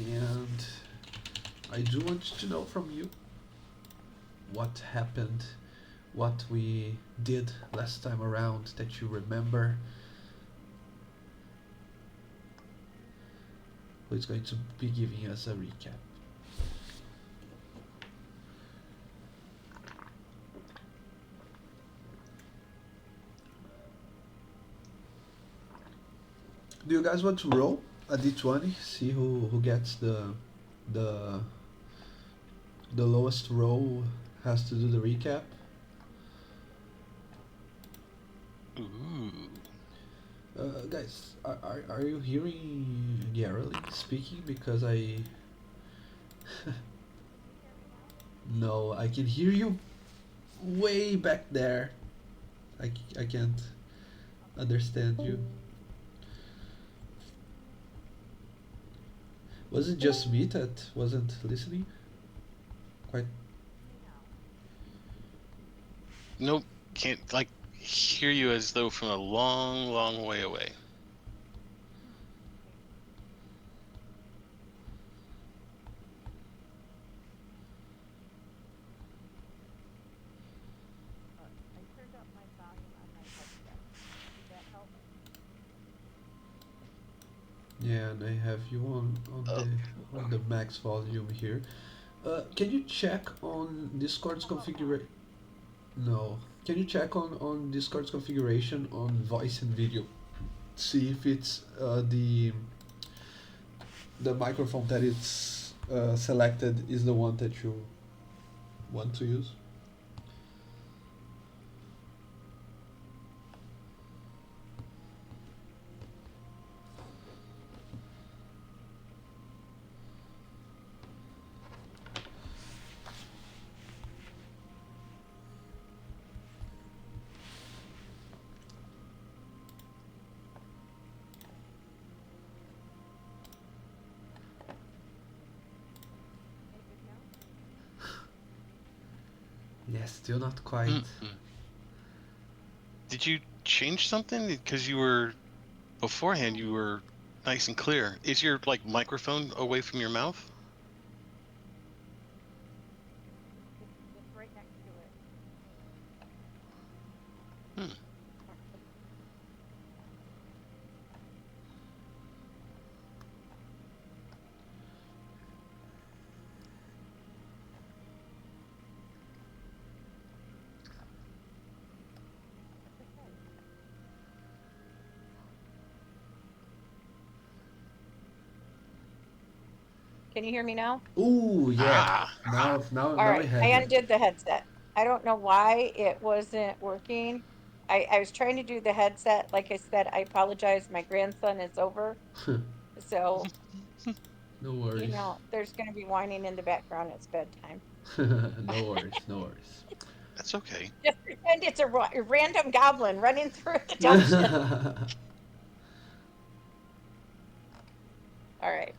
and I do want to know from you what happened, what we did last time around that you remember. Who is going to be giving us a recap? Do you guys want to roll a d20? See who gets the the lowest roll has to do the recap. Ooh. Guys, are you hearing Garrelin speaking? Because I no, I can hear you way back there. I can't understand you. Was it just me that wasn't listening? Quite. Nope. Can't like hear you as though from a long, long way away. Yeah, and I have you Oh. on the max volume here. Can you check on Discord's configuration? No. Can you check on Discord's configuration on voice and video? See if it's the microphone that it's selected is the one that you want to use. Yes, still not quite. Mm-mm. Did you change something? Because you were beforehand, you were nice and clear. Is your like microphone away from your mouth? Hmm. Can you hear me now? Ooh, yeah. Ah. All Now I right, I have you. undid the headset. I don't know why it wasn't working. I was trying to do the headset. Like I said, I apologize. My grandson is over. So, No worries. there's going to be whining in the background. It's bedtime. No worries. No worries. That's okay. Just pretend it's a random goblin running through the dungeon. All right.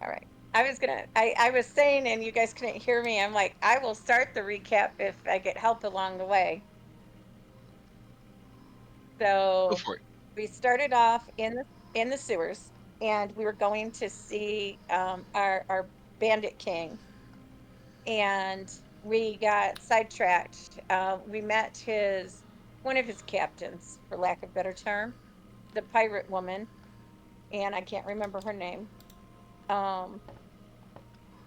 All right. I was saying, and you guys couldn't hear me. I'm like, I will start the recap if I get help along the way. Go So for it. we started off in the sewers, and we were going to see our bandit king, and we got sidetracked. We met his one of his captains, for lack of a better term, the pirate woman, and I can't remember her name. Um,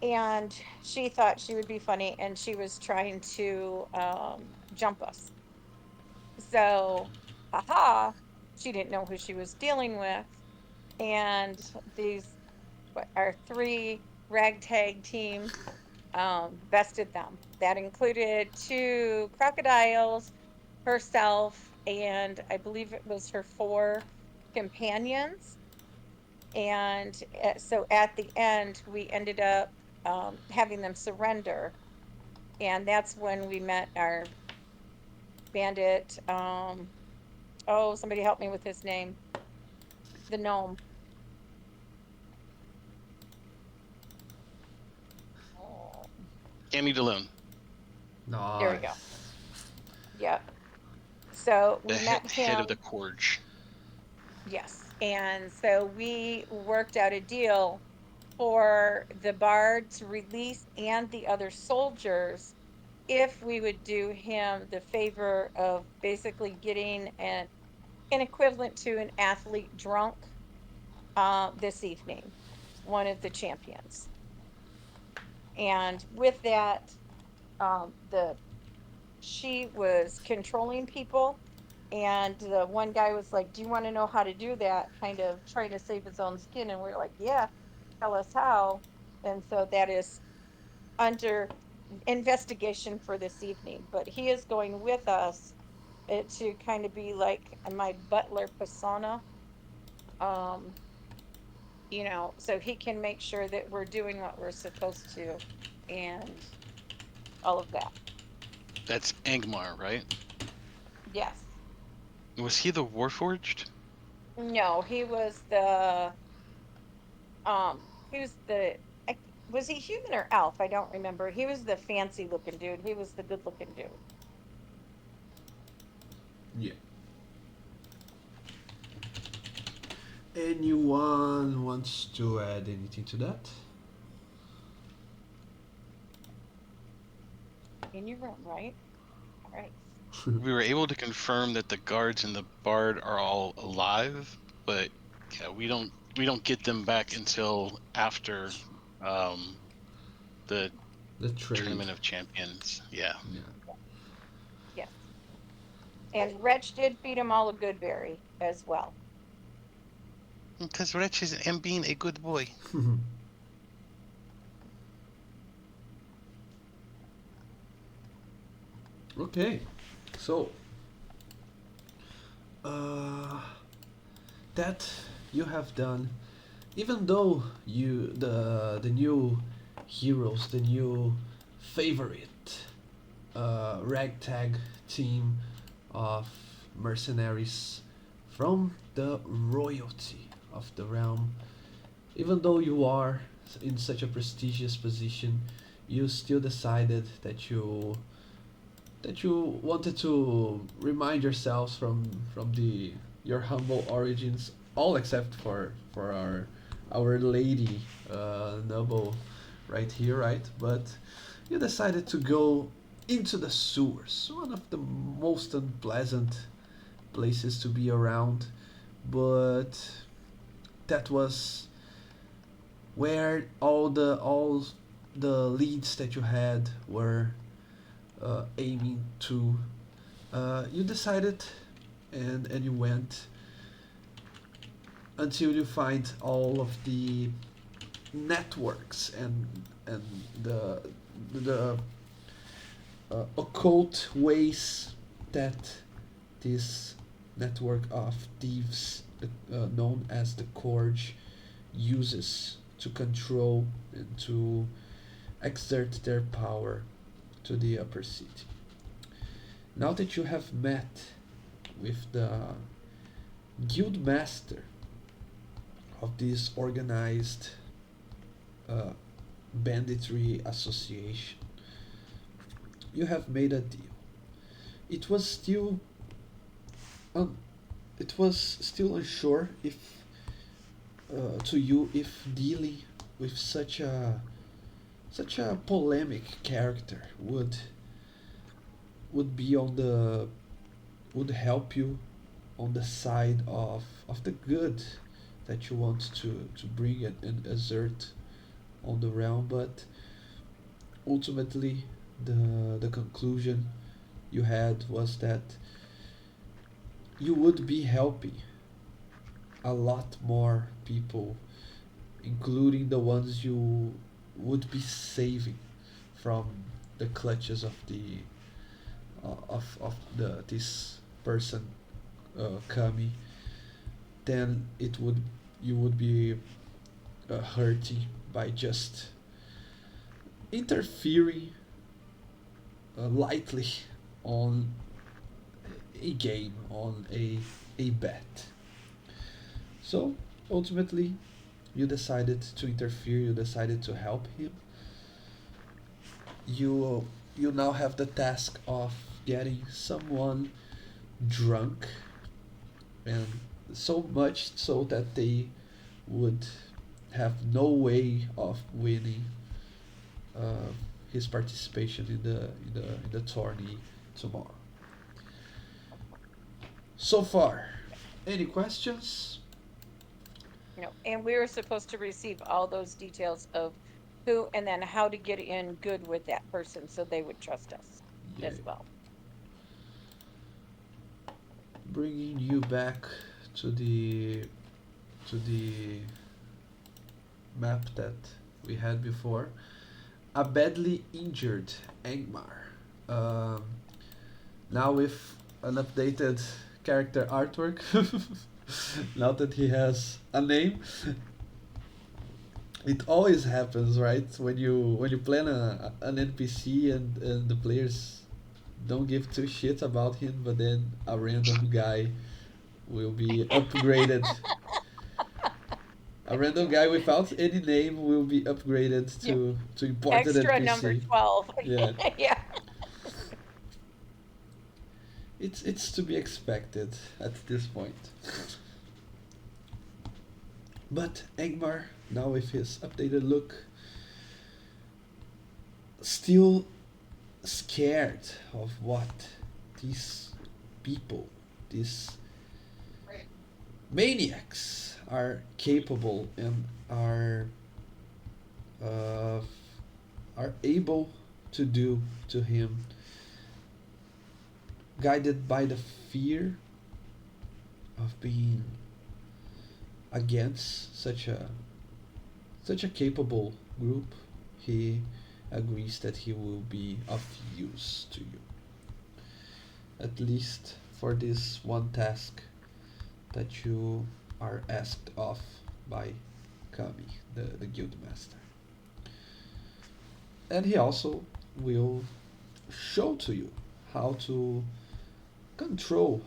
and she thought she would be funny, and she was trying to jump us. So, haha, she didn't know who she was dealing with. And these, our three ragtag team, bested them. That included two crocodiles, herself, and I believe it was her four companions. And so at the end, we ended up having them surrender. And that's when we met our bandit. Oh, somebody help me with his name. The gnome. Oh, Gammy DeLone, there we go. Nice. Yep. So the we met head of him. the Corge. Yes. And so we worked out a deal for the bard to release and the other soldiers if we would do him the favor of basically getting an equivalent to an athlete drunk this evening, one of the champions. And with that, the she was controlling people, and the one guy was like, "Do you want to know how to do that?" Kind of trying to save his own skin, and we're like, "Yeah, tell us how." And so that is under investigation for this evening. But he is going with us to kind of be like my butler persona. Um, so he can make sure that we're doing what we're supposed to and all of that. That's Angmar, right? Yes. Was he the Warforged? No, he was the was he human or elf? I don't remember. He was the fancy looking dude. He was the good looking dude. Yeah. Anyone wants to add anything to that? In your room, right? All right. We were able to confirm that the guards and the bard are all alive, but yeah, we don't get them back until after the The trade. Tournament of Champions. Yeah. Yeah. Yes. And Wretch did feed him all a good berry as well. Because Wretch is and being a good boy. Okay, so that you have done, even though the new heroes, the new favorite ragtag team of mercenaries from the royalty of the realm, even though you are in such a prestigious position, you still decided that you wanted to remind yourselves from the your humble origins, all except for our lady noble right here, right? But you decided to go into the sewers, one of the most unpleasant places to be around, but that was where all the leads that you had were aiming to. You decided, and you went until you find all of the networks and the occult ways that this network of thieves, known as the Corge, uses to control and to exert their power to the upper city. Now that you have met with the guild master of this organized uh, banditry association, you have made a deal. It was still un- it was still unsure if to you if dealing with such a polemic character would be on the would help you on the side of the good that you want to bring and assert on the realm, but ultimately the conclusion you had was that you would be helping a lot more people, including the ones you would be saving from the clutches of the this person, Kami. Then it would you would be hurting by just interfering lightly on a game, on a bet. So ultimately, you decided to interfere. You decided to help him. You now have the task of getting someone drunk and so much so that they would have no way of winning uh, his participation in the tourney tomorrow. So far, any questions? And we were supposed to receive all those details of who and then how to get in good with that person so they would trust us Yeah. as well. Bringing you back to the map that we had before. A badly injured Angmar. Um, Now with an updated character artwork. Now that he has a name. It always happens, right? When you plan an NPC and the players don't give two shits about him, but then a random guy will be upgraded. A random guy without any name will be upgraded Yep. to important Extra number NPC. 12. Yeah, Yeah. it's to be expected at this point. But Angmar, now with his updated look, still scared of what these people, these maniacs, are capable and uh, are able to do to him, guided by the fear of being against such a capable group. He agrees that he will be of use to you, at least for this one task that you are asked of by Kami, the guild master. And he also will show to you how to control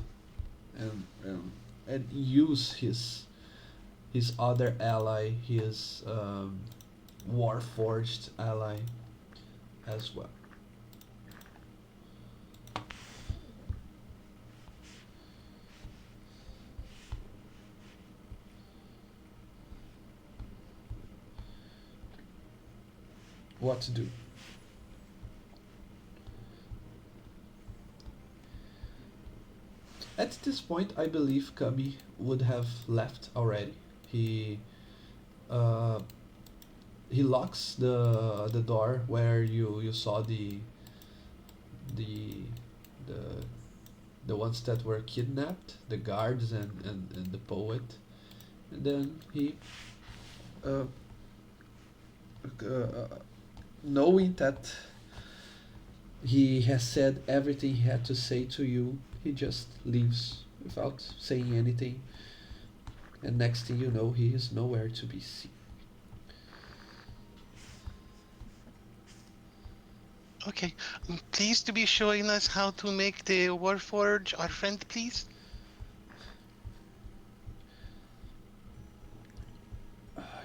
and use his other ally, his Warforged ally as well. What to do? At this point, I believe Kami would have left already. Uh, he locks the door where you saw the the the ones that were kidnapped, the guards and the poet, and then he uh, uh, knowing that he has said everything he had to say to you, he just leaves without saying anything, and next thing you know, he is nowhere to be seen. Okay, please to be showing us how to make the Warforge our friend, please.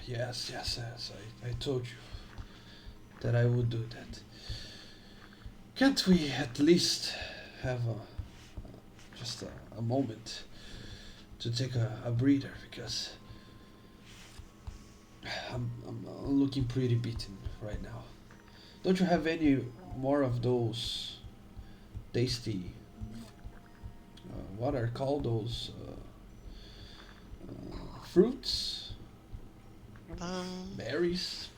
Yes, I told you that I would do that. Can't we at least have just a moment to take a breather, because I'm looking pretty beaten right now. Don't you have any more of those tasty, what are called those fruits, Um, berries?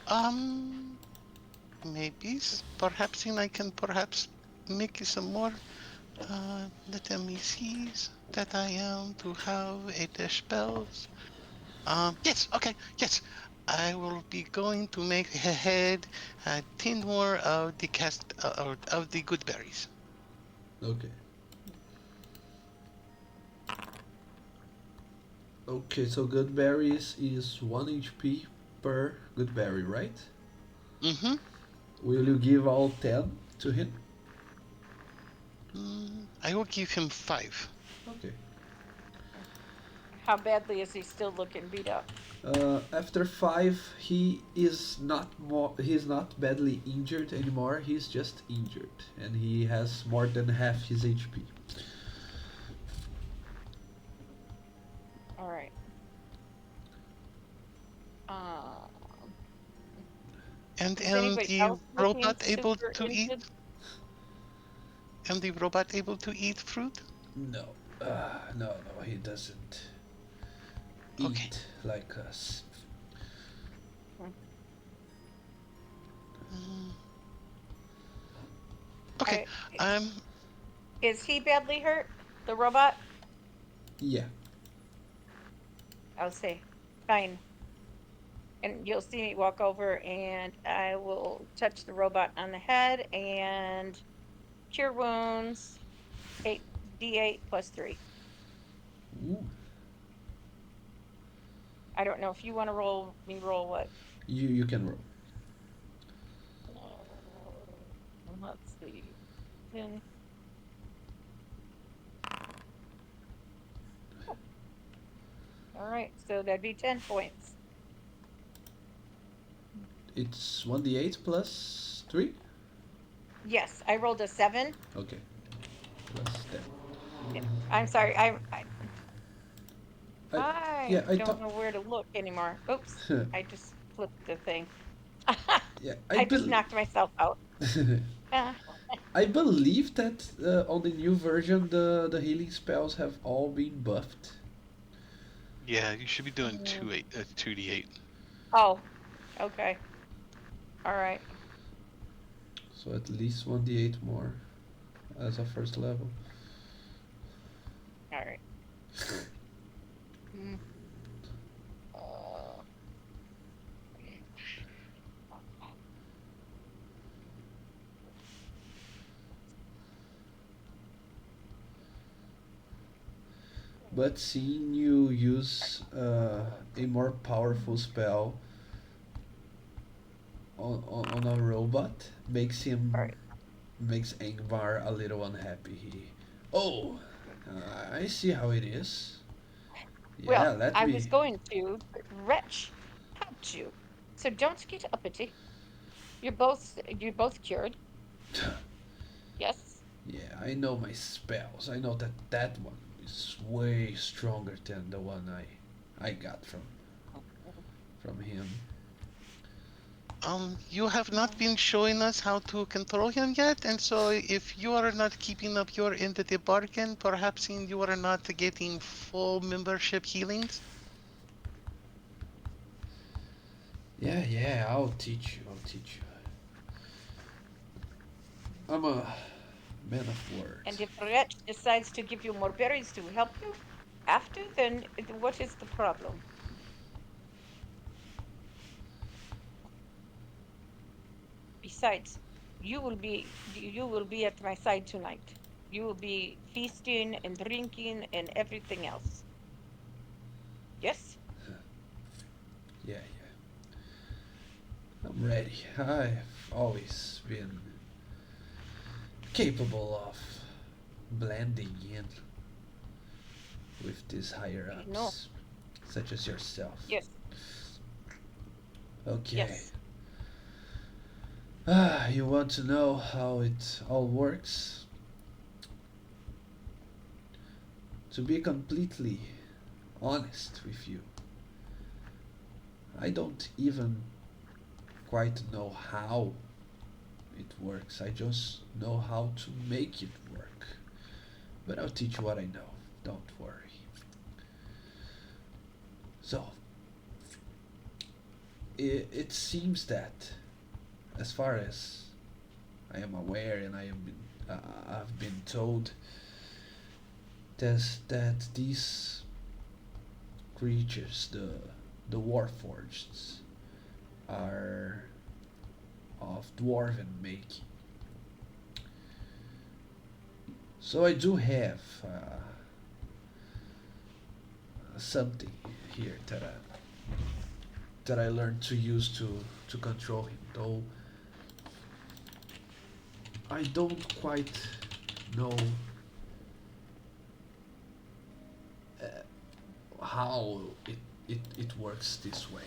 um, maybe, perhaps I can perhaps make some more. Let me see that I am to have a spells. Yes, okay, yes. I will be going to make ahead 10 more of the cast of the good berries. Okay. Okay, so good berries is 1 HP per good berry, right? Mm-hmm. Will you give all 10 to him? I will give him 5. Okay. How badly is he still looking beat up? After 5, he's not badly injured anymore. He's just injured, and he has more than half his HP. All right. Um, And is and anybody the else looking robot able super to eat? into? And the robot able to eat fruit? No, no, he doesn't Okay. eat like us. Hmm, Mm, All okay. right. Um. Is he badly hurt? The robot? Yeah. I'll say, fine. And you'll see me walk over and I will touch the robot on the head and cure wounds 8d8 plus 3. Ooh. I don't know if you want to roll what. You can roll. Let's see. 10. Oh, all right, so that'd be 10 points. It's 1d8 plus 3? Yes, I rolled a 7. Okay. Plus I'm sorry. I yeah, I I don't thought know where to look anymore. Oops, I just flipped the thing. yeah, I just knocked myself out. Uh, I believe that on the new version the healing spells have all been buffed. Yeah, you should be doing mm, 2d8. oh, okay. All right. So at least 1d8 more as a first level. All right. Mm. Uh, But seeing you use a more powerful spell on a robot all makes right. Ingvar a little unhappy. Oh, I see how it is. Well, Yeah, let I was me. going to, but Wretch helped you, so don't get uppity. You're both cured. Yes. Yeah, I know my spells. I know that that one is way stronger than the one I got from him. You have not been showing us how to control him yet, and so if you are not keeping up your end of the bargain, perhaps you are not getting full membership healings. Yeah, I'll teach you. I'll teach you. I'm a man of And words. if Wretch decides to give you more berries to help you after, then what is the problem? Besides, you will be at my side tonight. You will be feasting and drinking and everything else. Yes? Yeah, I'm ready. I've always been capable of blending in with these higher No. ups, such as yourself. Yes. Okay. Yes. You want to know how it all works? To be completely honest with you, I don't even quite know how it works. I just know how to make it work. But I'll teach you what I know. Don't worry. So, it seems that, as far as I am aware and I've been told, that these creatures, the Warforged, are of dwarven making. So I do have something here that I learned to use to control him. Though I don't quite know how it works this way.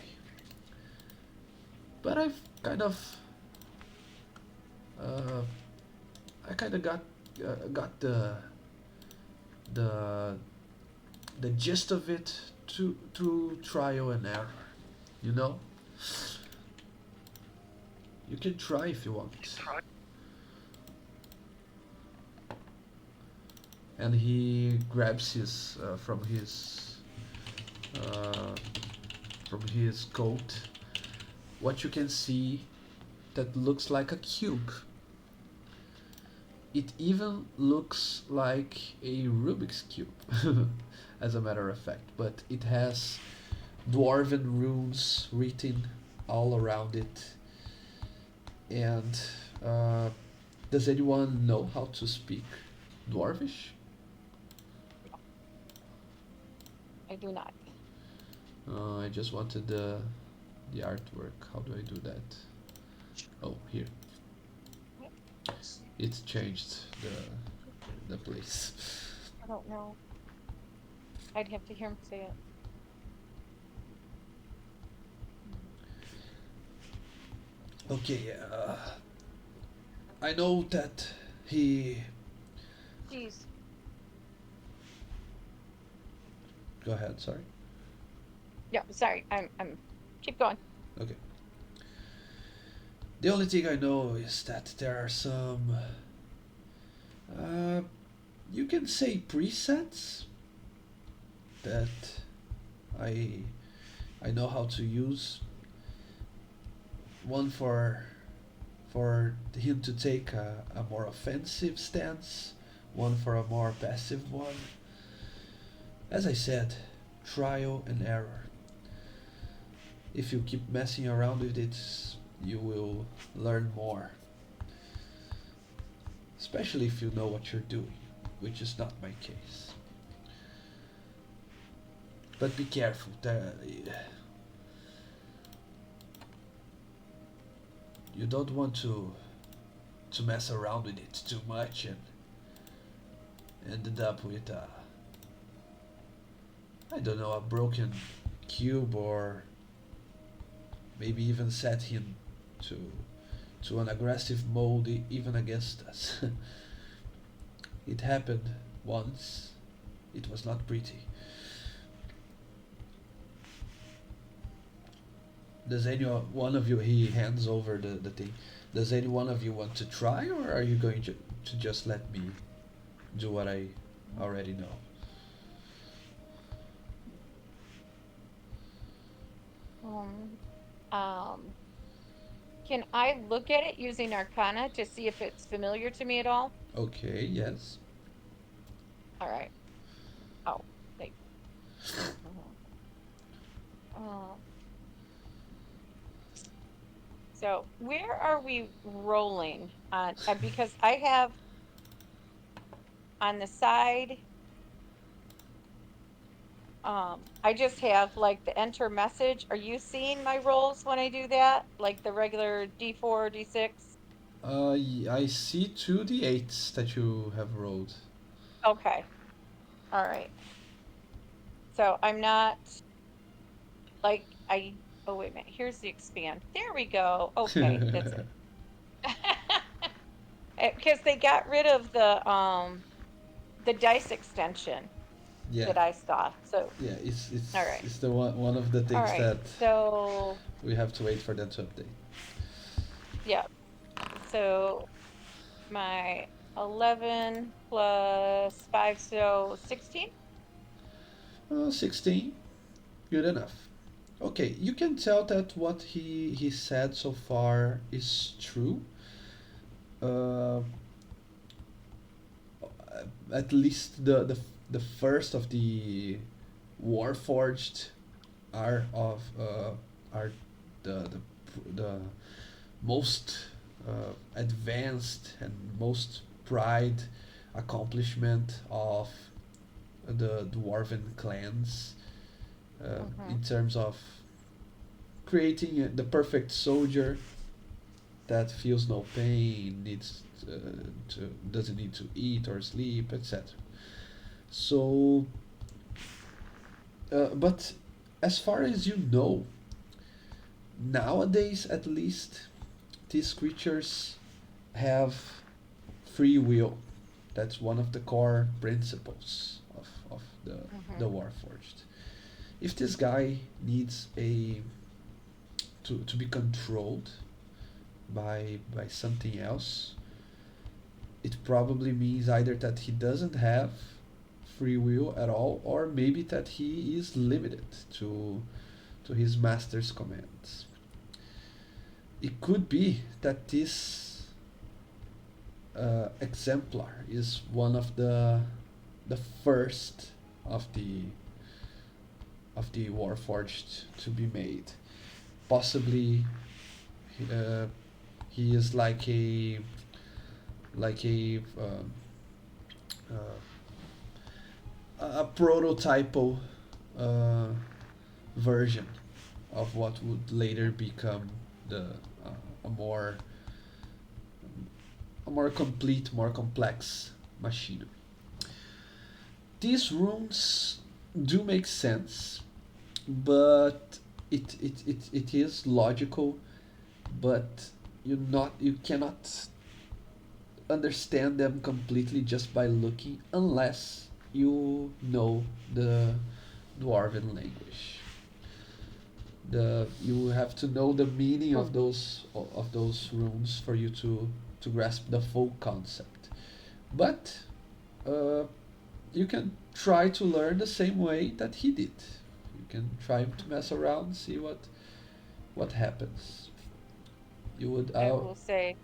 But uh, I kind of got the the gist of it through trial and error. You know, you can try if you want. And he grabs his uh, from his coat what you can see that looks like a cube. It even looks like a Rubik's cube, as a matter of fact, but it has dwarven runes written all around it. And uh, does anyone know how to speak Dwarvish? I do not. I just wanted the artwork. How do I do that? Oh, here. It's changed the place. I don't know. I'd have to hear him say it. Okay, I know that he. Jeez. Go ahead. Sorry. Yeah, sorry. I'm keep going. Okay. The only thing I know is that there are some. Uh, you can say presets that I I know how to use. One for him to take a more offensive stance, one for a more passive one. As I said, trial and error. If you keep messing around with it, you will learn more. Especially if you know what you're doing, which is not my case. But be careful. You don't want to mess around with it too much and ended up with a, I don't know, a broken cube, or maybe even set him to an aggressive mode even against us. It happened once. It was not pretty. Does any one of you, he hands over the thing. Does any one of you want to try, or are you going to just let me do what I already know? Um, um, can I look at it using Arcana to see if it's familiar to me at all? Okay, yes. All right. Oh, wait. Uh, so where are we rolling on? Because I have on the side. I just have like the enter message. Are you seeing my rolls when I do that? Like the regular D4, D6? I see two d8s that you have rolled. Okay. All right. So I'm not like oh wait a minute. Here's the expand. There we go. Okay, that's it. Because they got rid of the dice extension Yeah, that I saw. So yeah. all right. It's the one of the All things right. that So we have to wait for them to update. yeah. So my 11 plus 5, so 16. 16, good enough. Okay, you can tell that what he said so far is true. Uh, at least the first of the Warforged are the most advanced and most pride accomplishment of the dwarven clans, Mm-hmm. in terms of creating the perfect soldier that feels no pain, needs to doesn't need to eat or sleep, etc. So, but as far as you know, nowadays at least, these creatures have free will. That's one of the core principles of the Mm-hmm. Warforged. if this guy needs a to be controlled by something else, it probably means either that he doesn't have free will at all, or maybe that he is limited to his master's commands. It could be that this exemplar is one of the first of the Warforged to be made. Possibly, uh, he is a prototypal uh, version of what would later become the uh, a more a more complete, more complex machinery. These runes do make sense, but it is logical, but you cannot understand them completely just by looking unless you know the dwarven language. You have to know the meaning of those runes for you to grasp the full concept. But uh, you can try to learn the same way that he did. You can try to mess around, see what happens. You would I will say,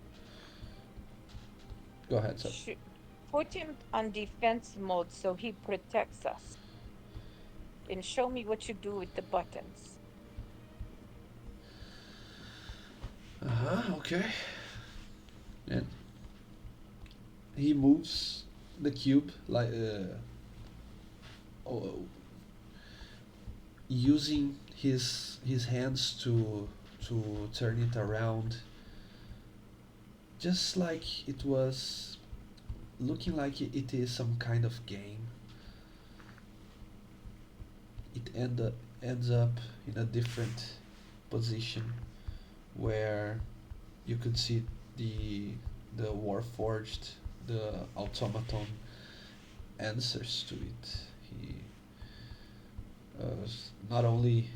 go ahead, sir. put him on defense mode so he protects us. And show me what you do with the buttons. Okay. And he moves the cube like oh, using his hands to turn it around, just like it was looking like it is some kind of game. Ends up in a different position where you could see the Warforged, the automaton answers to it. He not only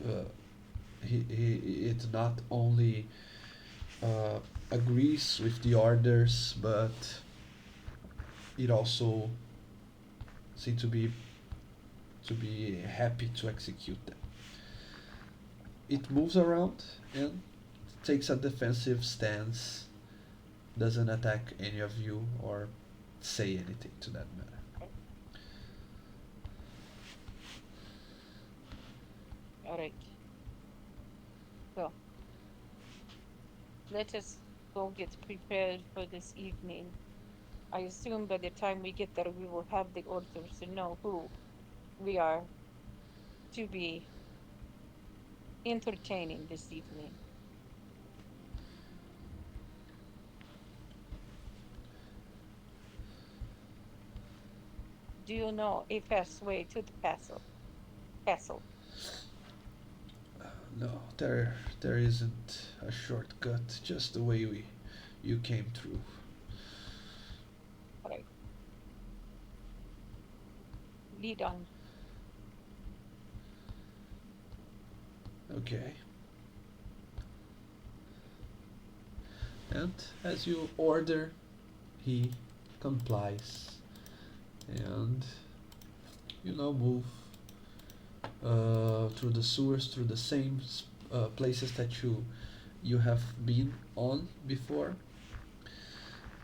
uh, it not only uh, agrees with the orders, but it also seems to be happy to execute them. It moves around and takes a defensive stance, doesn't attack any of you or say anything to that matter. All right. Well, let us go get prepared for this evening. I assume by the time we get there, we will have the orders to know who we are to be entertaining this evening. Do you know a fast way to the castle? Castle. No, there isn't a shortcut, just the way you came through. All right. Lead on. Okay. And as you order, he complies, and you now move through the sewers, through the same places that you have been on before.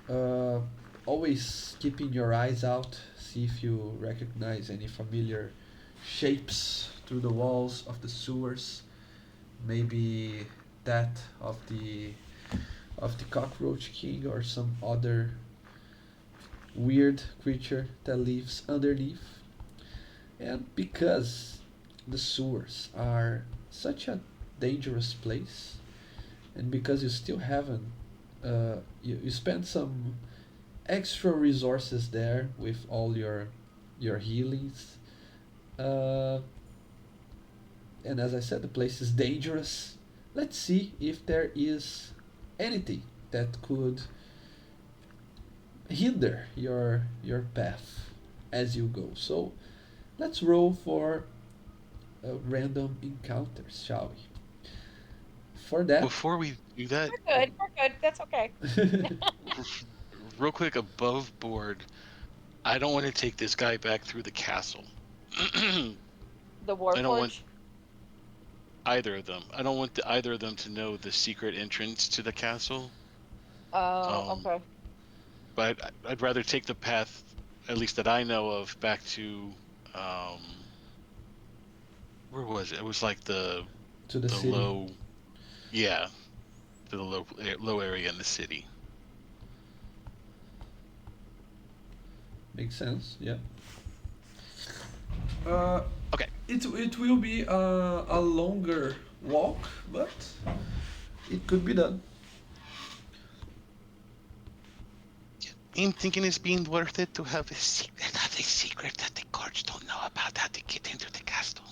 Uh, Always keeping your eyes out, see if you recognize any familiar shapes through the walls of the sewers. Maybe that of the cockroach king or some other weird creature that lives underneath. And because the sewers are such a dangerous place, and because you still haven't, you spend some extra resources there with all your healings, uh, and as I said, the place is dangerous. Let's see if there is anything that could hinder your path as you go. So Let's roll for random encounters, shall we? For that, Before we do that, We're good. We're good. That's okay. real quick above board, I don't want to take this guy back through the castle. I The don't want Warforge. either of them. I don't want either of them to know the secret entrance to the castle. Oh, Um, okay. but I'd rather take the path, at least that I know of, back to where was it? It was like the to the the city. low, yeah, to the low area in the city. Makes sense, yeah. Okay. It will be a longer walk, but it could be done. I'm thinking it's being worth it to have have a secret that the guards don't know about how to get into the castle.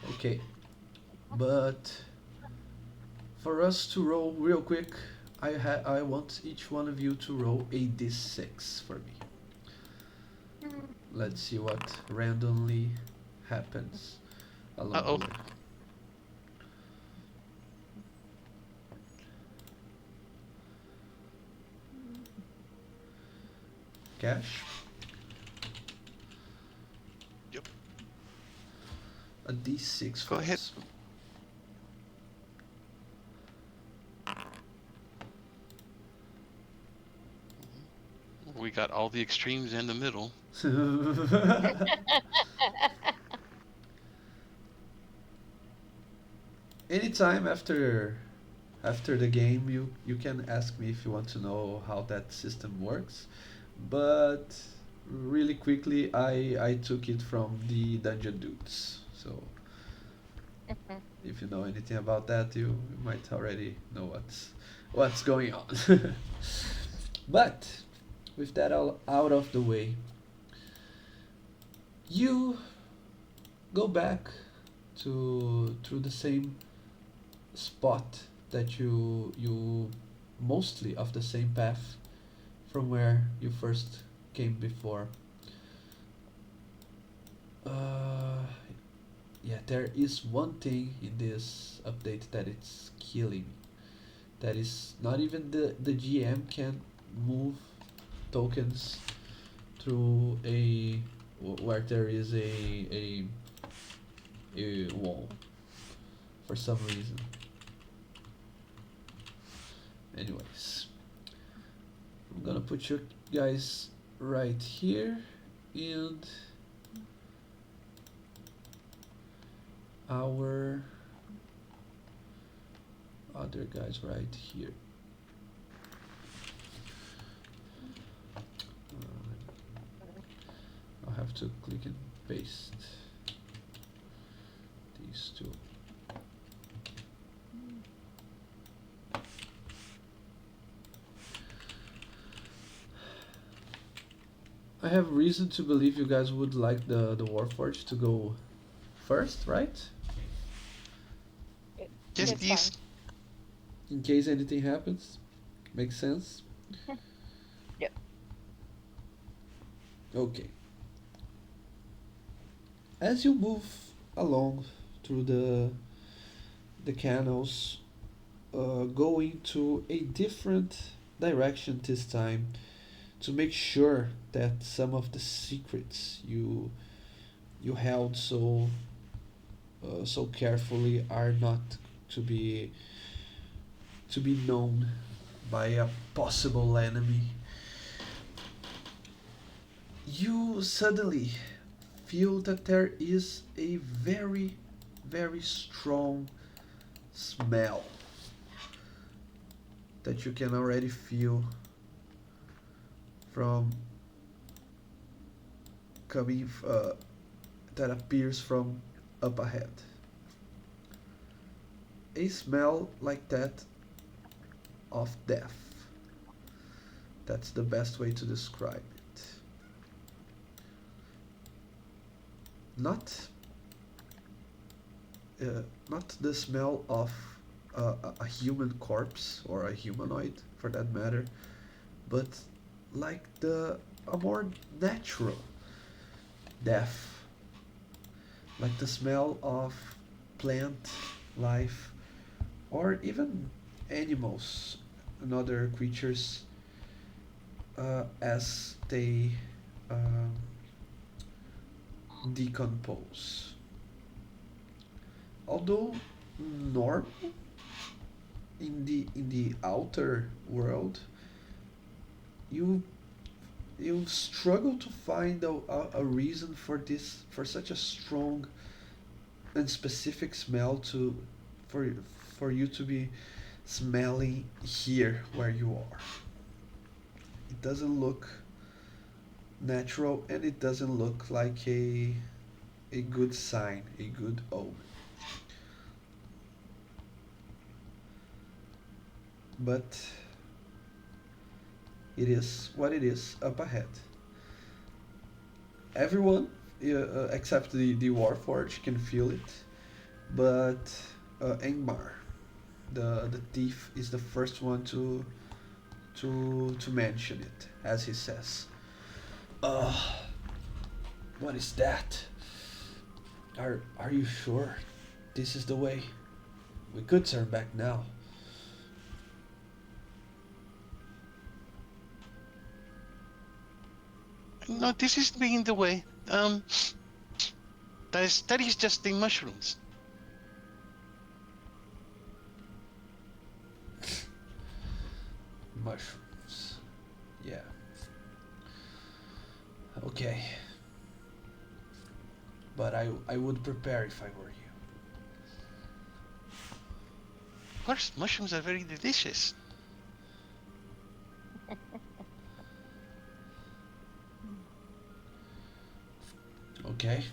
Okay, but for us to roll real quick, I want each one of you to roll a d6 for me. Let's see what randomly happens along Uh-oh. the way. Cash. Yep. A d6 for Go ahead. us. We got all the extremes in the middle. Anytime after the game, you can ask me if you want to know how that system works, but really quickly I took it from the Dungeon Dudes. So if you know anything about that, you might already know what's going on. But with that all out of the way, you go back to through the same spot that you mostly of the same path from where you first came before. Uh, yeah, there is one thing in this update that it's killing. That is not even the GM can move tokens through where there is a wall for some reason. Anyways, I'm gonna put you guys right here and our other guys right here. I'll have to click and paste these two. I have reason to believe you guys would like the Warforged to go first, right? Yes, It's please. fine. In case anything happens. Makes sense? Yep. Okay. As you move along through the canals, going to a different direction this time to make sure that some of the secrets you held so carefully are not to be to be known by a possible enemy. You suddenly feel that there is a very, very strong smell that you can already feel from coming that appears from up ahead. A smell like that of death. That's the best way to describe it. Not not the smell of a human corpse or a humanoid for that matter, but like the a more natural death, like the smell of plant life or even animals and other creatures as they um decompose. Although normal in the outer world, you you struggle to find a reason for this, for such a strong and specific smell to for for you to be smelling here where you are. It doesn't look natural, and it doesn't look like a good sign, a good omen. But it is what it is up ahead. Everyone, except the Warforged, can feel it, but Engmar, the thief, is the first one to mention it, as he says. Uh, what is that? Are you sure this is the way? We could turn back now. No, this is being the way. That is just the mushrooms. Mushrooms. Yeah. Okay. But I would prepare if I were you. Of course, mushrooms are very delicious. Okay.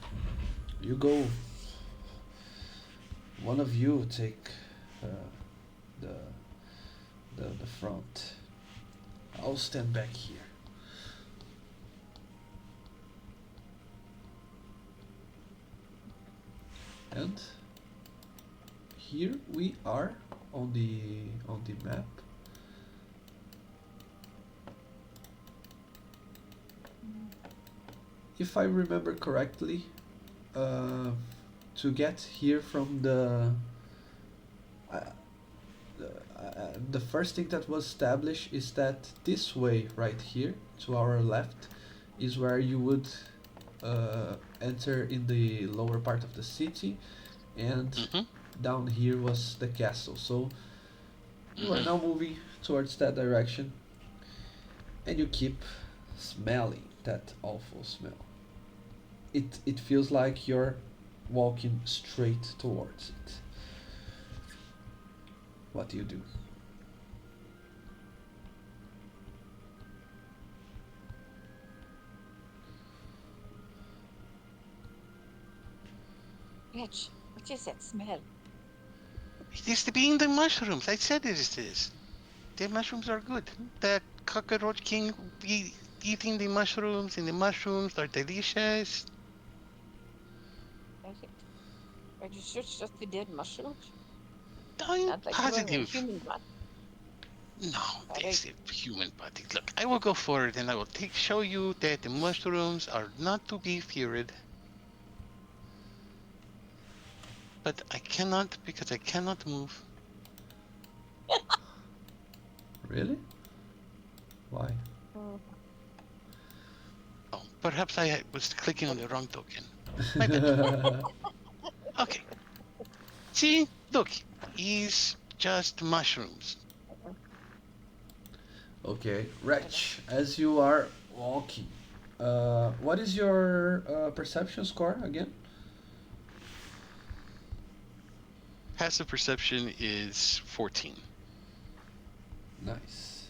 You go. One of you take uh, the the front. I'll stand back here. And here we are on the map. If I remember correctly, uh, to get here from uh, the first thing that was established is that this way right here to our left is where you would enter in the lower part of the city, and Mm-hmm. down here was the castle. So you are Mm-hmm. now moving towards that direction, and you keep smelling that awful smell. It feels like you're walking straight towards it. What do you do? Rich, what is that smell? It is the being the mushrooms. I said it is this. The mushrooms are good. The cockroach king eating the mushrooms, and the mushrooms are delicious. Is it? Are you sure it's just the dead mushrooms? I'm Not like you were a positive. human one. No, Right. there's a human body. Look, I will go forward and I will show you that the mushrooms are not to be feared. But I cannot because I cannot move. Really? Why? Mm. Oh, perhaps I was clicking on the wrong token. My bad. Okay. See, look, he's just mushrooms. Okay, Wretch, as you are walking, what is your perception score again? Passive perception is 14. Nice.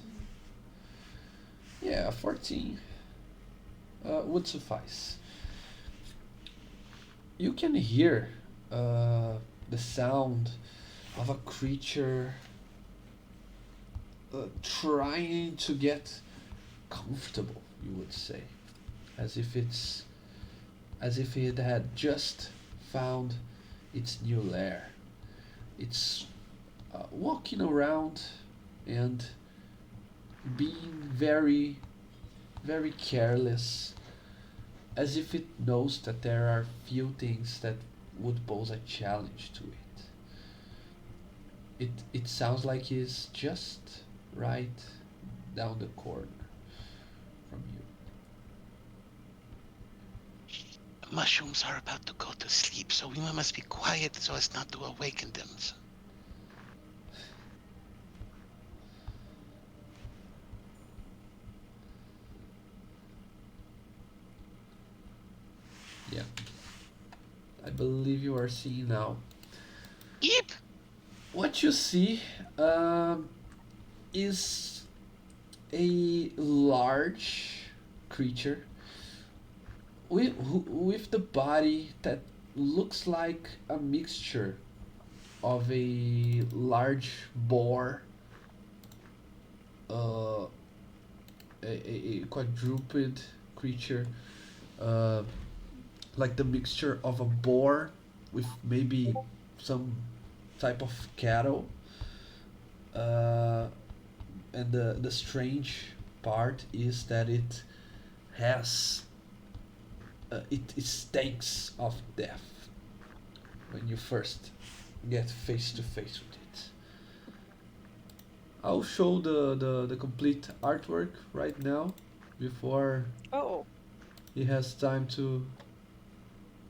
Yeah, 14 would suffice. You can hear the sound of a creature trying to get comfortable, you would say, as if it's as if it had just found its new lair. It's walking around and being very, very careless, as if it knows that there are few things that would pose a challenge to it. It sounds like he's just right down the corner from you. The mushrooms are about to go to sleep, so we must be quiet so as not to awaken them. Yeah. I believe you are seeing now. Yep. What you see is a large creature with the body that looks like a mixture of a large boar, uh, a quadruped creature, uh, like the mixture of a boar with maybe some type of cattle. Uh, and the strange part is that has it stinks of death when you first get face to face with it. I'll show the complete artwork right now before Oh, he has time to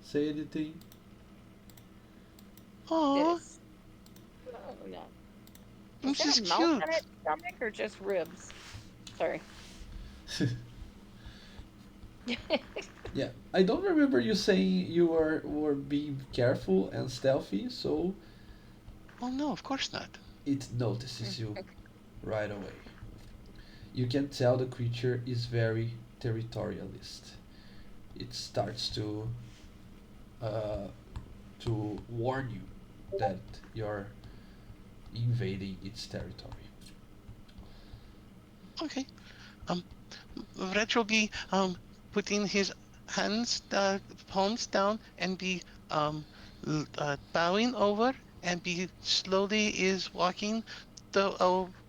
say anything. did Aw, it? Oh no. Is this that is a mouth on cute. its stomach or just ribs? Sorry. Yeah, I don't remember you saying you were being careful and stealthy, so Oh no, of course not. it notices you right away. You can tell the creature is very territorialist. It starts uh, to warn you that you're invading its territory. Okay. Um, Red will be putting his hands, palms down, and be bowing over, and be slowly is walking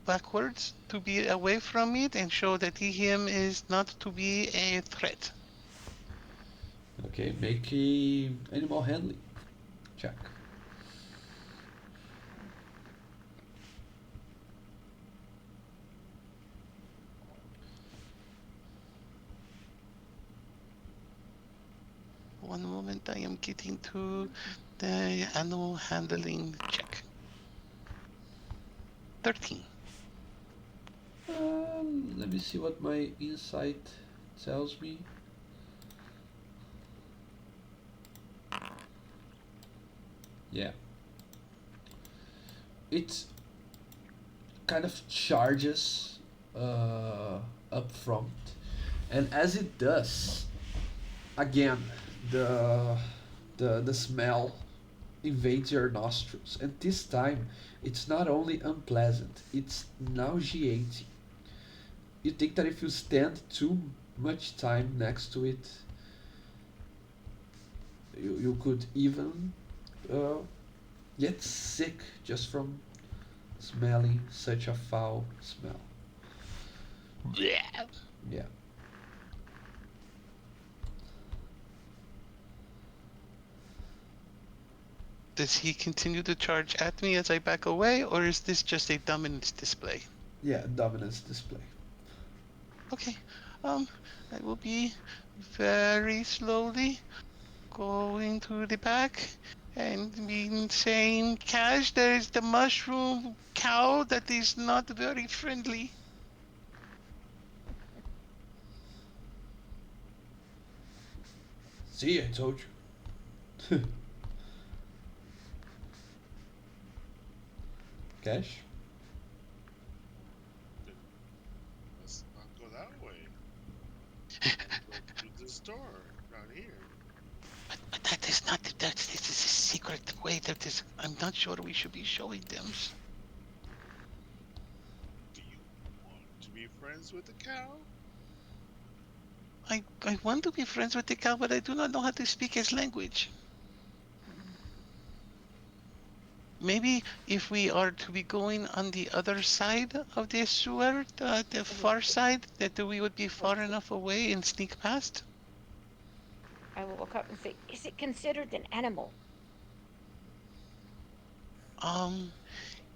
backwards to be away from it, and show that him is not to be a threat. Okay, make a animal handling check. One moment, I am getting to the animal handling check. 13. Let me see what my insight tells me. Yeah, it kind of charges up front, and as it does, again, the the smell invades your nostrils, and this time it's not only unpleasant, it's nauseating. You think that if you stand too much time next to it, you could even uh, get sick just from smelling such a foul smell. Yeah. Yeah. Does he continue to charge at me as I back away, or is this just a dominance display? Yeah, dominance display. Okay. Um, I will be very slowly going to the back and being saying, Cash, there's the mushroom cow that is not very friendly. See, I told you. Cash? Let's not go that way. Go through this door down here. But that is not, this is a secret way that is, I'm not sure we should be showing them. Do you want to be friends with the cow? I want to be friends with the cow, but I do not know how to speak his language. Maybe if we are to be going on the other side of the sewer, the far side, that we would be far enough away and sneak past. I will walk up and say, "Is it considered an animal?" Um,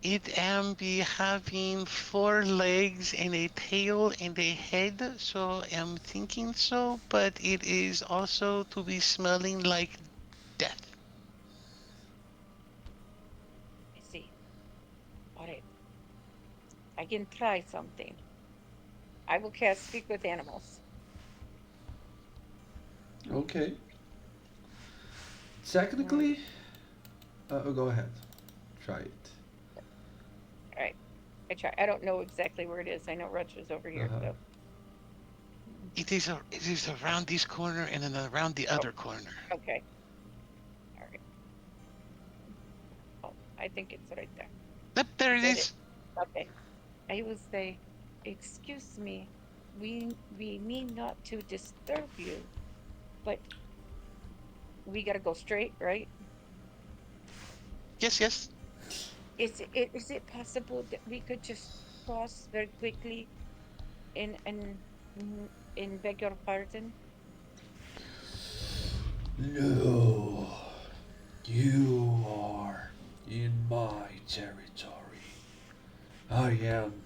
it am be having 4 legs and a tail and a head, so I'm thinking so, but it is also to be smelling like death. I see. All right, I can try something. I will cast Speak with Animals. Okay. Mm, Technically, go ahead. Try it. all right, I try. I don't know exactly where it is. I know Roger's over here, Uh-huh. so. It is around this corner and then around the Oh, other corner. okay. All right. Oh, I think it's right there. Yep, there Is it that it? is. Okay. I will say, "Excuse me, we mean not to disturb you, but we gotta go straight, right? Yes, yes. Is it possible that we could just cross very quickly and mm, and beg your pardon?" No, you are in my territory. I am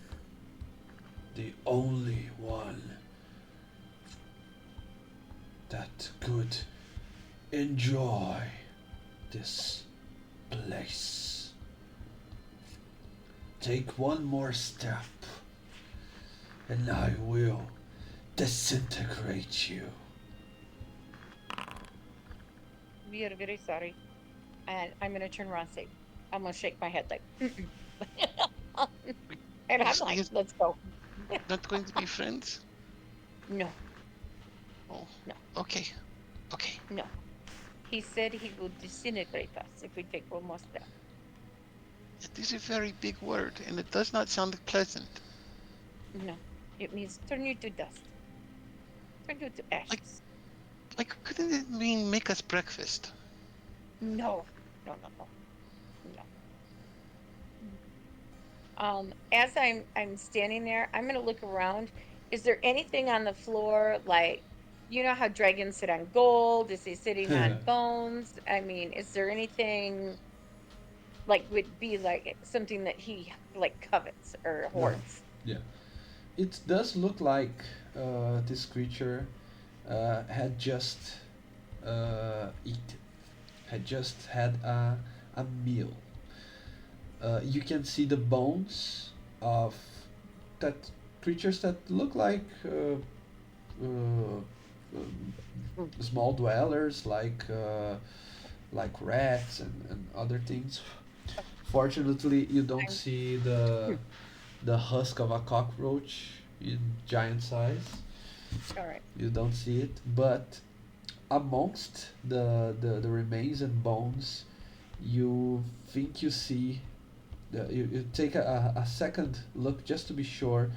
the only one that could enjoy this place. Take one more step, and I will disintegrate you. We are very sorry, and I'm gonna turn around and say, I'm gonna shake my head like, "Mm-mm." And I'm like, He's "Let's go." not going to be friends. No, Oh, no, okay, okay. no. He said he will disintegrate us if we take one more step. It is a very big word, and it does not sound pleasant. No, it means turn you to dust, turn you to Like, ashes. couldn't it mean make us breakfast? No, no, no, no, no. As I'm standing there, I'm gonna look around. Is there anything on the floor like, you know how dragons sit on gold? Is he sitting on bones? I mean, is there anything like would be like something that he like covets or Uh-huh. hoards? Yeah. It does look like this creature had just eaten, had just had a meal. You can see the bones of that creatures that look like Mm. small dwellers, like rats and other things. Fortunately, you don't I'm see the husk of a cockroach in giant size. all right. You don't see it, but amongst the remains and bones, you think you see. You take a second look just to be sure,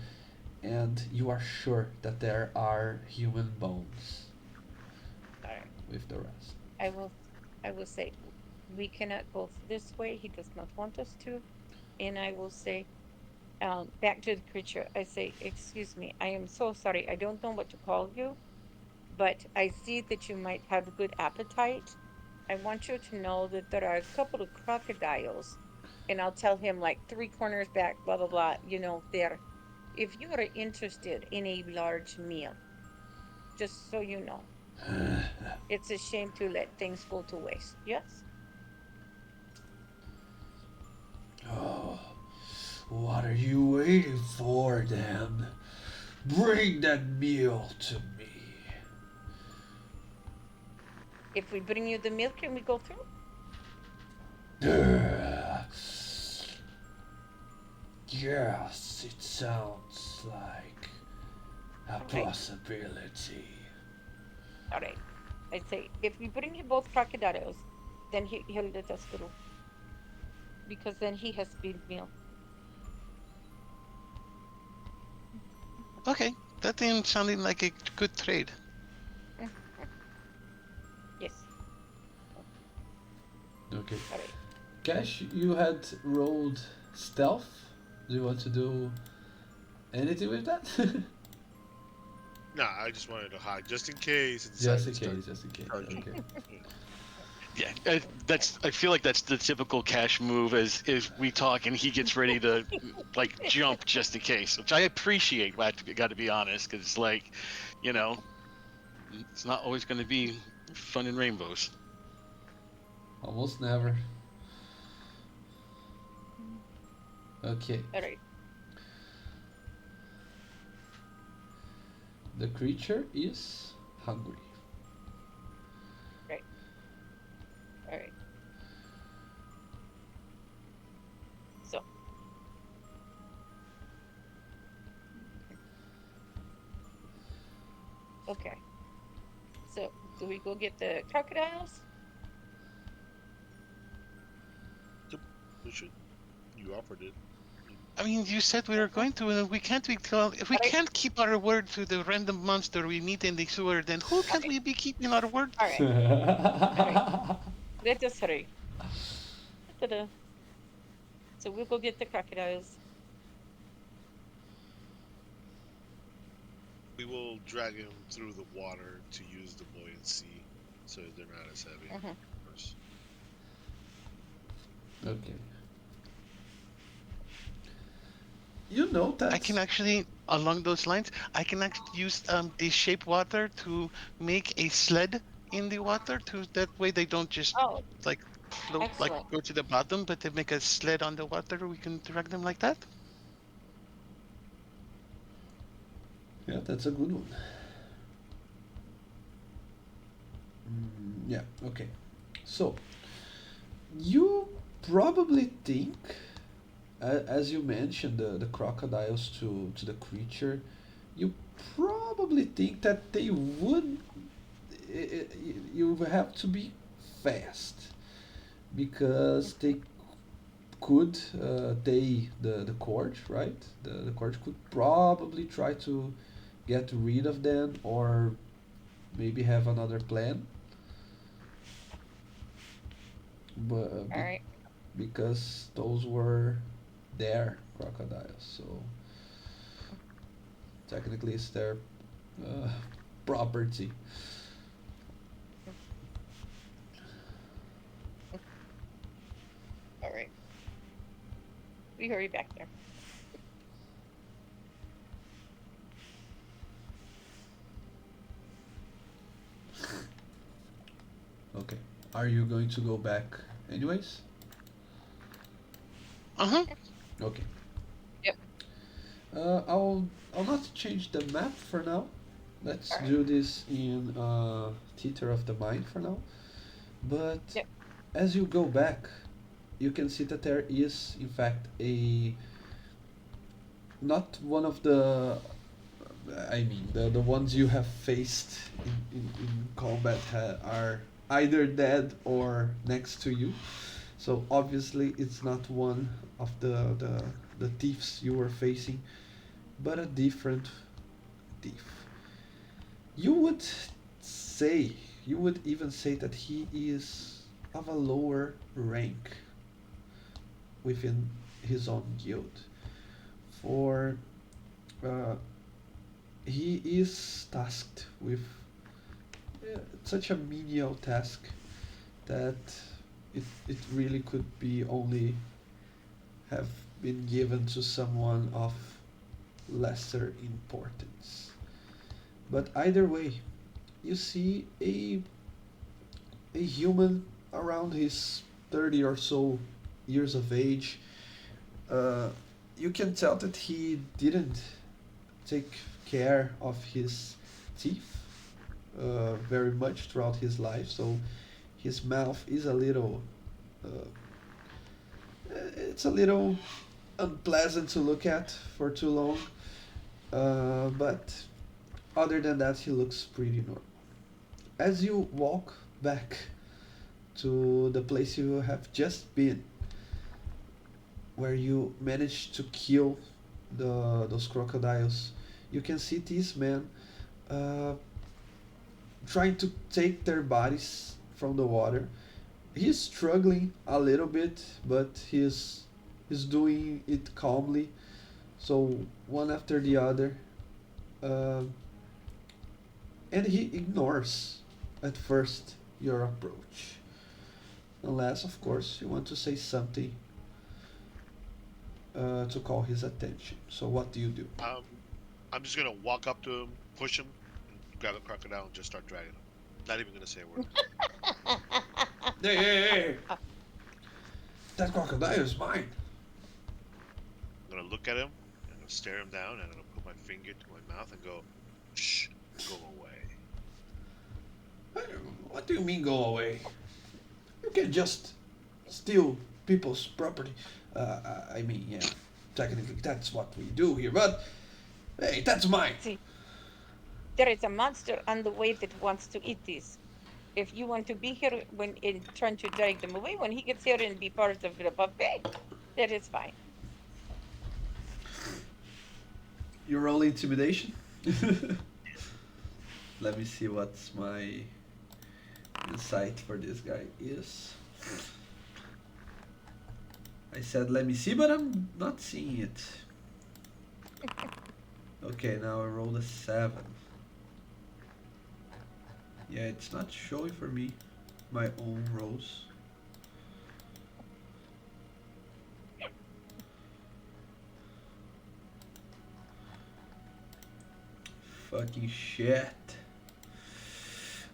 and you are sure that there are human bones All right. with the rest. I will I will say we cannot go this way. He does not want us to. And I will say, back to the creature, I say, "Excuse me, I am so sorry. I don't know what to call you, but I see that you might have a good appetite. I want you to know that there are a couple of crocodiles," and I'll tell him like 3 corners back, blah blah blah. There. If you are interested in a large meal, just so you know, it's a shame to let things go to waste. Yes. Oh, what are you waiting for then? Bring that meal to me. If we bring you the meal, can we go through? Ugh. Yes, it sounds like a All right. possibility. All right. I say, if we bring him both crocodiles, then he'll let us through because then he has speed meal. Okay, that thing sounding like a good trade. Mm, yes. Okay. All right. Cash, you had rolled stealth. Do you want to do anything with that? Nah, I just wanted to hide just in case it Just decided in to start case, just in case. charging. Okay. Yeah, I feel like that's the typical Cash move. As we talk and he gets ready to like jump just in case, which I appreciate. Got to be honest, because like, you know, it's not always going to be fun and rainbows. Almost never. Okay. All right. The creature is hungry. All right. So. Okay. So, do we go get the crocodiles? We should. You offered it. I mean, you said we were going to, and we can't be. If we Alright. can't keep our word to the random monster we meet in the sewer, then who can we be keeping our word? All right. Let us hurry. Ta-da. So we'll go get the crocodiles. We will drag him through the water to use the buoyancy, so they're not as heavy. Mhm. Of course. Okay. You know that I can actually, along those lines, I can actually use the shape water to make a sled in the water. To that way, they don't just Oh, like float, like excellent. go to the bottom, but they make a sled on the water. We can drag them like that. Yeah, that's a good one. Yeah, okay. So, you probably think, as you mentioned, the crocodiles to the creature, you probably think that they would. You have to be fast because they could the court, right? The court could probably try to get rid of them or maybe have another plan. But All right. because those were their crocodiles, so technically it's their uh, property. All right. We hurry back there. Okay. Are you going to go back anyways? Uh-huh. Okay. Yep. I'll not change the map for now. Let's Alright. do this in Theater of the Mind for now. But Yep. as you go back, you can see that there is in fact a not one of the I mean the ones you have faced in combat are either dead or next to you. So obviously it's not one of the thieves you were facing, but a different thief. You would say, you would even say that he is of a lower rank within his own guild. For uh, he is tasked with such a menial task that it really could be only have been given to someone of lesser importance. But either way, you see a human around his 30 or so years of age. Uh, you can tell that he didn't take care of his teeth very much throughout his life, so his mouth is a little uh, it's a little unpleasant to look at for too long. But other than that, he looks pretty normal. As you walk back to the place you have just been, where you managed to kill those crocodiles, you can see these men uh, trying to take their bodies from the water, He's struggling a little bit, but he's doing it calmly. So one after the other, um, and he ignores at first your approach, unless of course you want to say something to call his attention. So what do you do? Um, I'm just gonna walk up to him, push him, and grab a crocodile and just start dragging him. Not even gonna say a word. Hey, hey, hey! That crocodile is mine. I'm gonna look at him, and I'm gonna stare him down, and I'm gonna put my finger to my mouth and go, "Shh, go away." What do you mean go away? You can just steal people's property. I mean, yeah, technically that's what we do here, but hey, that's mine. See, there is a monster on the way that wants to eat these. If you want to be here when in turn to drag them away, when he gets here and be part of the buffet, that is fine. You roll intimidation. Let me see what's my insight for this guy is. I said let me see, but I'm not seeing it. Okay, now I rolled a 7. Yeah, it's not showing for me my own rolls. Fucking shit.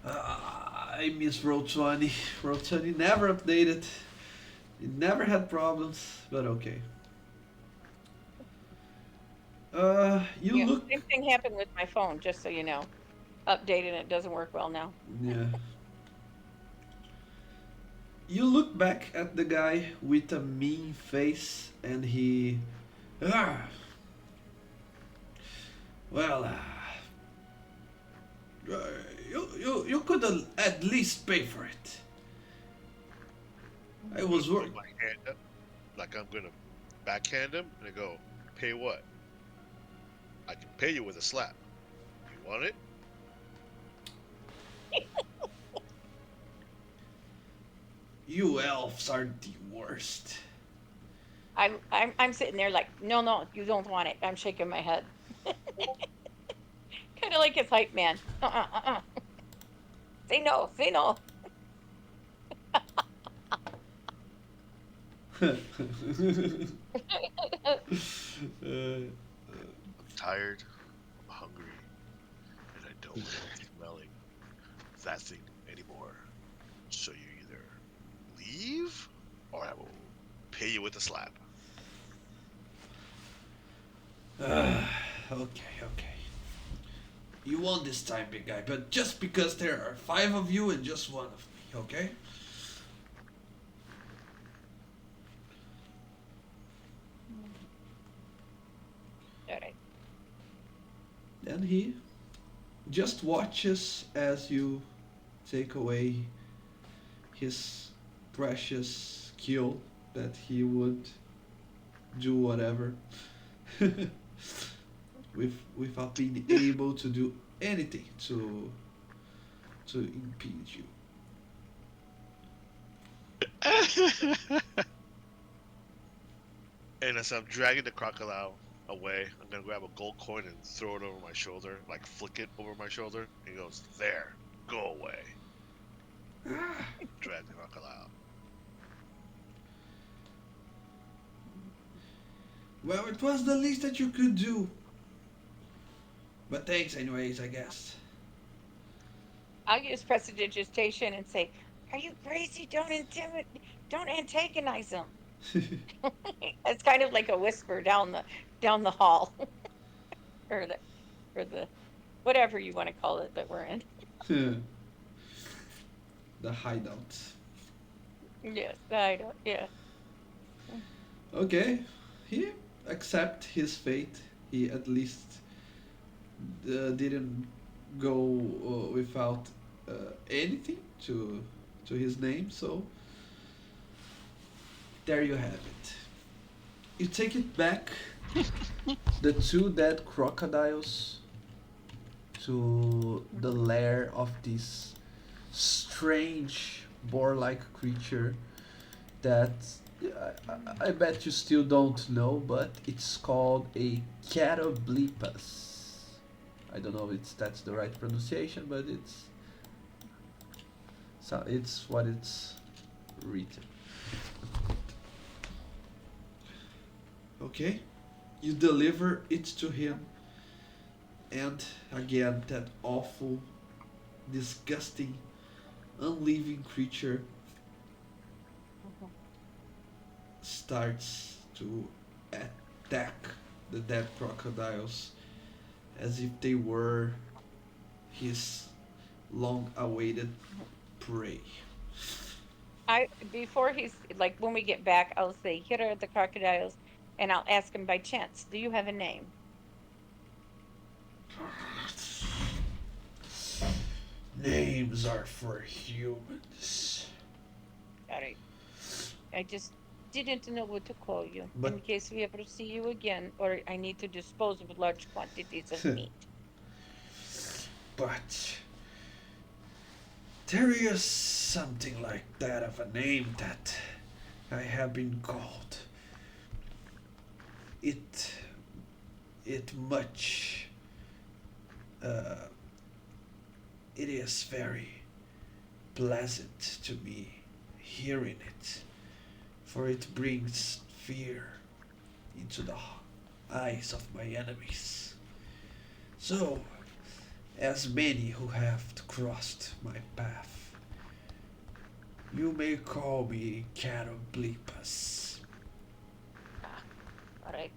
I miss Roll 20. Roll 20 never updated. It never had problems, but okay. You Yeah, look. same thing happened with my phone, just so you know. Updated and it doesn't work well now. Yeah. You look back at the guy with a mean face, and he. Ah, well, you could at least pay for it. I was Put worried. my hand up, like I'm gonna backhand him, and I go, "Pay what? I can pay you with a slap. You want it?" You elves are the worst. I'm sitting there like, no, you don't want it. I'm shaking my head. Kind of like his hype man. Say no, say no. I'm tired, I'm hungry, and I don't like smelling that thing anymore. So you either leave, or I will pay you with a slap. Okay, okay. You won this time, big guy, but just because there are 5 of you and just 1 of me, okay? All right. Then he just watches as you take away his precious kill that he would do whatever without being able to do anything to impede you. And as I'm dragging the crocodile away, I'm gonna grab a gold coin and throw it over my shoulder, like flick it over my shoulder. He goes, "There, go away." Drag the crocodile. Well, it was the least that you could do. But thanks anyways, I guess. I'll use prestidigitation and say, "Are you crazy? Don't antagonize him." It's kind of like a whisper down the hall, or the whatever you want to call it that we're in. The hideout. Yes, I don't. Yeah. Okay, he accept his fate. He at least didn't go without anything to his name. So there you have it. You take it back. The 2 dead crocodiles to the lair of this strange boar-like creature that I bet you still don't know, but it's called a Catoblepas. I don't know if that's the right pronunciation, but it's what it's written. Okay, you deliver it to him, and again that awful, disgusting, unliving creature starts to attack the dead crocodiles as if they were his long awaited prey. Before he's like when we get back, I'll say, here are the crocodiles, and I'll ask him by chance, do you have a name? Names are for humans. All right. I just didn't know what to call you But in case we ever see you again, or I need to dispose of large quantities of meat. but there is something like that of a name that I have been called. It it much uh, it is very pleasant to me hearing it, for it brings fear into the eyes of my enemies. So, as many who have crossed my path, you may call me Catoblepas. Ah, all right.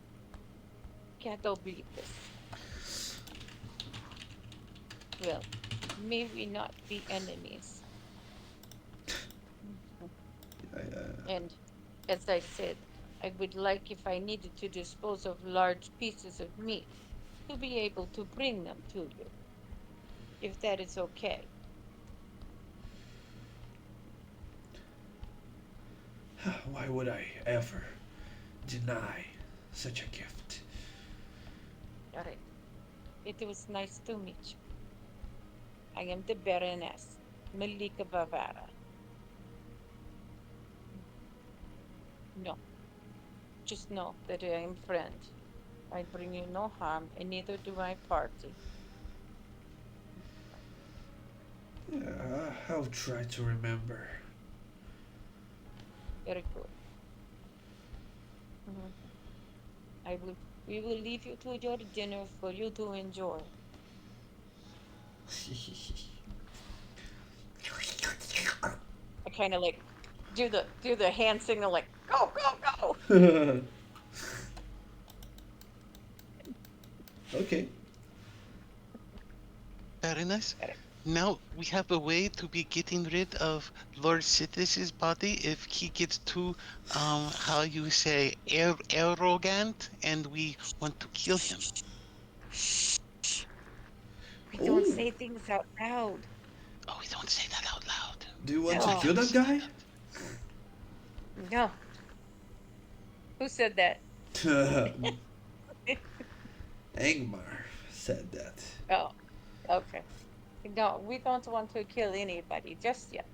Can't believe this. Well, may we not be enemies. And as I said, I would like, if I needed to dispose of large pieces of meat, to be able to bring them to you, if that is okay. Why would I ever deny such a gift? All right. It was nice to meet you. I am the Baroness, Malika Bavara. No, just know that I am friend. I bring you no harm, and neither do my party. I'll try to remember. Very good. Mhm. I will. We will leave you to your dinner for you to enjoy. I kind of like do the hand signal, like go go Okay. Very nice. go. Now we have a way to be getting rid of Lord Sidis's body if he gets too, how you say, arrogant, and we want to kill him. Shh. We don't Oh, say things out loud. Oh, we don't say that out loud. do you want Yes, to we No, kill don't that say that guy? no. Who said that? Angmar said that. Oh, okay. No, we don't want to kill anybody just yet.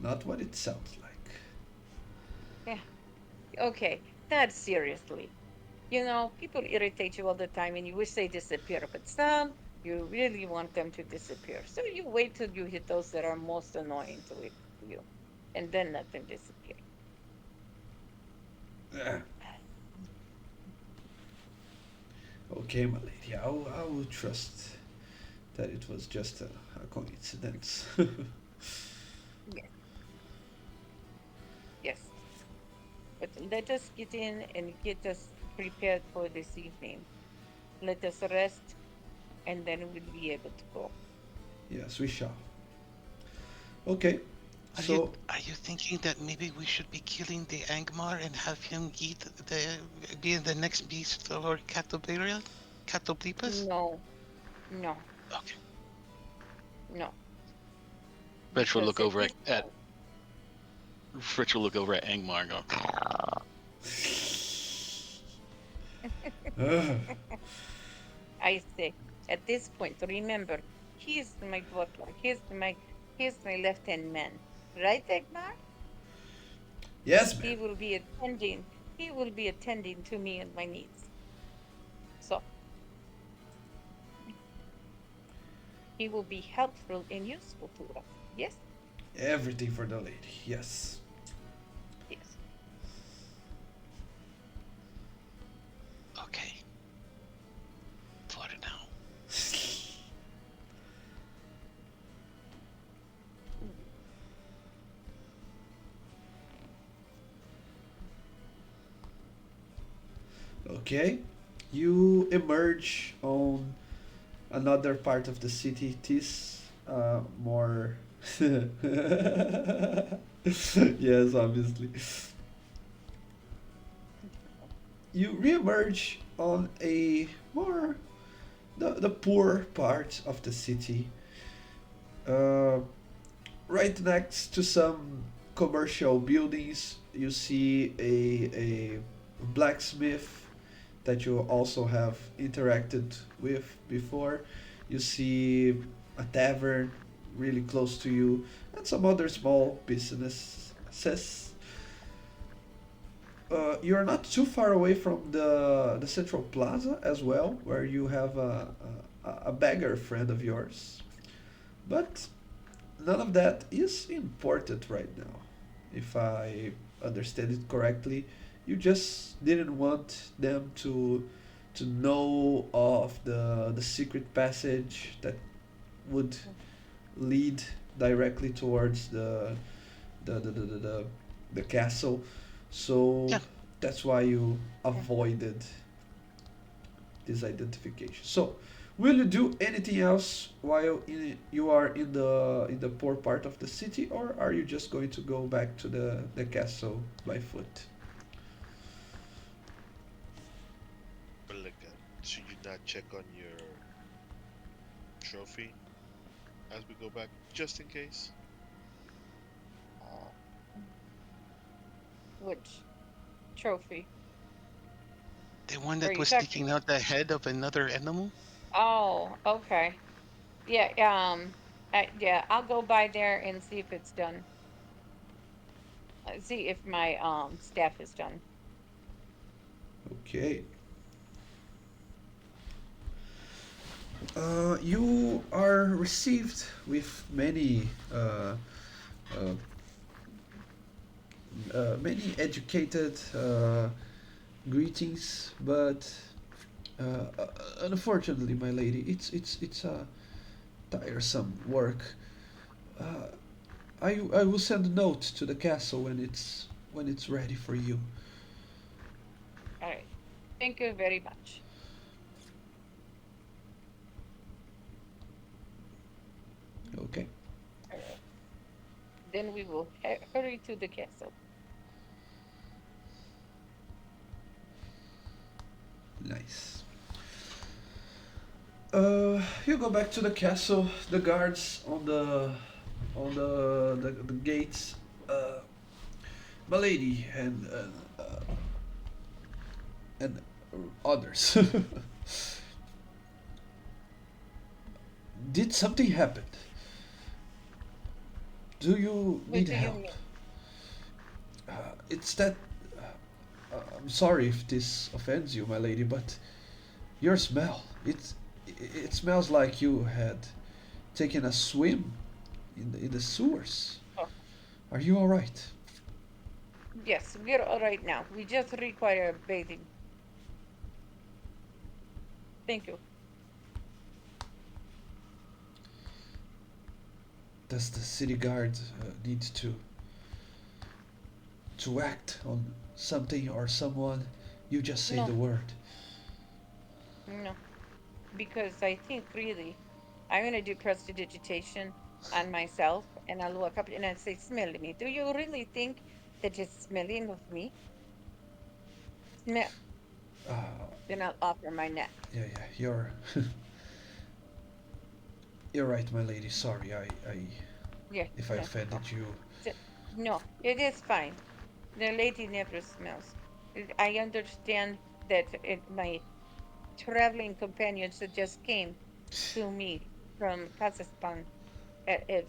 Not what it sounds like. Yeah. Okay. Not seriously. People irritate you all the time and you wish they disappear, but some you really want them to disappear. So you wait till you hit those that are most annoying to you, and then let them disappear. Uh, okay, my lady, I will trust that it was just a coincidence. Yes, yes. But let us get in and get us prepared for this evening. Let us rest, and then we'll be able to go. Yes, we shall. Okay, Are you so are you thinking that maybe we should be killing the Angmar and have him eat be the next beast of our Catoblepas? No, no, Okay. no. Fritch will Because look at over this at Fritch will look over at Angmar and go, uh, I say, at this point, remember, He's my butler. He's my left-hand man. Right, Egmar? Yes, He ma'am. will be attending. He will be attending to me and my needs. So he will be helpful and useful to us. Yes, Everything for the lady. Yes. yes. Okay. For now. Okay. You emerge on another part of the city. It is more. Yes, obviously. You reemerge on a more the poor part of the city, uh, right next to some commercial buildings. You see a blacksmith that you also have interacted with before. You see a tavern really close to you, and some other small businesses. You're not too far away from the central plaza as well, where you have a beggar friend of yours. But none of that is important right now. If I understand it correctly, you just didn't want them to know of the secret passage that would lead directly towards the, the castle. So Yeah. that's why you avoided this identification. So, will you do anything else while you are in the poor part of the city, or are you just going to go back to the castle by foot? But like, should you not check on your trophy as we go back, just in case? Uh, which trophy The one are that you was talking sticking about? out the head of another animal? Oh, okay. Yeah, yeah, I'll go by there and see if it's done. See if my staff is done. Okay. You are received with uh, many educated greetings, but unfortunately, my lady, it's a tiresome work. Uh, I will send a note to the castle when it's ready for you. All right. Thank you very much. Okay, All right. Then we will hurry to the castle. nice. You go back to the castle. The guards on the gates. Uh, my lady and others. Did something happen? Do you What need do you help? mean? It's that. I'm sorry if this offends you, my lady, but your smell. It smells like you had taken a swim in the sewers. Oh, Are you all right? yes, we're all right now. We just require bathing. Thank you. Does the city guard need to act on something or someone? You just say the No, word. no, because I think really I'm gonna do prestidigitation on myself, and I'll look up and I say, "Smell me." Do you really think that it's smelling of me? Smell. Uh, Then I'll offer my neck. yeah, you're right, my lady. Sorry, I Yeah, if I no, no, offended you. S- no. It is fine. The lady never smells. I understand that my traveling companions that just came to me. from Kazakhstan, if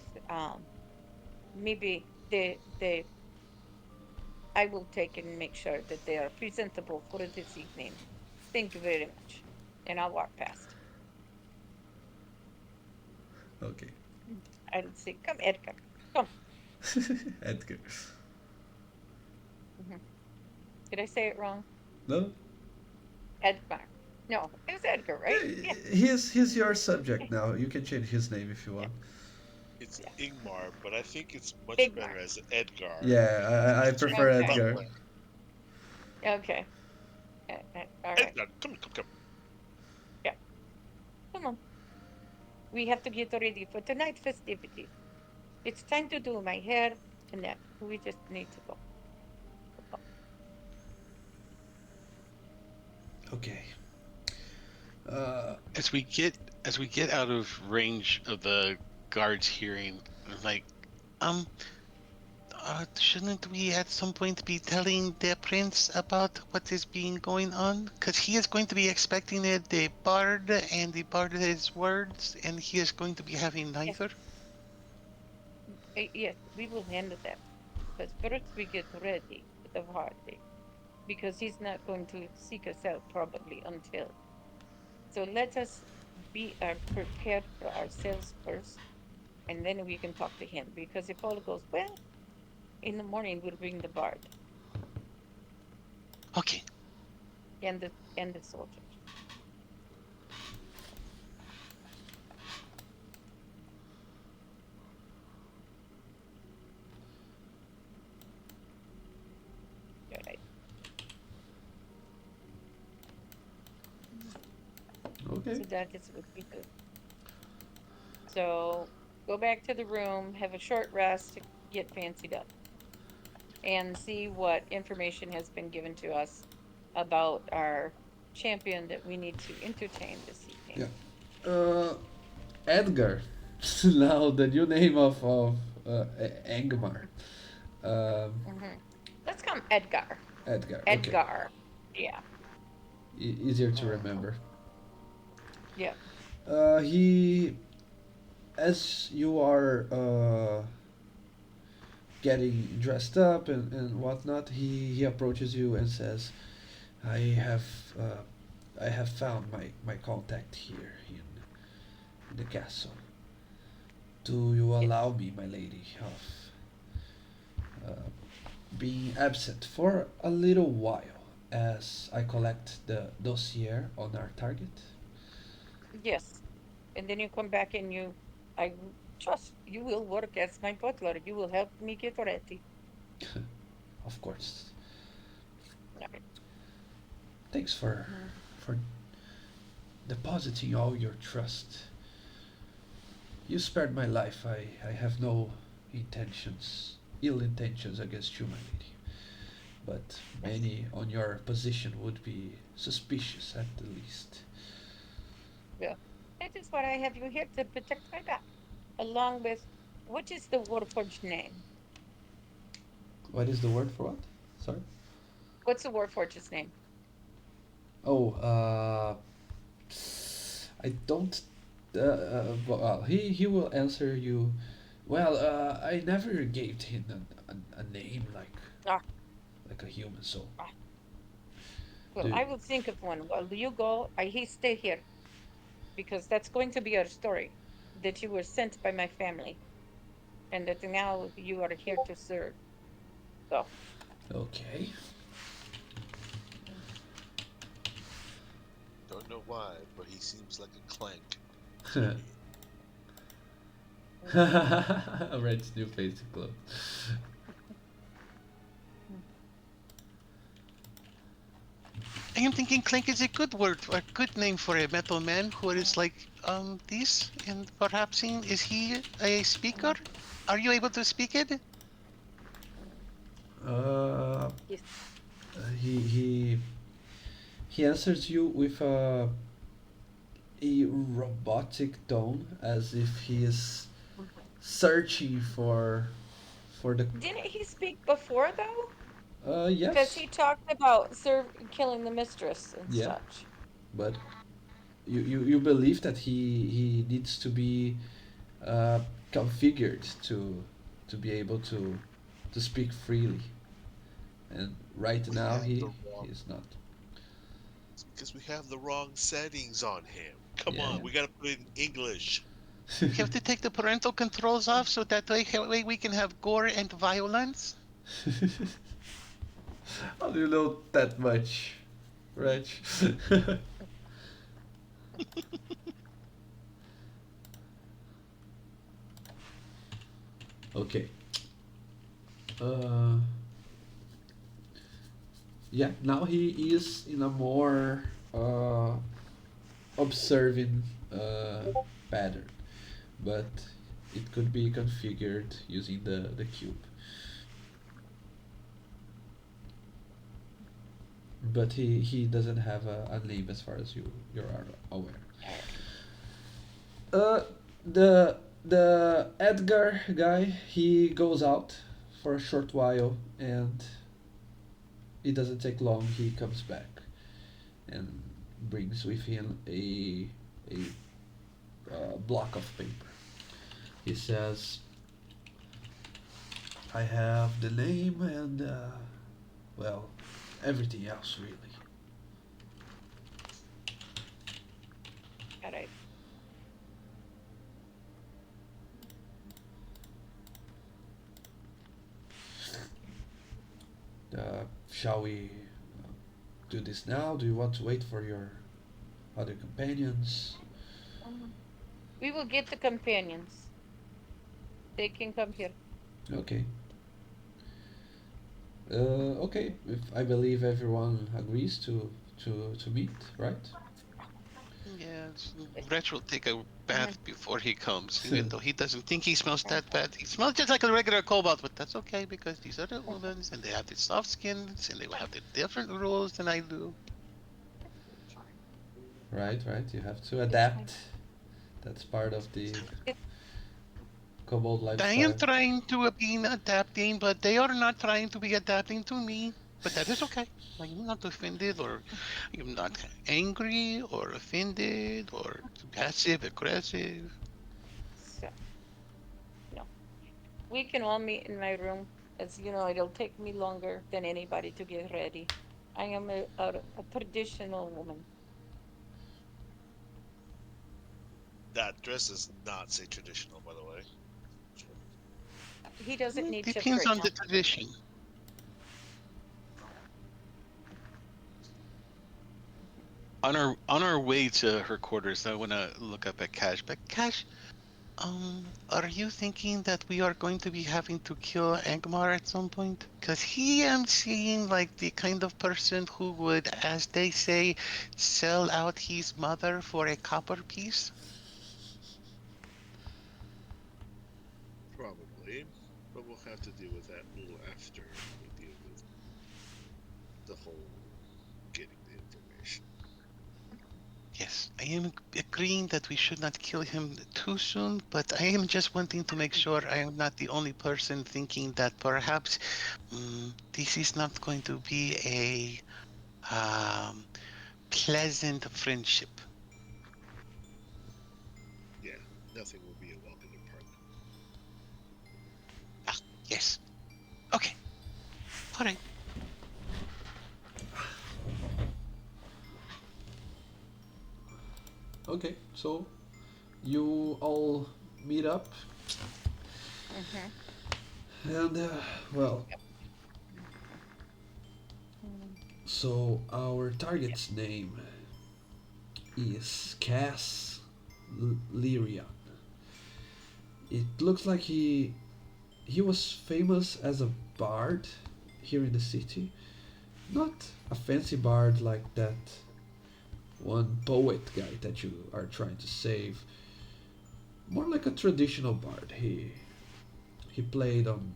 maybe the I will take and make sure that they are presentable for this evening. Thank you very much. And I'll walk past. Okay. I'll say, come, Edgar. Come. Edgar. Mhm. Did I say it wrong? No? Edgar. No, it was Edgar, right? Yeah. He's your subject now. You can change his name if you Yeah. want. It's Yeah. Ingmar, but I think it's much Big better Mar. as Edgar. Yeah, I It's your prefer Okay. Edgar. butler. Okay. All right. Edgar, come. Yeah. Come on. We have to get ready for tonight's festivities. It's time to do my hair and that. We just need to go. Okay. Uh, As we get out of range of the guards hearing, I'm like, um, shouldn't we at some point be telling the prince about what is being going on? Because he is going to be expecting the bard, and the bard has words, and he is going to be having Yes. neither. Yes, we will handle that. But first we get ready for the party. Because he's not going to seek us out probably until. So let us be prepared for ourselves first, and then we can talk to him. Because if all goes well, in the morning we'll bring the bard Okay. and the soldiers. All right. okay. So that is what we do. So go back to the room, have a short rest, get fancied up, and see what information has been given to us about our champion that we need to entertain this evening. Yeah. Edgar. Now the new name of Angmar. Um, Hmm. Let's call him Edgar. Edgar. Okay. Edgar. Yeah. Easier to remember. Yeah. He, as you are getting dressed up and whatnot, he approaches you and says, "I have uh, I have found my contact here in the castle. Do you Yes. allow me, my lady, of being absent for a little while as I collect the dossier on our target?" Yes. And then you come back and trust you will work as my butler. You will help me get ready. Of course. Right. Thanks Mhm. for depositing all your trust. You spared my life. I have no ill intentions against you, my lady. But Yes. many on your position would be suspicious at the least. Yeah. That is why I have you here to protect my back, along with what is the Warforged name? What is the word for what? Sorry? What's the Warforged's name? Oh, I don't. Well, he will answer you. Well, I never gave him a name Ah, like a human soul. ah. Well, Do I will think of one. While you go, he stay here because that's going to be our story. That you were sent by my family, and that now you are here to serve. So, okay. Don't know why, but he seems like a clank to me. Red's new basic clothes. I am thinking Clank is a good word, a good name for a metal man who is like this, and perhaps is he a speaker? Are you able to speak it? Uh, yes. he he he answers you with a robotic tone, as if he is Mhm. searching for the. Didn't he speak before though? Because Yes, he talked about killing the mistress and yeah, such. but you believe that he needs to be uh, configured to be able to speak freely, and right We now have the wrong he's not. because we have the wrong settings on him. Come Yeah, on, we gotta put it in English. yeah. We have to take the parental controls off so that way we can have gore and violence. How do you know that much, Reg? Okay. Uh, yeah. Now he is in a more observing pattern, but it could be configured using the cube. But he doesn't have a name as far as you are aware. Uh, the Edgar guy, he goes out for a short while, and it doesn't take long. He comes back and brings with him a block of paper. He says, "I have the name and well, everything else really." All right. Shall we do this now? Do you want to wait for your other companions? Um, we will get the companions. They can come here. Okay. Okay. If I believe everyone agrees to meet, right? Yes, Reg will take a Mhm. bath before he comes, even though he doesn't think he smells that bad. He smells just like a regular cobalt, but that's okay because these are the humans and they have the soft skins and they will have the different rules than I do. Right, right. You have to It's fine. adapt. That's part of the It, kobold I am lifestyle. trying to be adapting, but they are not trying to be adapting to me. But that is okay. I am not offended or I am not angry or offended or passive aggressive. so, no. We can all meet in my room. As you know, it'll take me longer than anybody to get ready. I am a traditional woman. That dress does not say traditional, by the way. He doesn't It need chips depends right on the now. tradition. On our way to her quarters, I want to look up at Cash. But Cash, are you thinking that we are going to be having to kill Angmar at some point? Because he am seeing like the kind of person who would, as they say, sell out his mother for a copper piece. Probably, but we'll have to deal with that a little after we deal with the whole getting the information. Yes, I am agreeing that we should not kill him too soon, but I am just wanting to make sure I am not the only person thinking that perhaps this is not going to be a pleasant friendship. Yeah, nothing will be a welcome department. Ah, yes. Okay. All right. Okay, so you all meet up, Mm-hmm. and well, Mm. so our target's name is Cass Lyrian. It looks like he was famous as a bard here in the city. Not a fancy bard like that one poet guy that you are trying to save. More like a traditional bard. He played on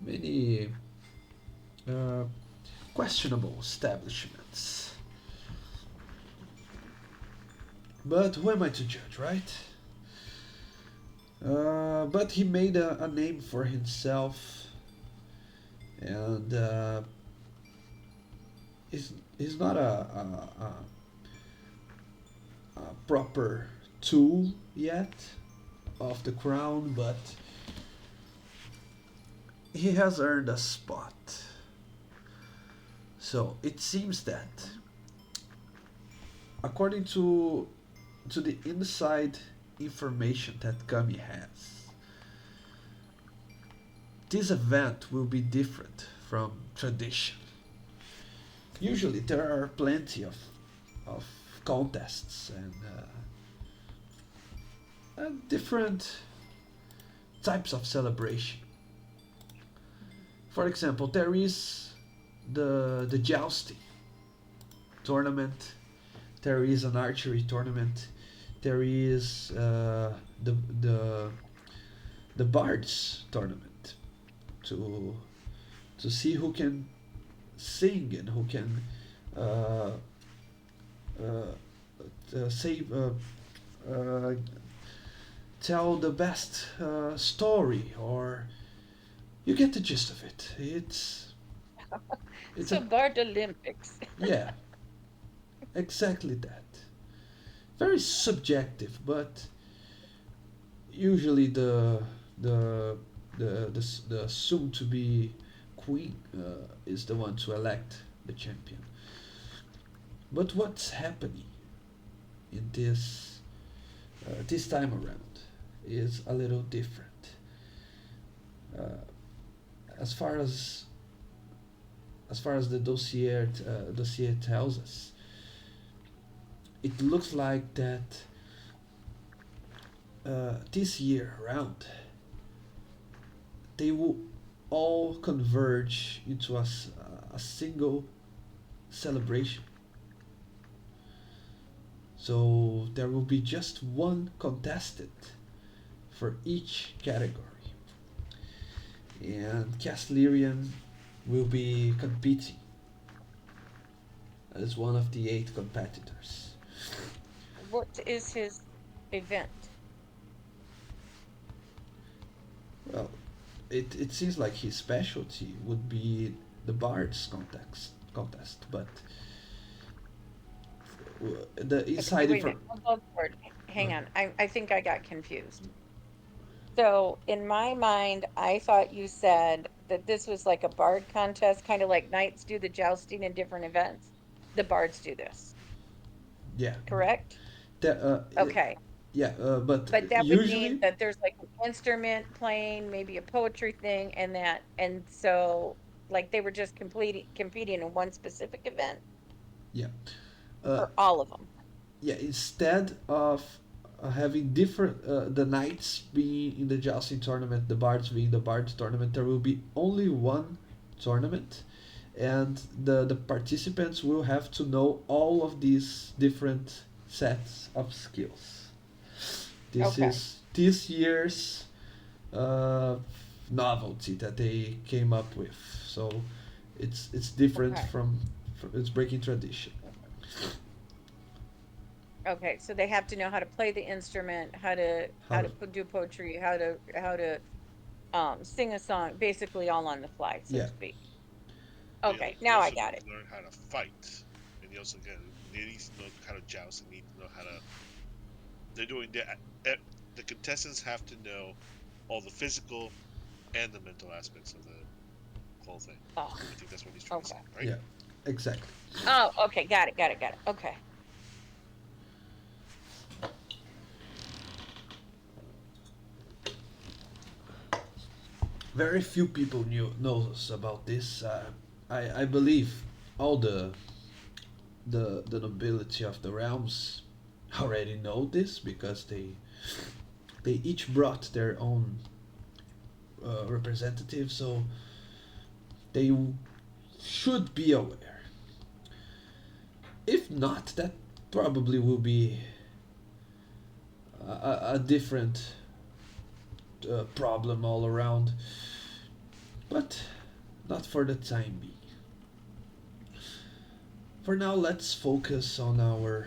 many uh, questionable establishments. But who am I to judge, right? But he made a name for himself, and he's not a proper tool yet of the crown, but he has earned a spot. So it seems that, according to the inside information that Kami has, this event will be different from tradition. Usually there are plenty of contests and different types of celebration. For example, there is the jousting tournament. There is an archery tournament. There is the the the bards tournament to see who can sing and who can uh, say uh, tell the best story, or you get the gist of it. It's So a Bard Olympics. yeah, exactly that. Very subjective, but usually the the soon to be queen is the one to elect the champion. But what's happening in this time around is a little different. Uh, as far as the dossier tells us, it looks like that this year around they will all converge into a single celebration. So there will be just one contestant for each category, and Castlerian will be competing as one of the 8 competitors. What is his event? Well, it seems like his specialty would be the Bards contest, but the Okay, inside wait a minute. Hold on, hang on. I think I got confused. So in my mind, I thought you said that this was like a bard contest, kind of like knights do the jousting in different events. The bards do this, yeah, correct? that, Okay. yeah, but But that would mean usually that there's like an instrument playing, maybe a poetry thing, and so like they were just competing in one specific event yeah. Uh, or all of them. yeah, instead of having different the knights being in the jousting tournament, the bards being the bards tournament, there will be only one tournament, and the participants will have to know all of these different sets of skills. This Okay. is this year's uh, novelty that they came up with. So it's different Okay. from it's breaking tradition. Okay. So they have to know how to play the instrument, How do poetry, how to sing a song, basically all on the fly, so to yeah, speak. They Okay, now I also got need it. to learn how to fight, and they also get they need to know how to joust and need to know how to. They're doing that. The contestants have to know all the physical and the mental aspects of the whole thing. Oh, I think that's what he's trying to say, okay. right? yeah, exactly. Oh, okay, got it. Okay. Very few people knows about this. I believe all the nobility of the realms already know this because they each brought their own representative, so they should be aware. If not, that probably will be a different problem all around, but not for the time being. For now, let's focus on our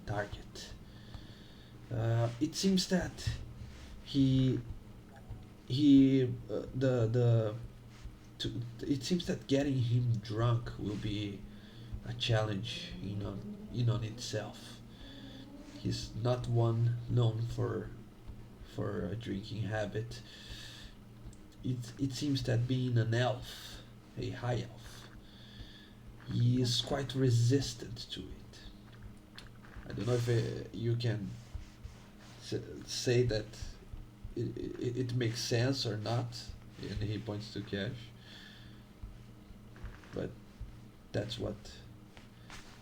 target. It seems that he the to, it seems that getting him drunk will be a challenge in on itself. He's not one known for a drinking habit. It seems that being an elf, a high elf, he is quite resistant to it. I don't know if you can say that it makes sense or not, and he points to Cash, but that's what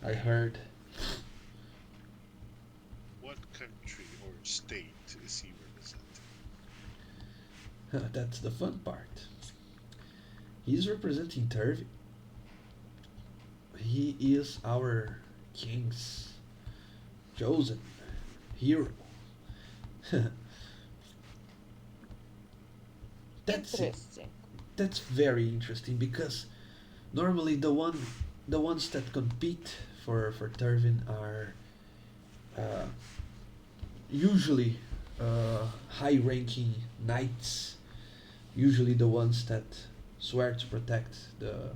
I heard. What country or state is he representing? That's the fun part. He's representing Turvey. He is our king's chosen hero. that's it. Interesting. That's very interesting because normally the ones that compete for Turvin are uh, usually high-ranking knights, usually the ones that swear to protect the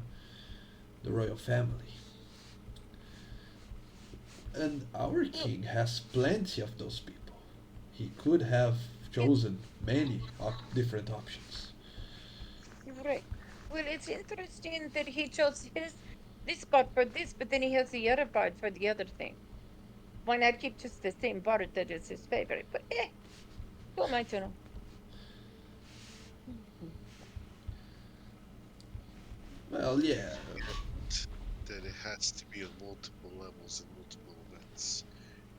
royal family. And our king has plenty of those people. He could have chosen many different options. Right. Well, it's interesting that he chose his this part for this, but then he has the other part for the other thing. Why not keep just the same part that is his favorite? But who am I to know? Well, yeah, That it has to be on multiple levels and multiple events.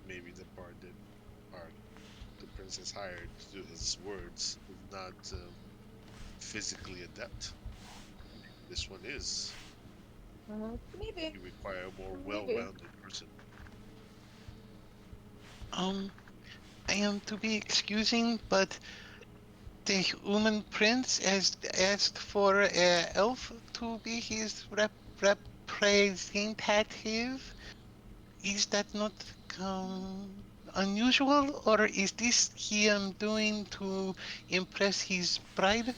Maybe the part that are the princess hired to do his words is not physically adept. This one is. Maybe. You require a more Maybe. well-rounded person. Um, I am to be excusing, but the human prince has asked for a elf to be his representative. Is that not unusual, or is this he doing to impress his bride?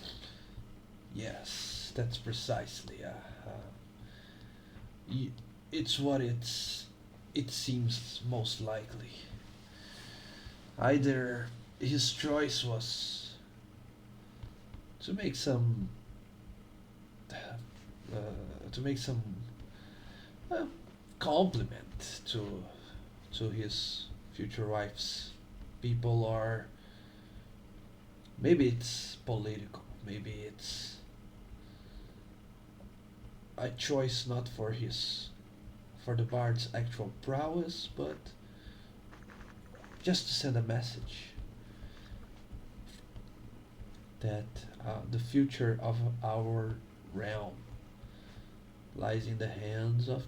yes, that's precisely. Y- it's what it seems most likely. Either his choice was to make some to make some uh, compliment to his future wife's people, or maybe it's political. Maybe it's a choice not for the bard's actual prowess, but just to send a message that the future of our realm lies in the hands of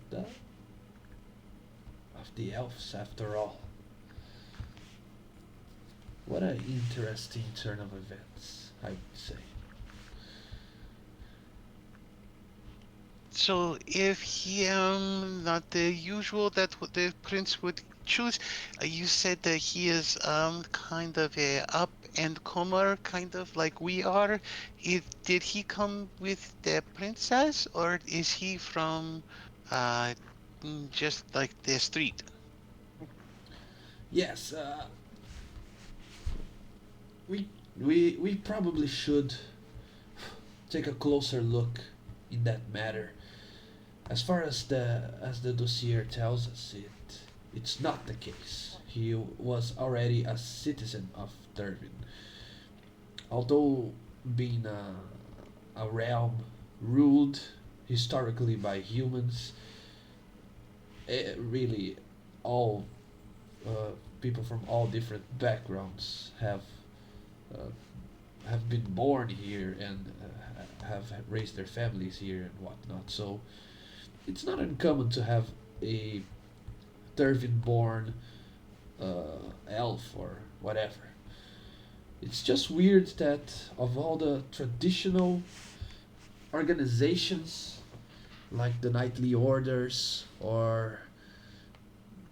the elves. After all, what an interesting turn of events, I would say. So if he not the usual that the prince would choose, you said that he is kind of a up and comer, kind of like we are. Did he come with the princess, or is he from uh just like the street? Yes, we probably should take a closer look in that matter. As far as the dossier tells us, it's not the case. He was already a citizen of Durban, although being a realm ruled historically by humans. Really, all people from all different backgrounds uh, have been born here and have raised their families here and whatnot. So it's not uncommon to have a Dervin-born elf or whatever. It's just weird that of all the traditional organizations like the knightly orders or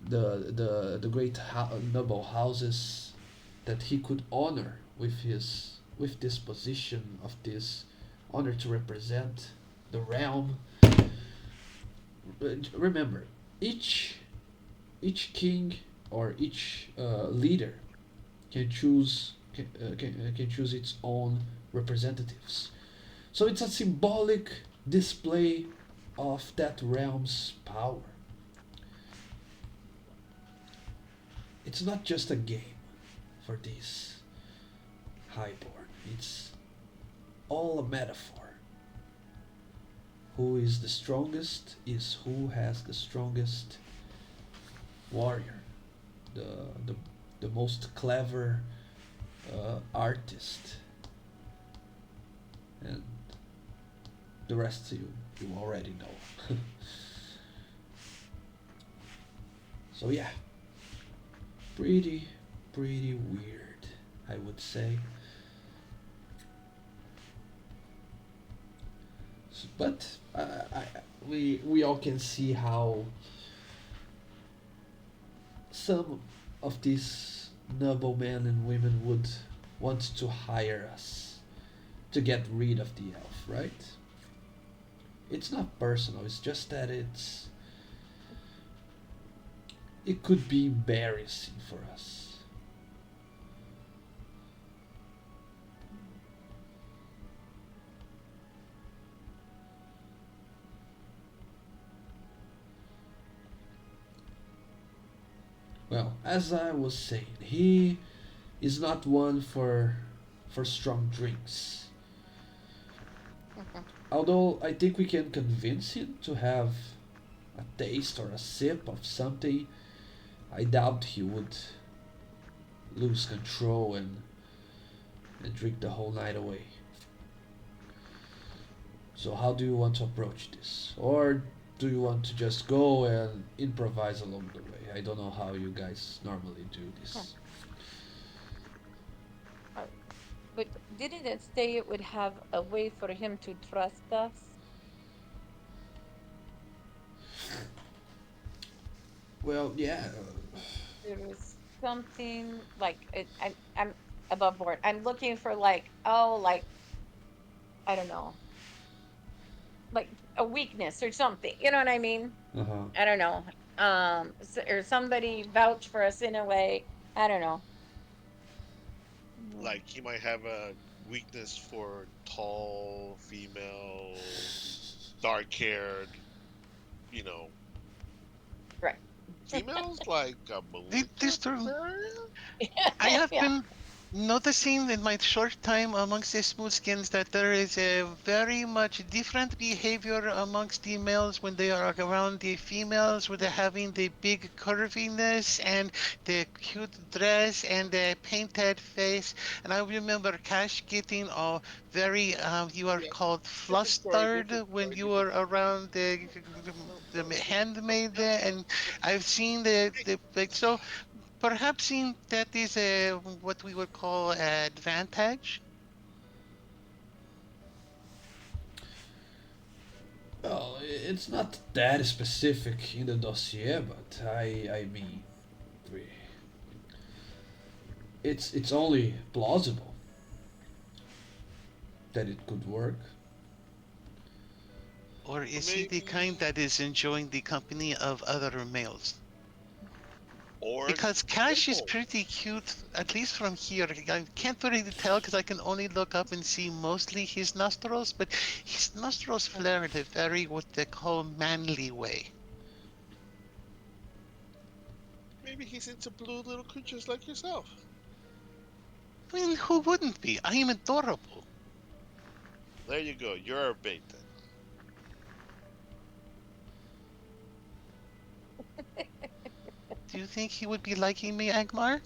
the great noble houses that he could honor with this position of this honor to represent the realm. Remember, each king or each leader can choose its own representatives. So it's a symbolic display of that realm's power. It's not just a game for these highborn. It's all a metaphor. Who is the strongest is who has the strongest warrior, the the, the most clever artist, and the rest you already know. So yeah, pretty weird, I would say. But we all can see how some of these noble men and women would want to hire us to get rid of the elf, right? It's not personal. It's just that it could be embarrassing for us. Well, as I was saying, he is not one for strong drinks. Although I think we can convince him to have a taste or a sip of something, I doubt he would lose control and drink the whole night away. So how do you want to approach this? Or do you want to just go and improvise along the way? I don't know how you guys normally do this. But didn't it say it would have a way for him to trust us? Well, yeah. There was something like I'm above board. I'm looking for like, oh, like I don't know, like a weakness or something. You know what I mean? Uh huh. I don't know. Or somebody vouch for us in a way. I don't know. Like he might have a weakness for tall, female, dark-haired, you know, Right. females like This Melissa true. Bavarian? I have Yeah. been noticing in my short time amongst the smoothskins that there is a very much different behavior amongst the males when they are around the females, with the having the big curviness and the cute dress and the painted face. And I remember Cash getting very, you are called flustered when you were around the handmaid there. And I've seen the like so. Perhaps in that is a what we would call advantage. Well, it's not that specific in the dossier, but I mean, we- it's only plausible that it could work. Or is he the kind Maybe, that is enjoying the company of other males? or Because Cash is both. pretty cute, at least from here. I can't really tell because I can only look up and see mostly his nostrils, but his nostrils flare in a very what they call manly way. Maybe he's into blue little creatures like yourself. I mean, who wouldn't be? I am adorable. There you go. You're our bait then. Do you think he would be liking me, Agmar?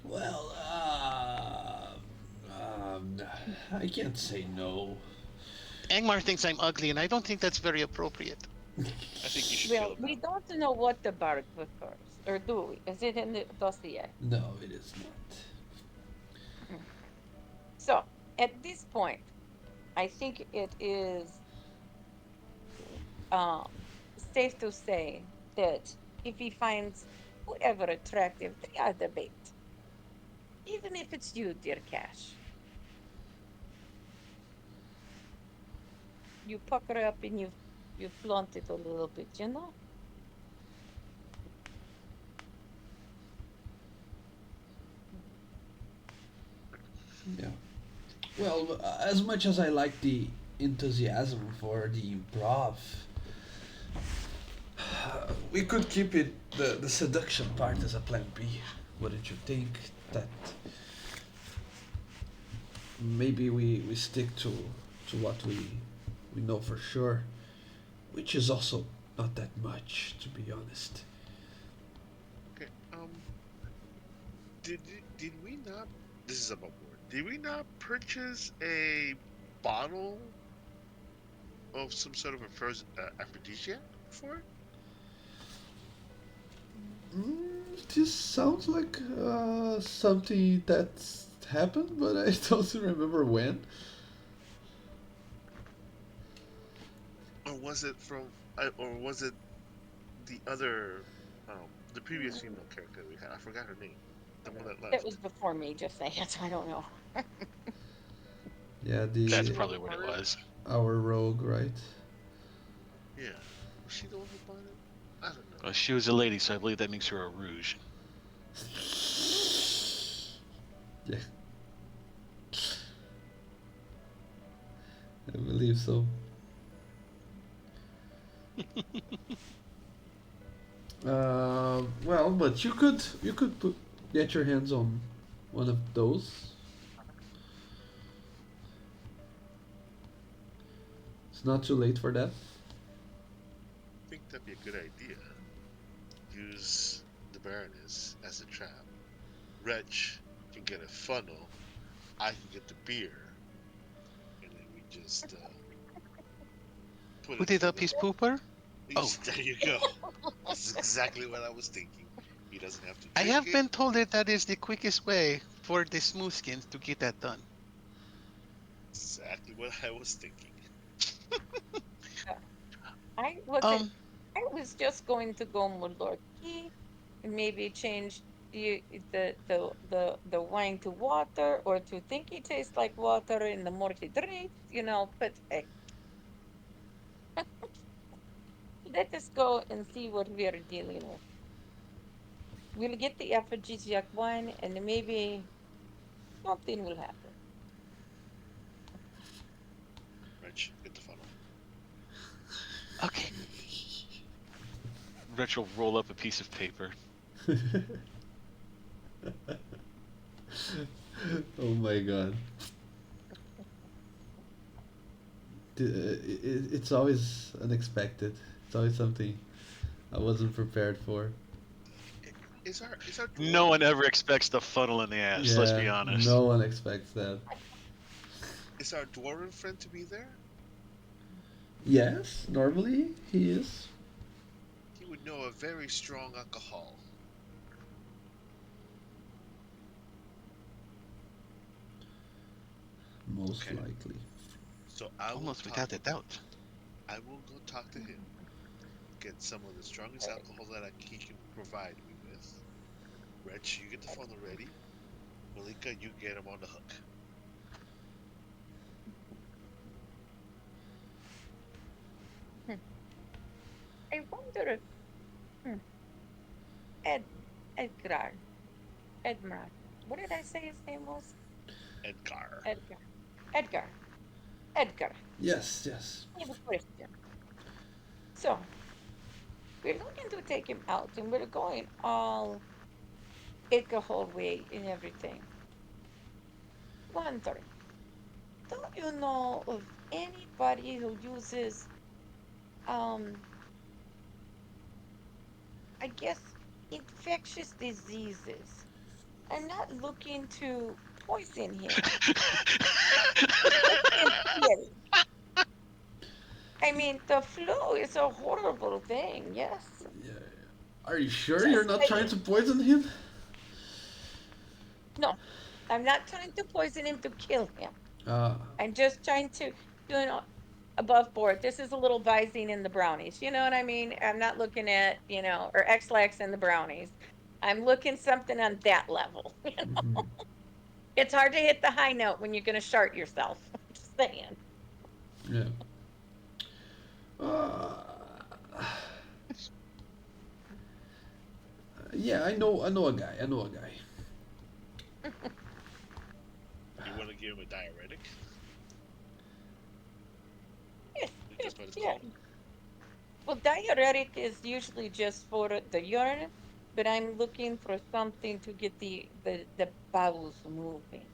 Well, I can't say no. Angmar thinks I'm ugly, and I don't think that's very appropriate. I think you should Well, kill him we now. don't know what the bark prefers, or do we? Is it in the dossier? No, it is not. Mm. So, at this point, I think it is um, safe to say that if he finds whoever attractive, they are the bait. Even if it's you, dear Cash. You pucker up and you flaunt it a little bit, you know? Well, as much as I like the enthusiasm for the improv, we could keep it the seduction part as a plan B. Wouldn't you think that maybe we stick to what we know for sure, which is also not that much, to be honest. Okay. Did we not? This is about board. Did we not purchase a bottle of some sort of a first aphrodisiac before? This sounds like something that's happened, but I don't remember when. Or was it from? Or was it the other, the previous female character we had? I forgot her name. The one that It was left. before me, just saying. So I don't know. Yeah, That's the probably what it was. our rogue, right? Yeah. Was she the one who bought it? I don't know. Well, she was a lady, so I believe that makes her a rouge. Yeah, I believe so. Well, but you could get your hands on one of those. It's not too late for that. I think that'd be a good idea. Use the Baroness as a trap. Wretch can get a funnel. I can get the beer, and then we just put Who it did through up the. his pooper? Oh. There you go. That's exactly what I was thinking. He doesn't have to I drink have it. been told that that is the quickest way for the smooth skins to get that done. Exactly what I was thinking. I wasn't. Um, I was just going to go Mulorki and maybe change the wine to water or to think he tastes like water and the more he drinks, but hey, let us go and see what we are dealing with. We'll get the aphrodisiac wine and maybe something will happen. Wretch, get the funnel. okay. Rich will roll up a piece of paper. Oh my god. It's always unexpected. It's always something I wasn't prepared for. Is our No dwarven, one ever expects the funnel in the ass, let's be Yeah, honest. no one expects that. is our dwarven friend to be there? Yes, normally he is. He would know a very strong alcohol. Most Okay. likely. So I will Almost talk. without a doubt. I will go talk to him. Get some of the strongest alcohol that he can provide me with. Wretch, you get the funnel ready. Malika, you get him on the hook. I wonder if Ed Edgar Edmar. What did I say his name was? Edgar. Edgar. Edgar. Edgar. Yes, yes. I have a question. So we're looking to take him out and we're going all alcohol way and everything. Wondering, don't you know of anybody who uses um I guess infectious diseases? I'm not looking to poison him. Just in theory. I mean, the flu is a horrible thing, yes. Yeah. Are you sure you're Just not trying saying. to poison him? No, I'm not trying to poison him to kill him. Uh, I'm just trying to do an above board. This is a little Visine in the brownies. You know what I mean? I'm not looking at, or X-Lax in the brownies. I'm looking something on that level. mhm. It's hard to hit the high note when you're going to shart yourself. Just saying. Yeah. Uh, yeah, I know a guy. I know a guy. You want to give give him a diuretic? Yes, Is yes, that what it's yeah. called? Well, diuretic is usually just for the urine, but I'm looking for something to get the bowels moving.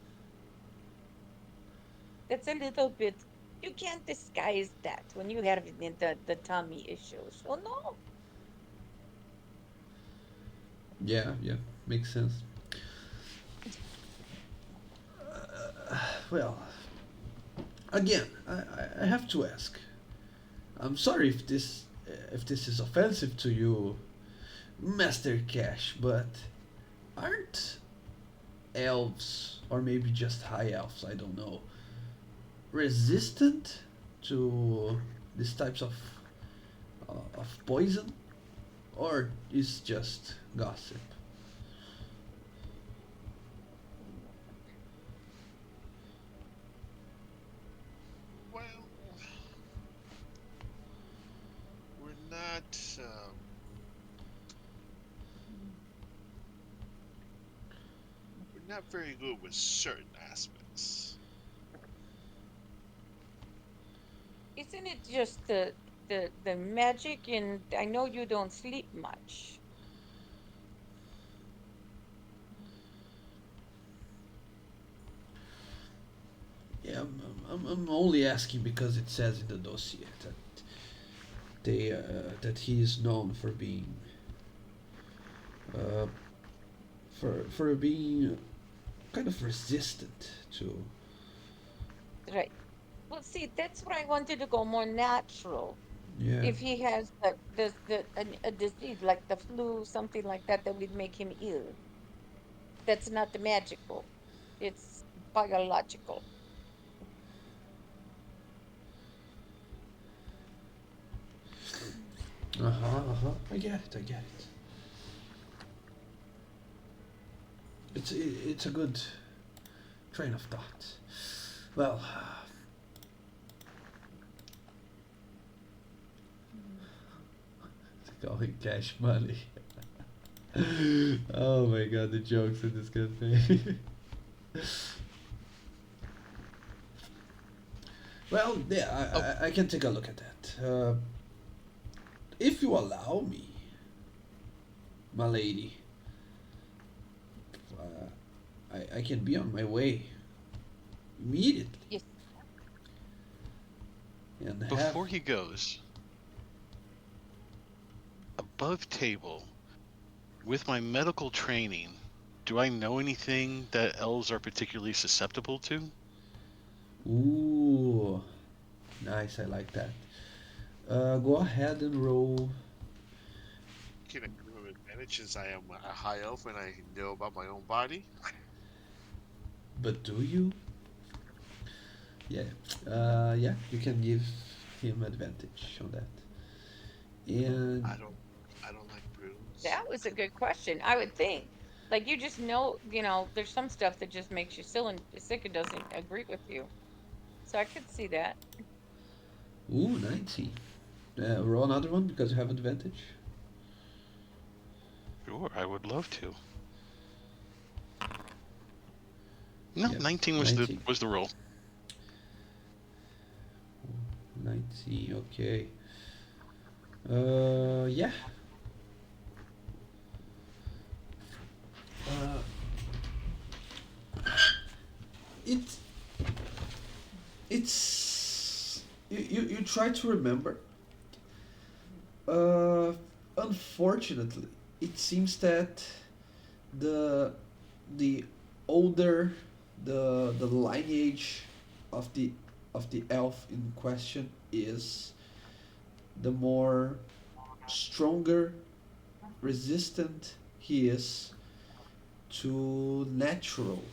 That's a little bit. You can't disguise that when you have the tummy issues. Oh no. Yeah, yeah, makes sense. Well, again, I have to ask. I'm sorry if this is offensive to you, Master Cash, but aren't elves, or maybe just high elves, I don't know, resistant to these types of poison, or is just gossip? Well, we're not. We're not very good with certain aspects. Isn't it just the magic? And I know you don't sleep much. Yeah, I'm only asking because it says in the dossier that he is known for being uh, for being kind of resistant to. Right. Well, see, that's what I wanted to go more natural. Yeah. If he has a disease like the flu, something like that, that would make him ill. That's not the magical. It's biological. Uh huh. Uh huh. I get it. I get it. It's a good train of thought. Well, calling cash money. Oh my god, the jokes in this cafe. Well, yeah, Oh, I can take a look at that. If you allow me, my lady, I can be on my way immediately Yes. and have. before he goes, above table, with my medical training, do I know anything that elves are particularly susceptible to? Ooh, nice, I like that. Go ahead and roll. Can I give him advantage since I am a high elf and I know about my own body? But do you? Yeah. Yeah, you can give him advantage on that. And I don't. I don't like prunes. That was a good question. I would think. Like you just know, there's some stuff that just makes you sick and doesn't agree with you. So I could see that. ooh, 90. Roll another one because you have advantage. Sure, I would love to. No, Yeah, 19 90. was the roll. 90. Okay. Yeah. Uh, it it's you try to remember. Uh, Unfortunately, it seems that the the older the lineage of the elf in question is, the more stronger resistant he is to natural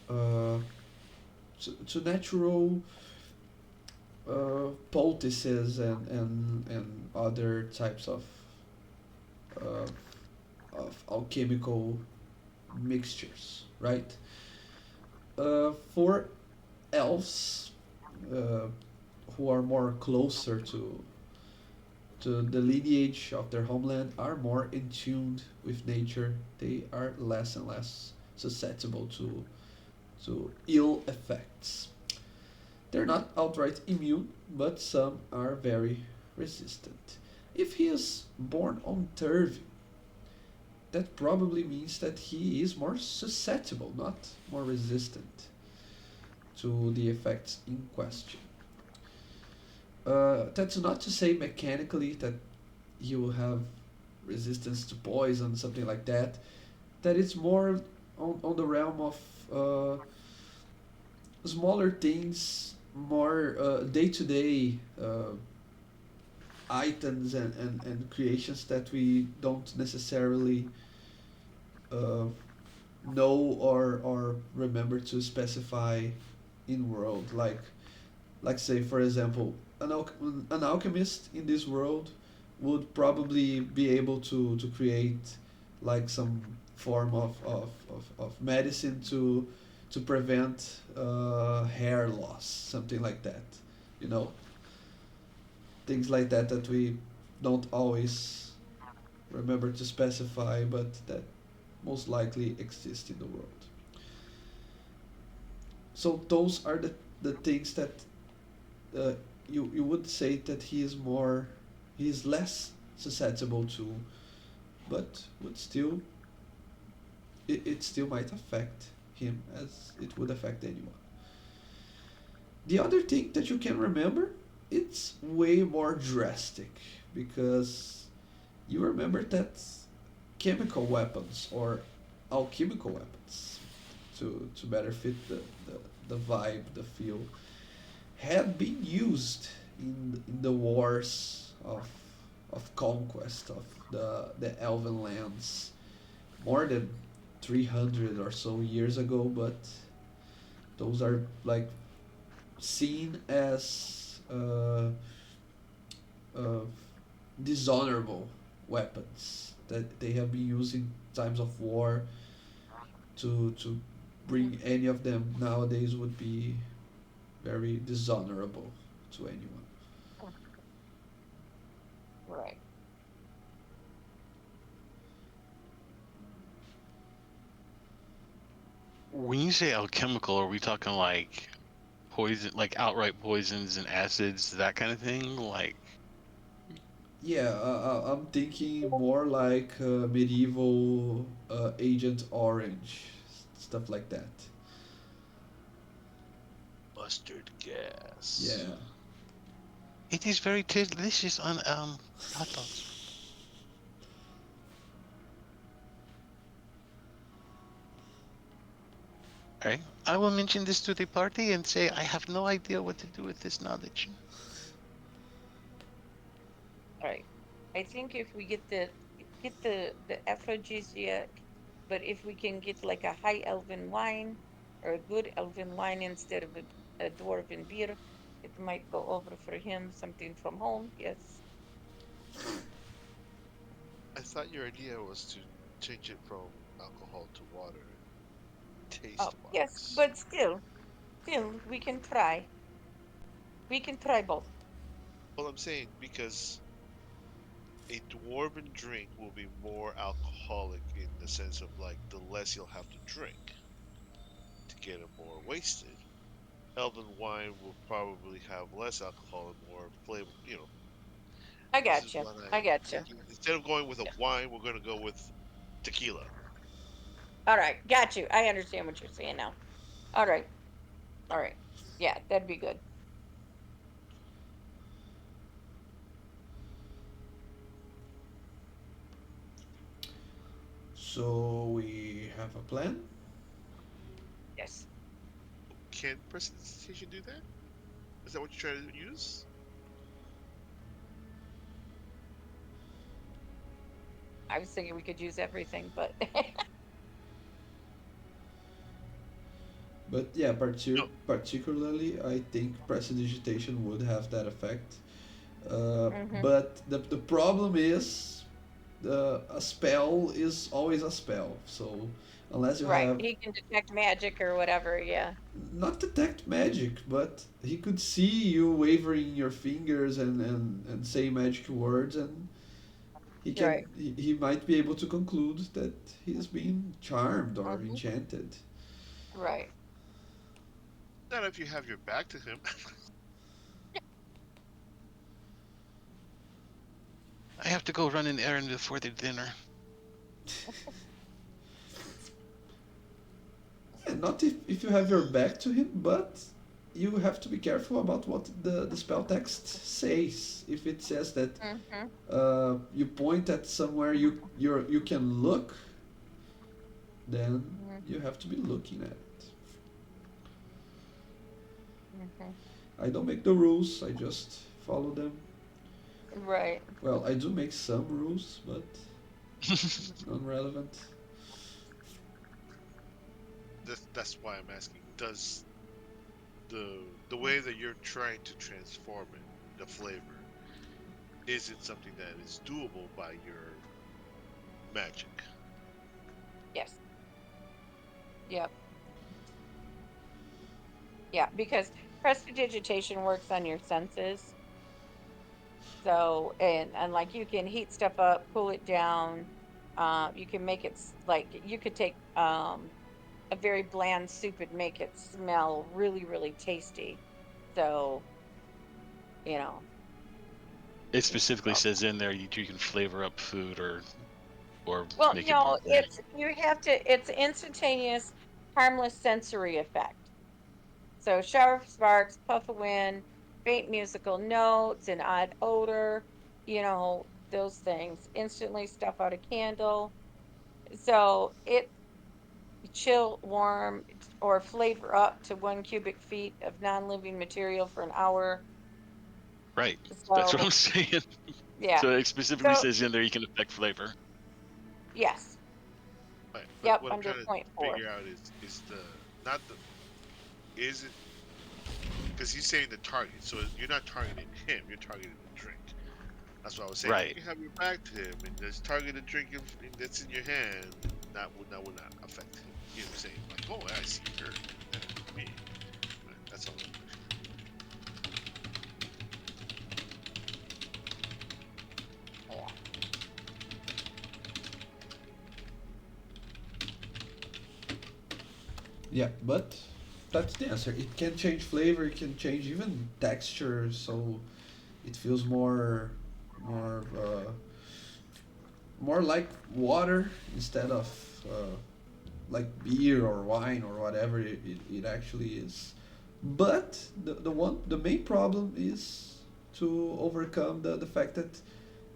uh, to natural poultices and other types uh, of alchemical mixtures, right? For elves uh, who are more closer to the lineage of their homeland, are more in tune with nature, they are less and less susceptible to ill effects. They're not outright immune, but some are very resistant. If he is born on turvy, that probably means that he is more susceptible, not more resistant to the effects in question. That's not to say mechanically that he will have resistance to poison, something like that. That it's more on the realm of smaller things, more day to day items and creations that we don't necessarily uh, know or remember to specify in world. Like say for example, an alchemist in this world would probably be able to create like some form of medicine to prevent hair loss, something like that. You know, things like that that we don't always remember to specify, but that most likely exist in the world. So those are the things that uh, you would say that he is less susceptible to, but would still it still might affect him as it would affect anyone. The other thing that you can remember, it's way more drastic because you remember that chemical weapons or alchemical weapons to better fit the vibe, the feel, had been used in the wars of conquest of the elven lands more than 300 or so years ago, but those are like seen as uh, dishonorable weapons that they have been used in times of war. To bring any of them nowadays would be very dishonorable to anyone. Right. When you say alchemical, are we talking like poison, like outright poisons and acids, that kind of thing? Like, Yeah, I'm thinking more like medieval Agent Orange, stuff like that. Mustard gas. Yeah. It is very delicious on hot dogs. Alright. I will mention this to the party and say I have no idea what to do with this knowledge. Right. I think if we get the aphrodisiac, but if we can get like a high elven wine or a good elven wine instead of a dwarven beer, it might go over for him. Something from home, yes. I thought your idea was to change it from alcohol to water, Oh, taste yes, wise. but still, we can try. We can try both. Well, I'm saying because a dwarven drink will be more alcoholic in the sense of like the less you'll have to drink to get it more wasted. Elven wine will probably have less alcohol and more flavor. I This is gotcha. what I I'm gotcha. thinking. Instead of going with a Yeah. wine, we're going to go with tequila. All right, got you. I understand what you're saying now. All right, all right. Yeah, that'd be good. So we have a plan. Yes. Can prestidigitation do that? Is that what you're trying to use? I was thinking we could use everything, but But yeah, No. particularly, I think prestidigitation would have that effect. hmm But the problem is, a spell is always a spell. So unless you right. have He can detect magic or whatever. Yeah. not detect magic, but he could see you wavering your fingers and say magic words, and Right. he might be able to conclude that he's been charmed or hmm enchanted. Right. Not if you have your back to him. I have to go run an errand before the dinner. Yeah, not if you have your back to him, but you have to be careful about what the spell text says. If it says that Mm-hmm. you point at somewhere you can look, then Mm-hmm. you have to be looking at it. Mm-hmm. I don't make the rules, I just follow them. Right. Well, I do make some rules, but non-relevant. That's why I'm asking. Does the way that you're trying to transform it, the flavor, is it something that is doable by your magic? Yes. Yep. Yeah, because prestidigitation works on your senses. So, and like you can heat stuff up, cool it down. You can make it like you could take a very bland soup and make it smell really, really tasty. So, you know, It it's specifically all says in there you can flavor up food or well, make it more no, bland. it's you have to it's instantaneous, harmless sensory effect. So shower of sparks, puff of wind, faint musical notes, an odd odor, those things. Instantly stuff out a candle. So it chill, warm, or flavor up to 1 cubic feet of non-living material for an hour. Right. That's what I'm So saying. yeah. So it specifically So says in there you can affect flavor. yes. Right. But Yep, what I'm under trying to point four. figure out is the not the is it because he's saying the target, so you're not targeting him, you're targeting the drink. That's what I was saying. If Right. you have your back to him and there's targeted drink that's in your hand, that would not affect him. You know what I'm saying? Like, oh, I see her. Me. Right, that's all. Yeah. Yeah, but that's the answer. It can change flavor, it can change even texture, so it feels more like water instead of like beer or wine or whatever it actually is. But the main problem is to overcome the fact that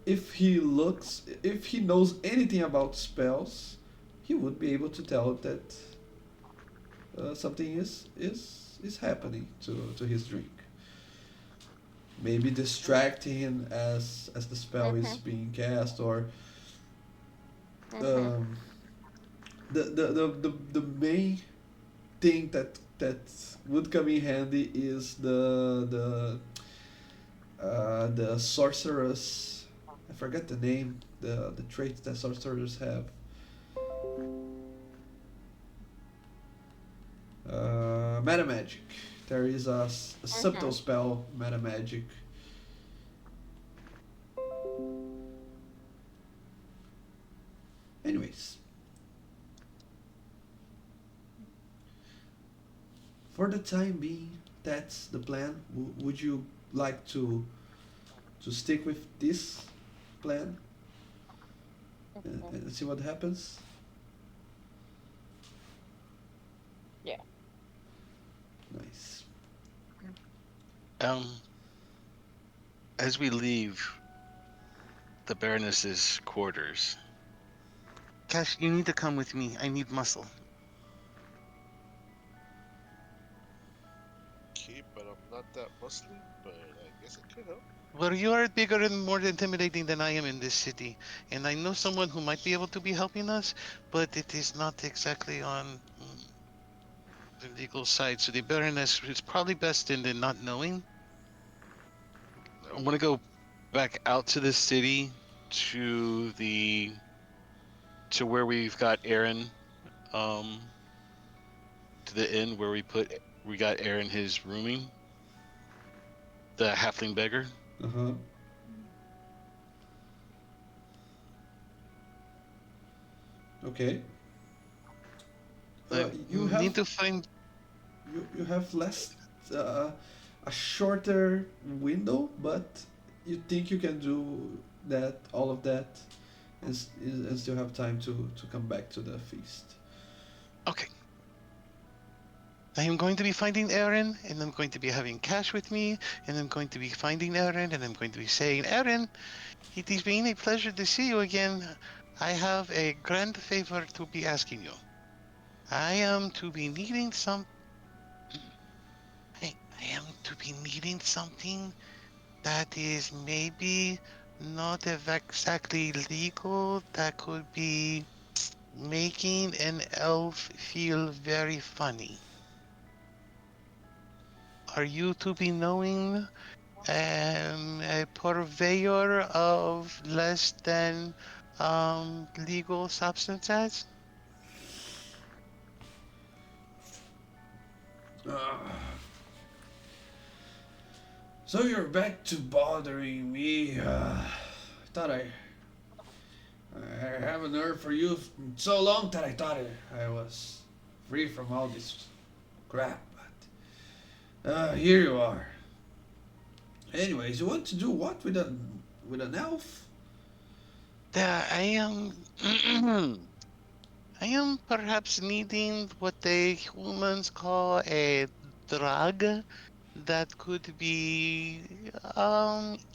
if he knows anything about spells, he would be able to tell that something is happening to his drink. Maybe distracting him as the spell is Mhm. being cast, or Mhm. um, the main thing that would come in handy is the sorceress. I forget the name. The traits that sorcerers have. Meta magic. There is a subtle Mhm. spell, meta magic. Anyways, for the time being, that's the plan. Would you like to stick with this plan Mhm. and see what happens? Yeah. Nice. Um, as we leave the Baroness's quarters, Cash, you need to come with me. I need muscle. Okay, but I'm not that muscly, but I guess it could help. Well, you are bigger and more intimidating than I am in this city, and I know someone who might be able to be helping us, but it is not exactly on the legal side. So the Baroness is probably best in the not knowing. I want to go back out to the city to the to where we've got Aaron, um, to the inn where we got Aaron his rooming, the halfling beggar. Uh huh. Okay. I You have need to find. you have less uh, a shorter window, but you think you can do that all of that and still have time to come back to the feast. Okay. I am going to be finding Aaron, and I'm going to be having Cash with me, and I'm going to be finding Aaron, and I'm going to be saying, Aaron, it has been a pleasure to see you again. I have a grand favor to be asking you. I am to be needing some. I am to be needing something that is maybe not exactly legal. That could be making an elf feel very funny. Are you to be knowing a purveyor of less than legal substances? Ah, so you're back to bothering me. I thought I haven't heard from you so long that I thought I was free from all this crap. But here you are. Anyways, you want to do what with an elf? I am. I am perhaps needing what the humans call a drug that could be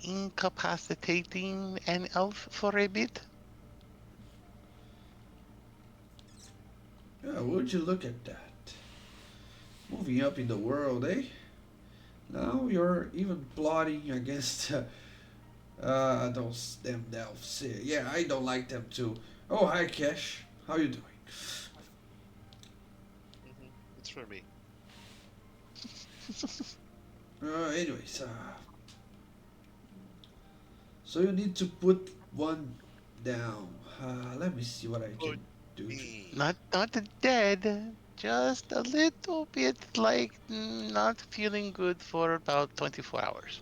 incapacitating an elf for a bit. Yeah, would you look at that? Moving up in the world, eh? Now you're even plotting against those damn elves. Yeah, I don't like them too. Oh, hi, Cash. How you doing? It's for me. Anyways, so you need to put one down. Let me see what I Put can do. me. Not dead, just a little bit like not feeling good for about 24 hours.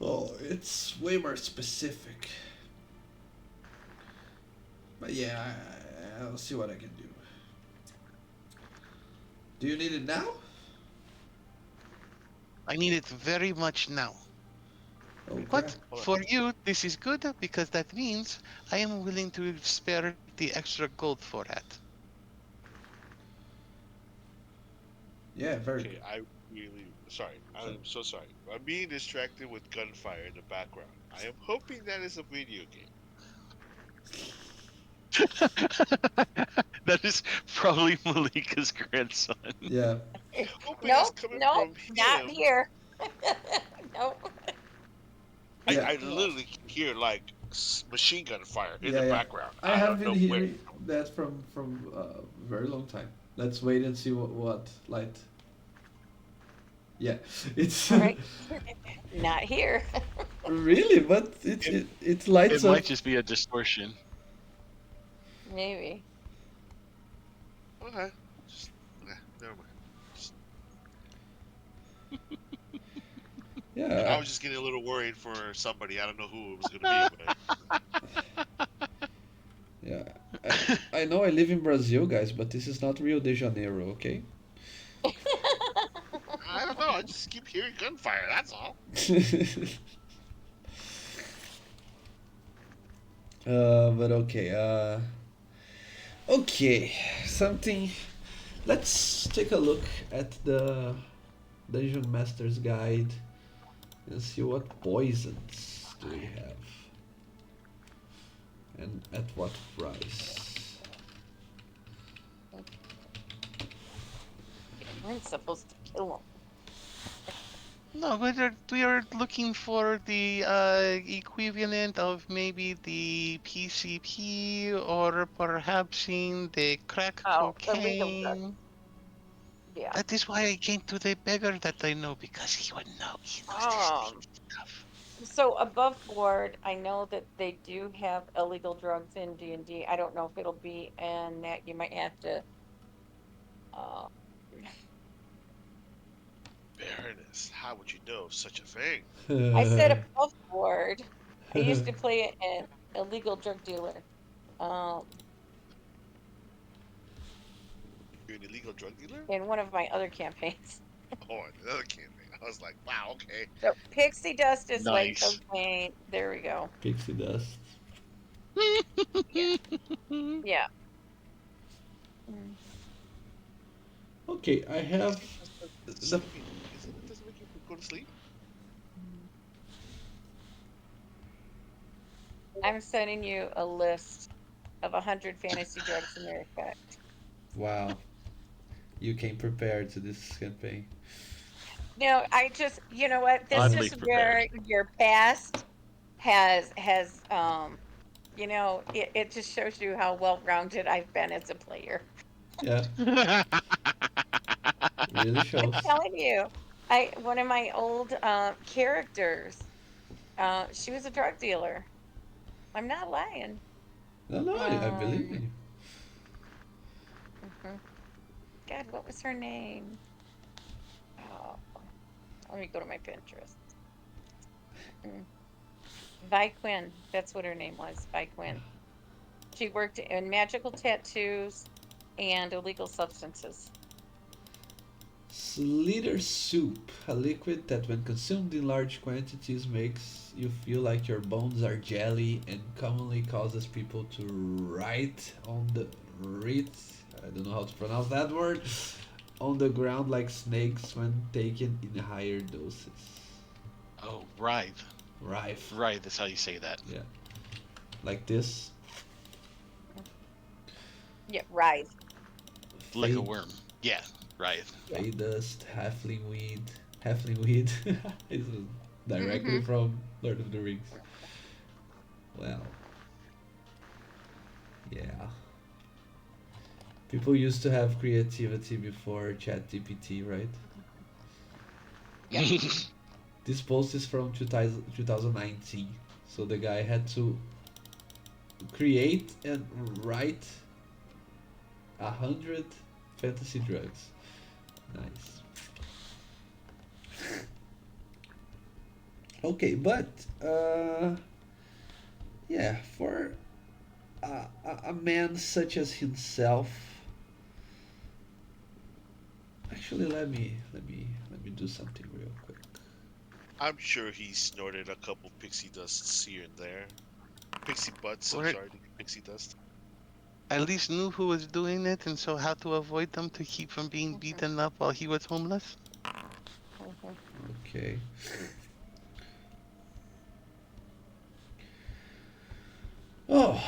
Oh, it's way more specific. But yeah, I'll see what I can do. Do you need it now? I need it very much now. Oh crap. But Hold on. for you, this is good because that means I am willing to spare the extra gold for that. Yeah, very Okay, good. I really sorry. I'm so sorry. I'm being distracted with gunfire in the background. I am hoping that is a video game. That is probably Malika's grandson. Yeah. I hope it is Nope, coming nope, from not him. here. Nope. Yeah. I literally can hear like machine gun fire in the Yeah, yeah. background. I I have don't been know where. hearing that from a very long time. Let's wait and see what light. Yeah, it's All right. Not here. really, but It, it it lights up. might just be a distortion. Maybe. Okay, just never mind. Just, I Yeah, was just getting a little worried for somebody. I don't know who it was gonna be, but yeah. I know I live in Brazil, guys, but this is not Rio de Janeiro, okay? I don't know. I just keep hearing gunfire. That's all. But okay. Okay. Something. Let's take a look at the Dungeon Master's Guide and see what poisons do we have and at what price. We weren't supposed to kill him. No, we are looking for the equivalent of maybe the PCP or perhaps in the crack Oh, illegal drug. cocaine. Yeah. That is why I came to the beggar that I know because he would know. He knows this stuff. So above board, I know that they do have illegal drugs in D&D. I don't know if it'll be in that. You might have to. Uh, Baroness, how would you know of such a thing? I said above board. I used to play it in illegal drug dealer. Um, You're an illegal drug dealer? in one of my other campaigns. Oh, another campaign. I was like, wow, okay. So pixie dust is white Nice. cocaine. There we go. Pixie dust. Yeah. Yeah. Mm. Okay, I have Doesn't the make you, it doesn't make you go to sleep? I'm sending you a list of 100 fantasy drugs in their effect. wow. You came prepared to this campaign. No, I just, you know what? This Oddly is where prepared. your past has it just shows you how well rounded I've been as a player. Yeah, really I'm shows. telling you, I one of my old characters, she was a drug dealer. I'm not lying. No, no, I believe in Um, you. mhm. God, what was her name? Oh, let me go to my Pinterest. Mm. Vi Quinn. That's what her name was. Vi Quinn. She worked in magical tattoos and illegal substances. Slither soup, a liquid that when consumed in large quantities makes you feel like your bones are jelly and commonly causes people to write, I don't know how to pronounce that word, on the ground like snakes when taken in higher doses. Oh, writhe. Rife. Writhe, that's how you say that. Yeah. Like this. Yeah, rise. Like a Fade, worm. Yeah, writhe. Yeah. fade dust, halfling weed. Halfling weed is directly Mm-hmm. from Lord of the Rings. Well, yeah. People used to have creativity before ChatGPT, right? Yeah. This post is from 2019. So the guy had to create and write 100 fantasy drugs. Nice. Okay, but yeah, for a man such as himself, actually, let me do something real quick. I'm sure he snorted a couple pixie dusts here and there. Pixie butts, I'm Or sorry, pixie dust. At least knew who was doing it and so how to avoid them to keep from being Mm-hmm. beaten up while he was homeless. Mm-hmm. Okay. Oh,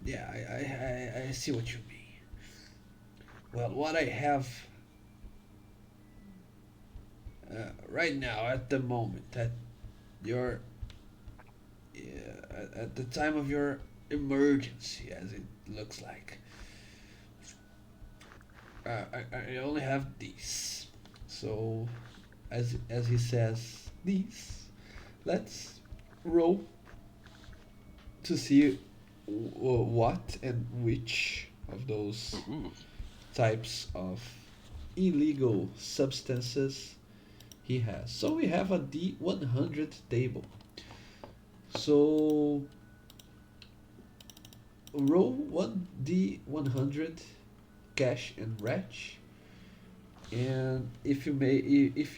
yeah, I see what you mean. Well, what I have right now at the moment, at your at the time of your emergency, as it looks like, I only have these. So, as he says, these. Let's roll to see what and which of those ooh, types of illegal substances he has. So we have a D100 table. So roll 1D100 cash and wretch. And if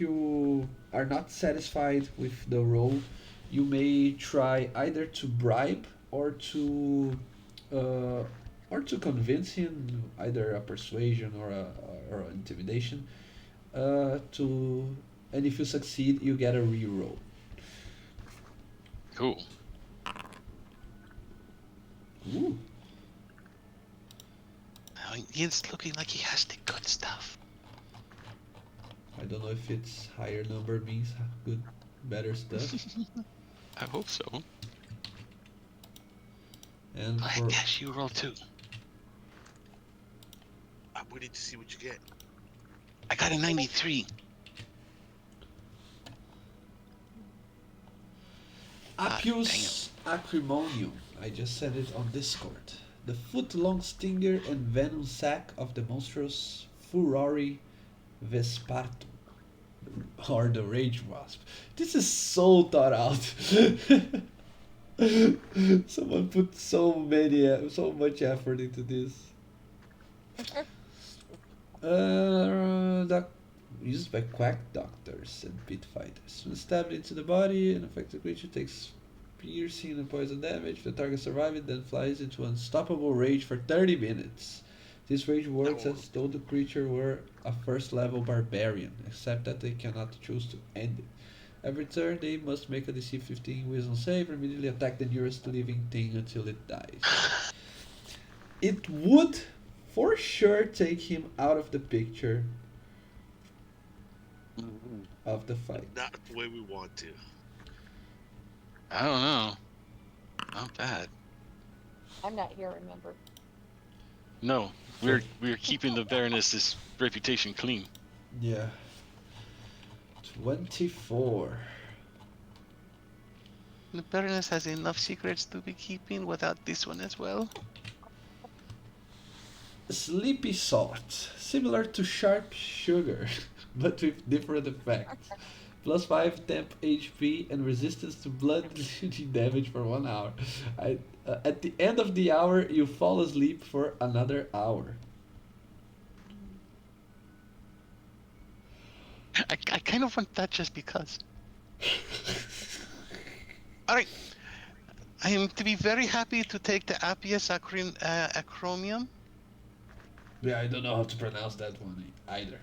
you are not satisfied with the roll, you may try either to bribe uh, or to convince him, either a persuasion or intimidation. To and if you succeed, you get a reroll. cool. Ooh, I mean, he's looking like he has the good stuff. I don't know if it's higher number means good, better stuff. I hope so. And I for guess you roll too. I'm waiting to see what you get. I got a 93. Appius acrimonium. I just sent it on Discord. The foot-long stinger and venom sac of the monstrous Furori vespartum, or the rage wasp. This is so thought out. Someone put so much effort into this. Doc used by quack doctors and pit fighters. When stabbed into the body, an affected creature takes piercing and poison damage. The target survives it, then flies into unstoppable rage for 30 minutes. This rage works as though the creature were a first level barbarian, except that they cannot choose to end it. Every turn, they must make a DC 15 wisdom save or immediately attack the nearest living thing until it dies. It would for sure take him out of the picture of the fight. Not the way we want to. I don't know. Not bad. I'm not here, remember. No, we're keeping the Baroness's reputation clean. Yeah. 24. The Baroness has enough secrets to be keeping without this one as well. Sleepy salt, similar to sharp sugar, but with different effects. Plus 5 temp HP and resistance to blood bleeding damage for 1 hour. At the end of the hour, you fall asleep for another hour. I kind of want that just because. Alright. I am to be very happy to take the Appius acromium. Yeah, I don't know how to pronounce that one either.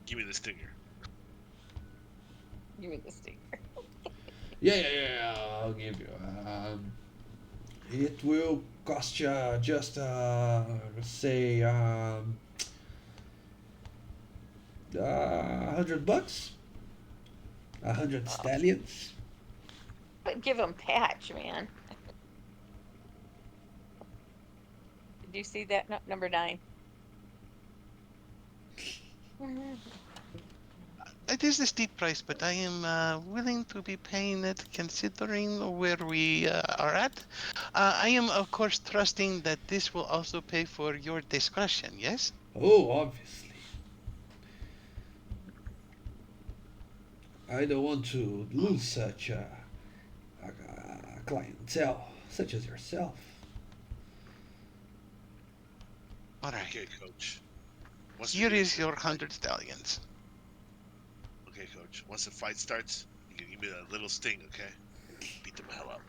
Give me the stinger. Give me the sticker. Yeah, I'll give you. It will cost you just, say, $100, 100 stallions. But give him patch, man. Did you see that? No, number 9. It is a steep price, but I am willing to be paying it considering where we are at. I am, of course, trusting that this will also pay for your discretion, yes? Oh, obviously. I don't want to lose such a clientele such as yourself. Alright, Okay, coach. Once we here get is into your the fight- 100 stallions. Okay, coach. Once the fight starts, you can give me that little sting, okay? Beat them hell up.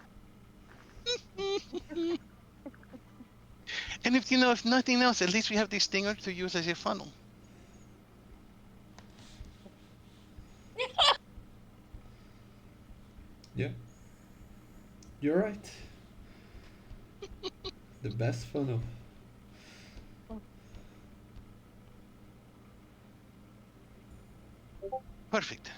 And if nothing else, at least we have the stinger to use as a funnel. Yeah. You're right. The best funnel. Perfect.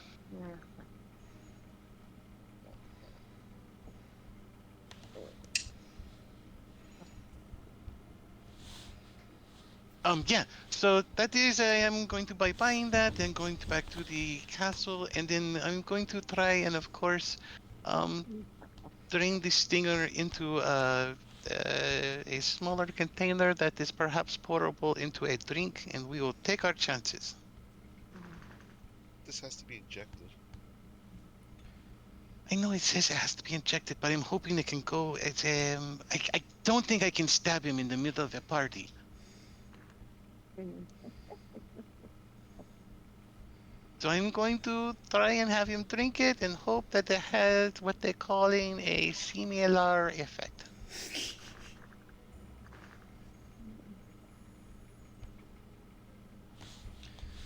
Yeah, so that is, I am going to be buying that and going back to the castle, and then I'm going to try and, of course, drain the stinger into a smaller container that is perhaps pourable into a drink, and we will take our chances. This has to be injected. I know it says it has to be injected, but I'm hoping it can go. It's I don't think I can stab him in the middle of a party. So I'm going to try and have him drink it and hope that it has what they're calling a similar effect.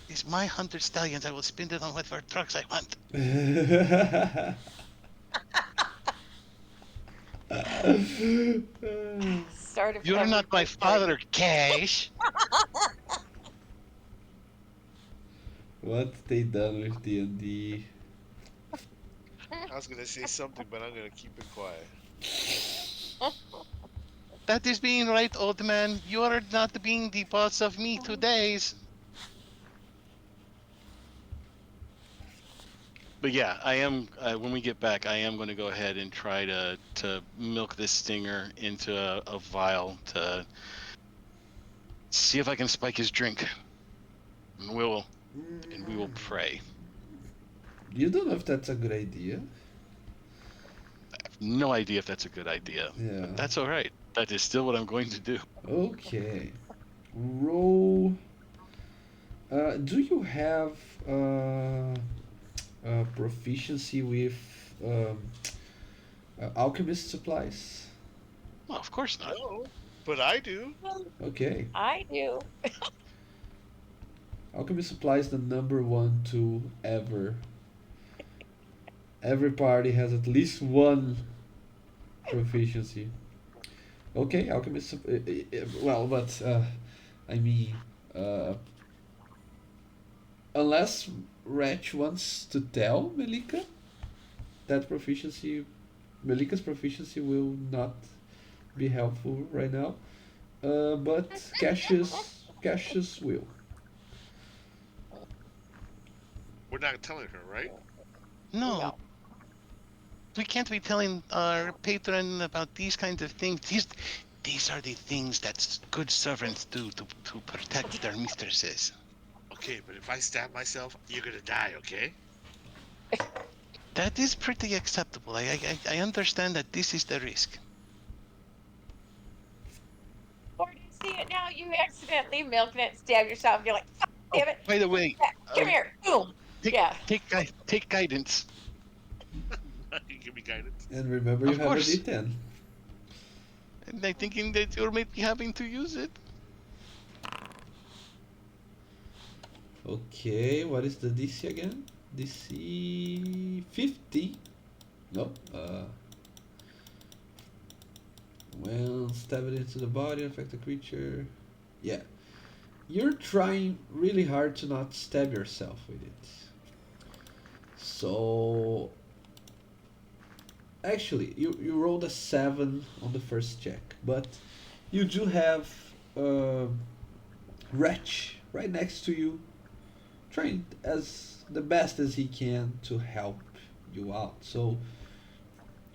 It's my 100 stallions. I will spend it on whatever drugs I want. Start of You're every not my fight starting. father, Cash. What they done with D&D? I was gonna say something, but I'm gonna keep it quiet. That is being right, old man. You are not being the boss of me today. But yeah, I am. When we get back, I am going to go ahead and try to milk this stinger into a vial to see if I can spike his drink. And we will pray. You don't know if that's a good idea. I have no idea if that's a good idea. Yeah. But that's all right. That is still what I'm going to do. Okay. roll. Do you have proficiency with um, alchemist supplies? Well, of course not. No, but I do. Okay. I do. Alchemy Supply is the number one tool ever. Every party has at least one proficiency. Okay, well, but I mean, uh, unless Wretch wants to tell Melika that proficiency, Melika's proficiency will not be helpful right now. But Cassius will. We're not telling her, right? No, we can't be telling our patron about these kinds of things. These are the things that good servants do to protect their mistresses. Okay, but if I stab myself, you're gonna die, okay? That is pretty acceptable. I understand that this is the risk. Or do you see it now? You accidentally milk it, stab yourself. You're like, "Fuck, damn it. By the way, Come here. Boom. take Yeah. take guidance. You give me guidance. And remember, you Of have course. a D10. And I'm thinking that you may be having to use it. Okay, what is the DC again? DC 50. No. When stabbed into the body, affect the creature. Yeah. You're trying really hard to not stab yourself with it. So. Actually, you rolled a 7 on the first check, but you do have Wretch right next to you, trying as the best as he can to help you out. So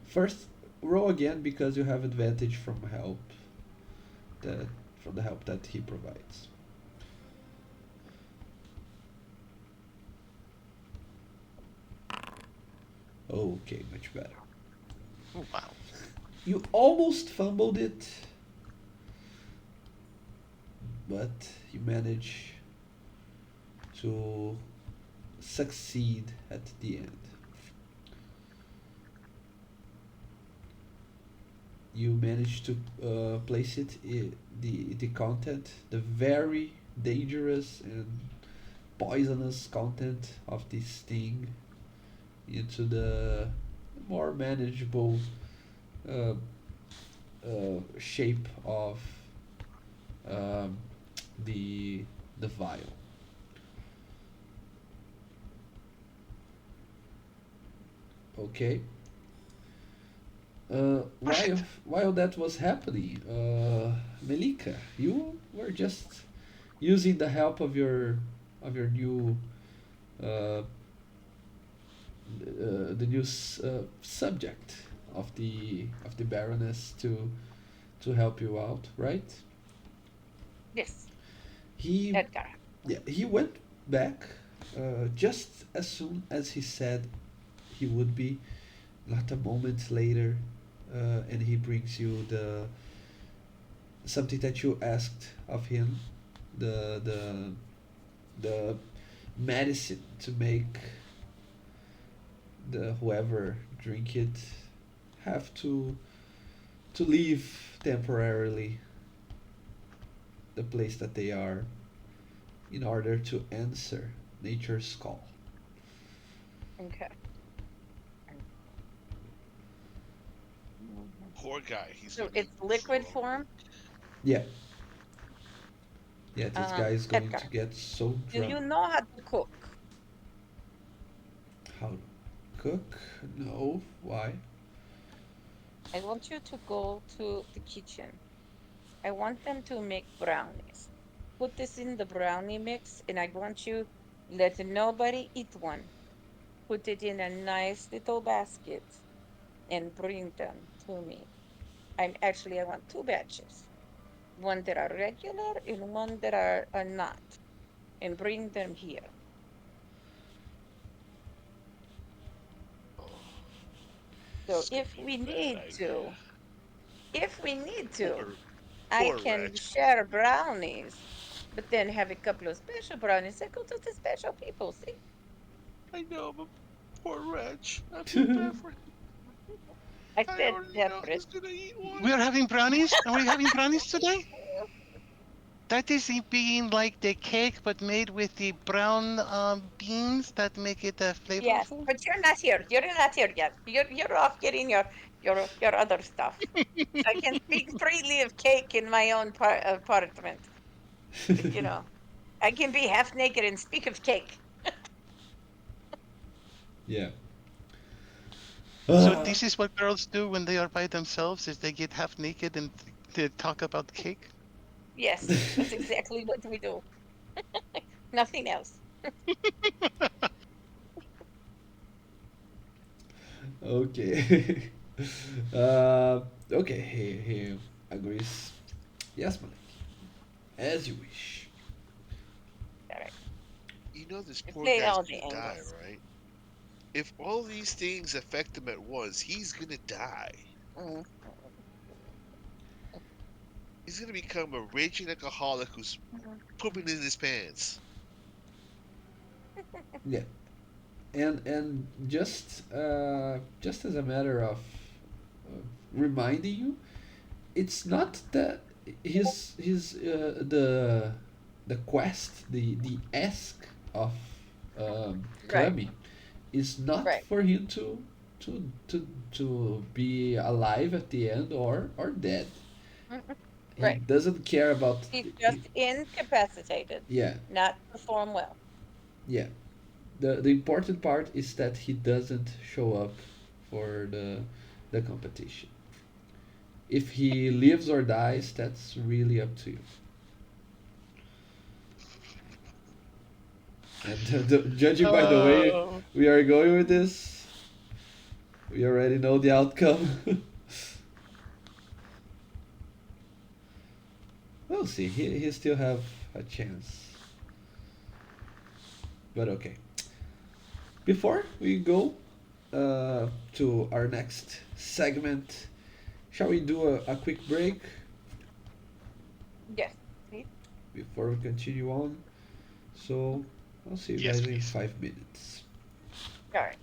first roll again because you have advantage from the help that he provides. Okay, much better. Oh, wow. You almost fumbled it, but you manage to succeed at the end. You manage to place it the content, the very dangerous and poisonous content of this thing, into the more manageable uh, shape of um, the vial. Okay. Perfect. While that was happening, Melika, you were just using the help of your new uh, the new subject of the Baroness to help you out, right? Yes. He Edgar. Yeah, he went back just as soon as he said he would be. Not a moment later, and he brings you the something that you asked of him, the the medicine to make the whoever drink it have to leave temporarily the place that they are in order to answer nature's call. Okay. Poor guy. He's So gonna be it's liquid so form. Yeah, yeah, this guy is going Edgar, to get so do drunk. you know how to cook? How to cook? No, why? I want you to go to the kitchen. I want them to make brownies. Put this in the brownie mix, and I want you let nobody eat one. Put it in a nice little basket and bring them to me. I want two batches, one that are regular and one that are not, and bring them here. So this is gonna be a bad idea. if we need to, Poor I Poor can Reg. share brownies, but then have a couple of special brownies that go to the special people. See? I know, but poor Reg. I feel bad for him. I I said already know separate. he's gonna eat We one. are having brownies. Are we having brownies today? That is being like the cake, but made with the brown beans that make it Yes, flavorful. but you're not here. You're not here yet. You're off getting your other stuff. I can speak freely of cake in my own apartment. You know, I can be half naked and speak of cake. Yeah. So Ah, this is what girls do when they are by themselves: is they get half naked and they talk about cake. Yes, that's exactly what we do. Nothing else. okay. Okay, he agrees. Yes, Malik. As you wish. All right. You know this We poor played guy's all the gonna die, angles. right? If all these things affect him at once, he's gonna die. Mm. He's gonna become a raging alcoholic who's pooping in his pants. Yeah. And just as a matter of reminding you, it's not that the quest, the ask of Right, Kami is not right, for him to be alive at the end or dead. mhm, He right. doesn't care about. He's just incapacitated, Yeah, not perform well. yeah. The important part is that he doesn't show up for the competition. If he lives or dies, that's really up to you. And judging by the way Oh. we are going with this, we already know the outcome. We'll see. He still have a chance. But okay. Before we go to our next segment, shall we do a quick break Yes. See? before we continue on? So I'll see you Yes, guys in please. 5 minutes. All right.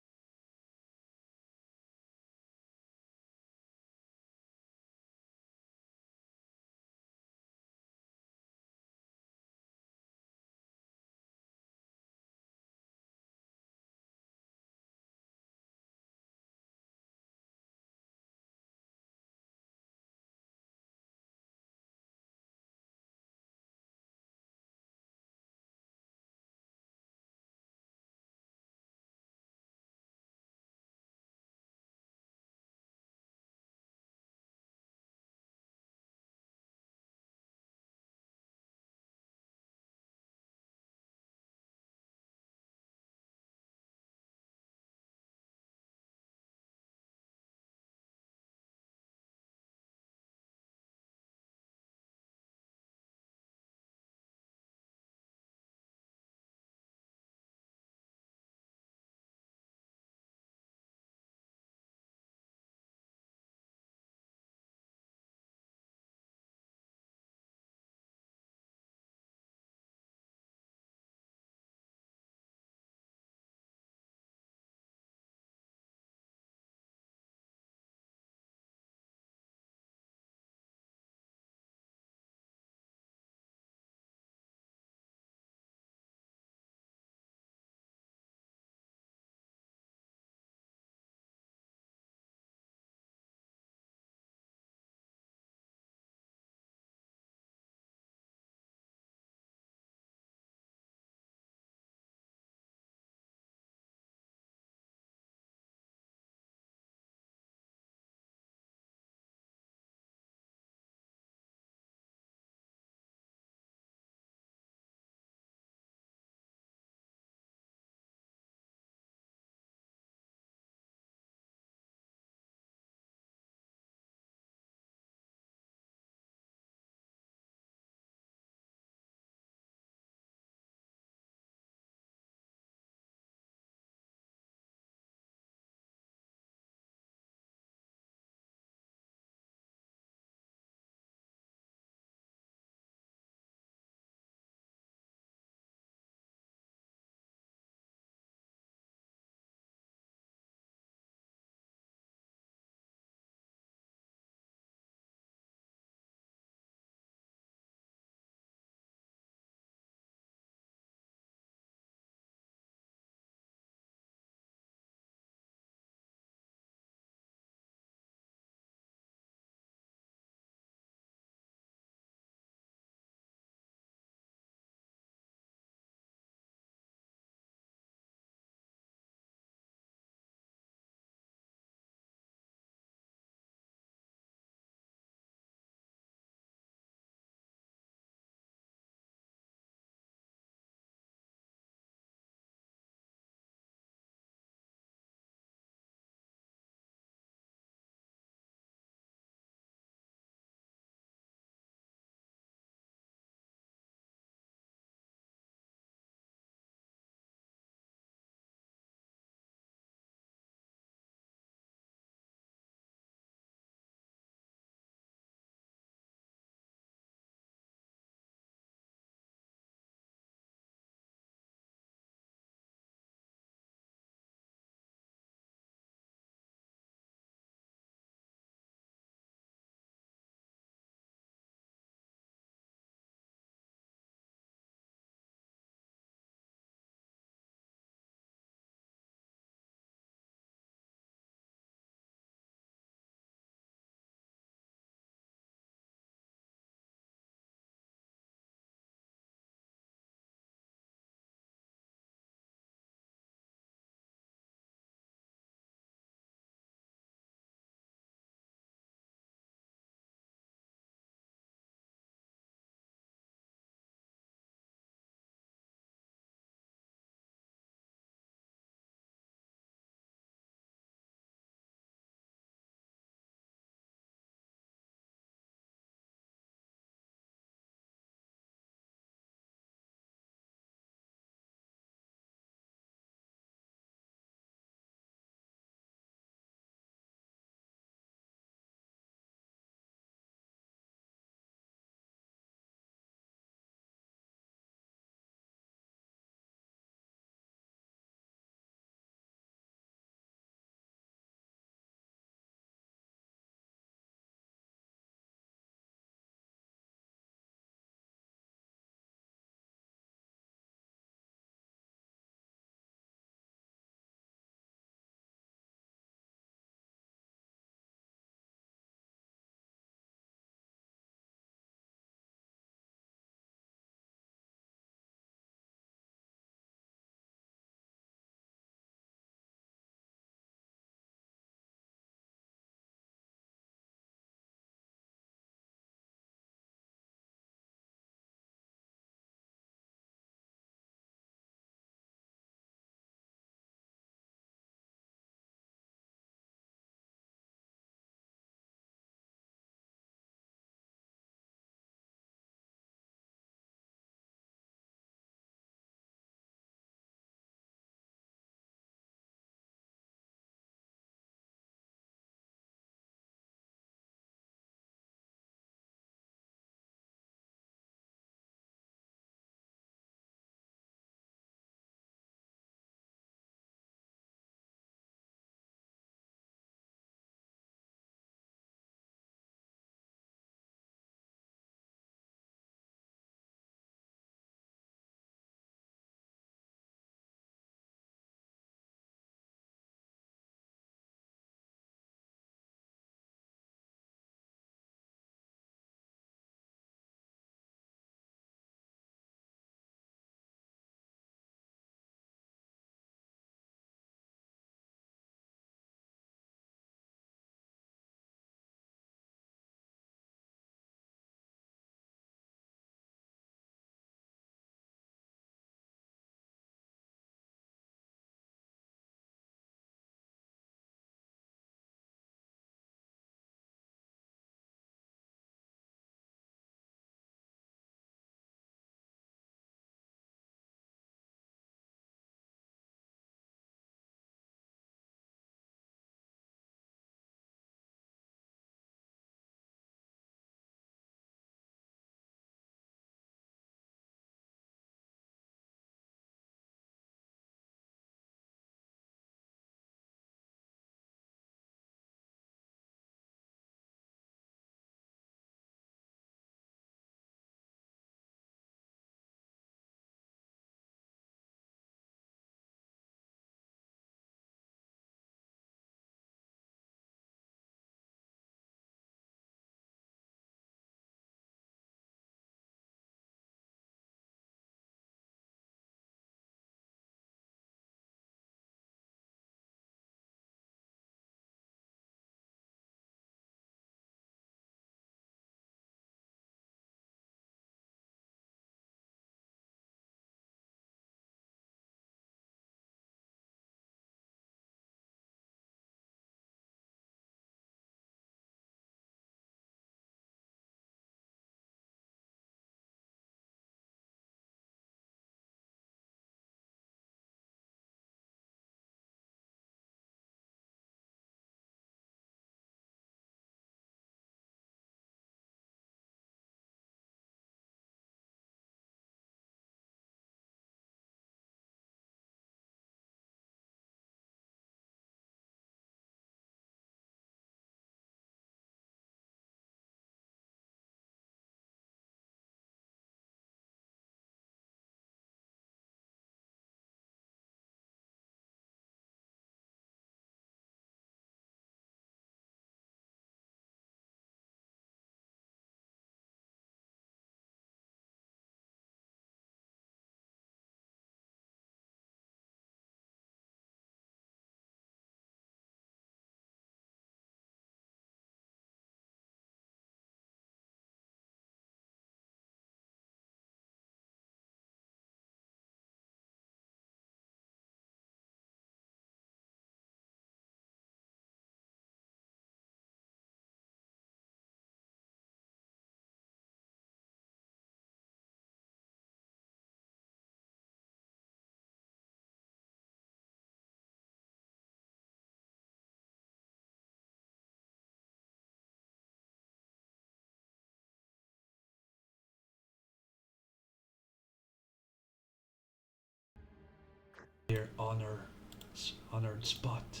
their honored spot,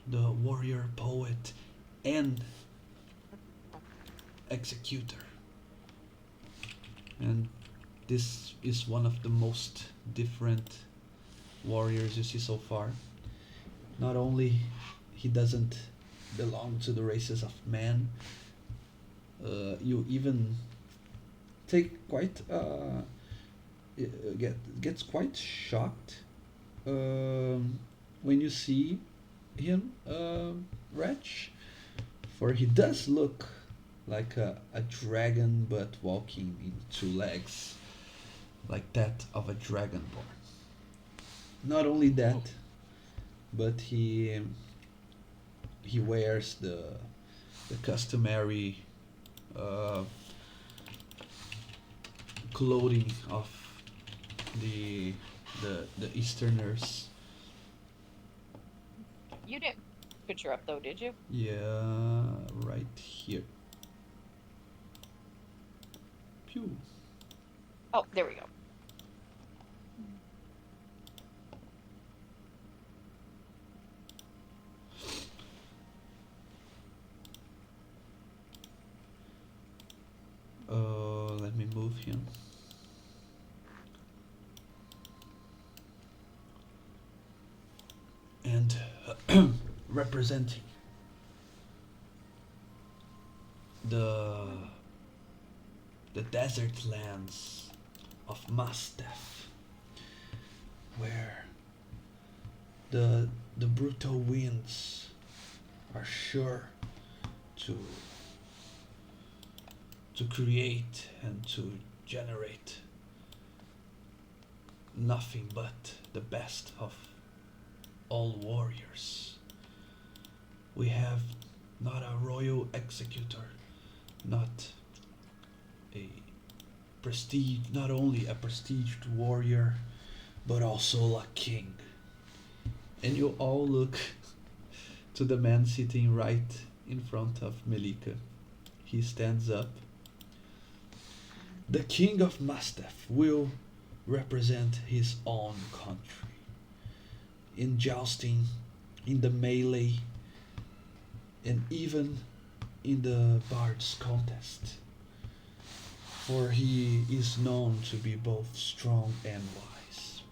the warrior poet and executor. And this is one of the most different warriors you see so far. Not only he doesn't belong to the races of man, you even take quite gets quite shocked when you see him, Wretch, for he does look like a dragon, but walking in two legs, like that of a dragonborn. Not only that, but he wears the customary uh, clothing of the the Easterners. You didn't picture up though, did you? Yeah, right here. Pew. Oh, there we go. Let me move him. And representing the desert lands of Mastef, where the brutal winds are sure to create and to generate nothing but the best of all warriors. We have not a royal executor, not a not only a prestiged warrior, but also a king. And you all look to the man sitting right in front of Melika. He stands up. The king of Mastef will represent his own country in jousting, in the melee, and even in the Bard's contest. For he is known to be both strong and wise.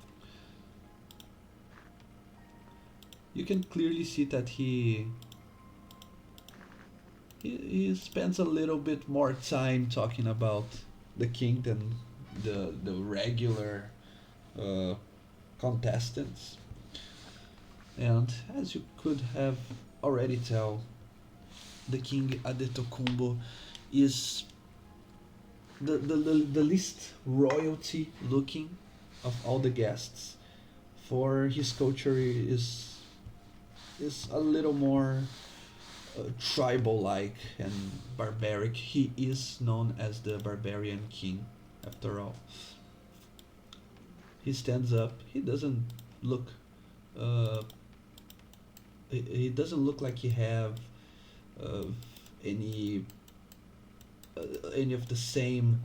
You can clearly see that he spends a little bit more time talking about the king than the regular uh, contestants. And as you could have already tell, the king Adetokumbo is the least royalty looking of all the guests, for his culture is a little more tribal like and barbaric. He is known as the barbarian king after all. He stands up. He doesn't look uh, he doesn't look like he have uh, any any of the same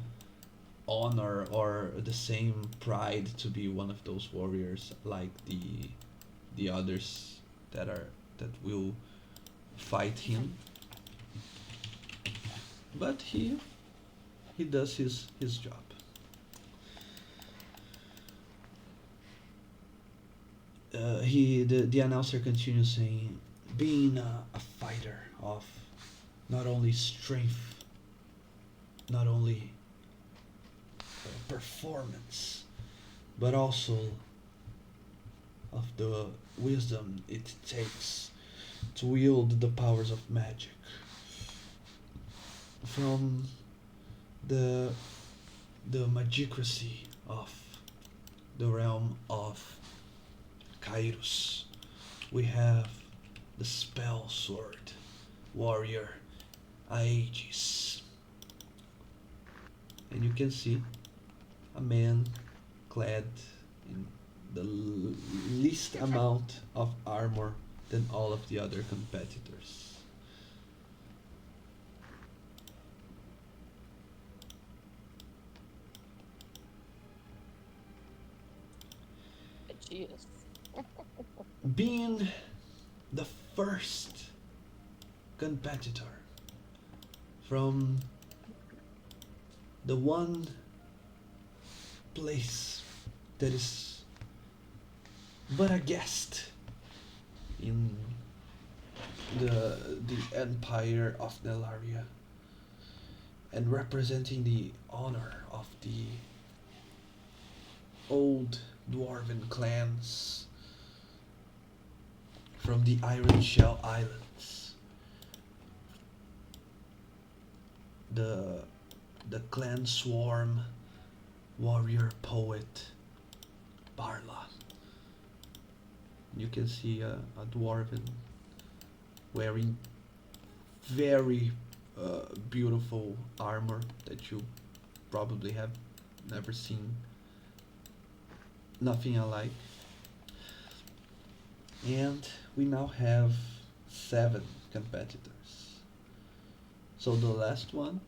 honor or the same pride to be one of those warriors like the others that will fight him. But he does his job. The announcer continues saying, being a fighter of not only strength, not only performance, but also of the wisdom it takes to wield the powers of magic. From the magicracy of the realm of Kairos, we have the spell sword warrior Aegis. And you can see a man clad in the least amount of armor than all of the other competitors. Yes. Being the first competitor from the one place that is but a guest in the Empire of Nelaria, and representing the honor of the old dwarven clans from the Iron Shell Islands. The the clan swarm warrior poet Barla. You can see a dwarven wearing very beautiful armor that you probably have never seen nothing alike. And we now have 7 competitors. So the last one,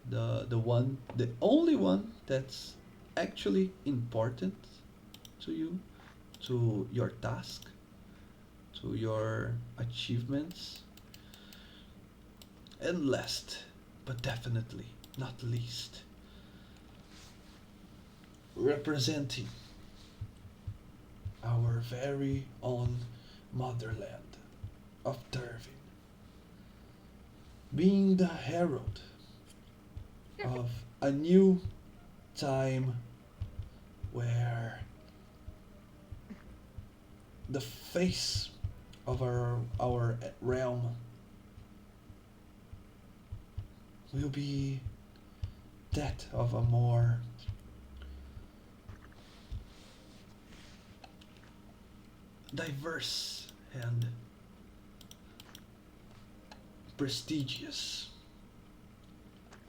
the only one that's actually important to you, to your task, to your achievements, and last but definitely not least, representing our very own motherland of Dervin, being the herald of a new time where the face of our realm will be that of a more diverse and prestigious,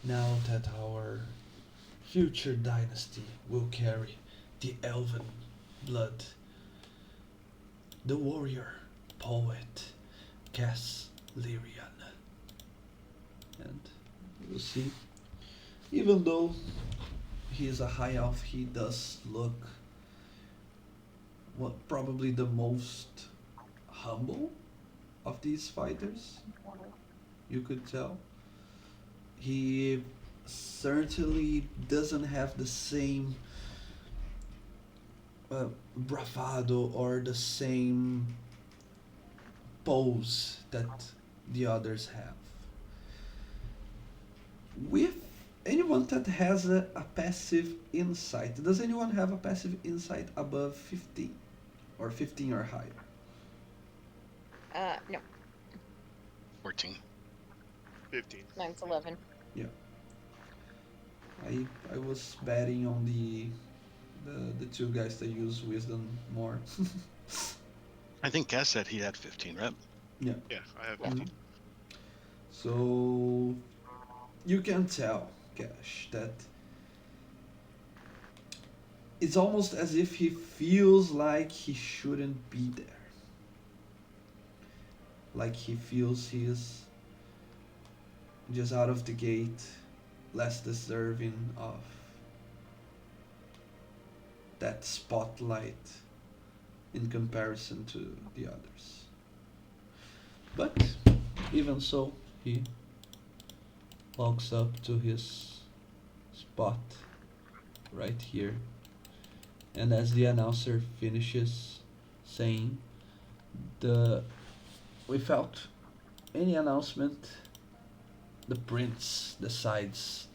now that our future dynasty will carry the elven blood, the warrior poet Cass Lyrian. And we'll see. Even though he is a high elf, he does look what probably the most humble of these fighters. You could tell. He certainly doesn't have the same bravado or the same pose that the others have. With anyone that has a passive insight, does anyone have a passive insight above 15 or 15 or higher? No, 14. 15. mine's 11. Yeah. I was betting on the two guys that use wisdom more. I think Cass said he had 15, right? Yeah. Yeah, I have Yeah. 15. So you can tell, Cash, that it's almost as if he feels like he shouldn't be there. Like he feels he is just out of the gate, less deserving of that spotlight in comparison to the others. But even so, he walks up to his spot right here, and as the announcer finishes saying the without any announcement, the prince decides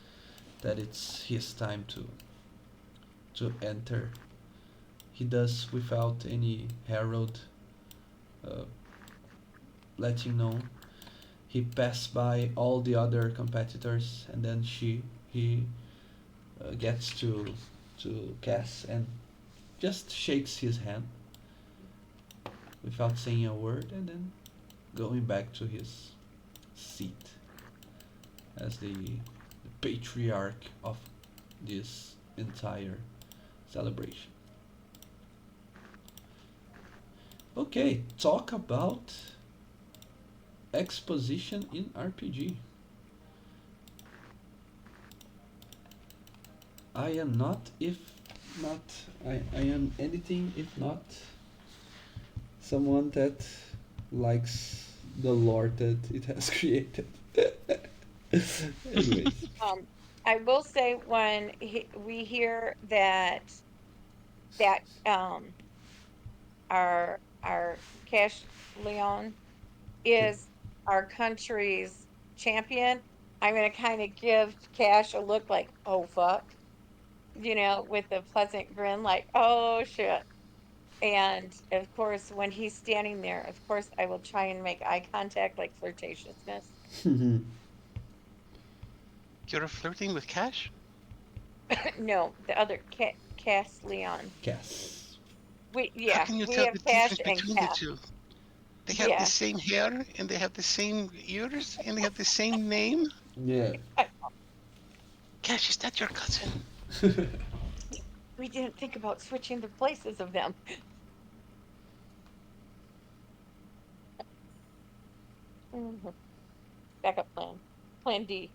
that it's his time to enter. He does without any herald uh, letting know. He passed by all the other competitors, and then he gets to Cass and just shakes his hand without saying a word, and then going back to his seat as the patriarch of this entire celebration. Okay, talk about exposition in RPG. I am not if not. I am anything if not someone that likes the lore that it has created. Anyways. I will say when we hear that our Cash Leon is our country's champion, I'm gonna kind of give Cash a look like, oh fuck, with a pleasant grin, like, oh shit. And of course, when he's standing there, of course, I will try and make eye contact, like flirtatiousness. You're flirting with Cash? No, the other Cass Leon. Cass. How can you We tell have the Cash difference and between the Cass. two? They have the Yeah. same hair, and they have the same ears, and they have the same name. Yeah. Cash, is that your cousin? We didn't think about switching the places of them. Mhm. Backup plan. Plan D.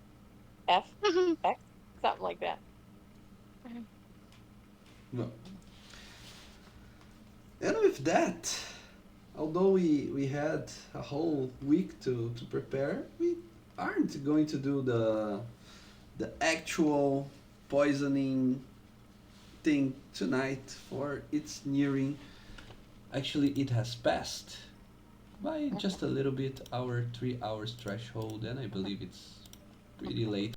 F. Mhm. X. Something like that. No. And with that, although we had a whole week to prepare, we aren't going to do the actual poisoning thing tonight, for it's nearing. Actually, it has passed by just a little bit our 3 hours threshold, and I believe it's pretty late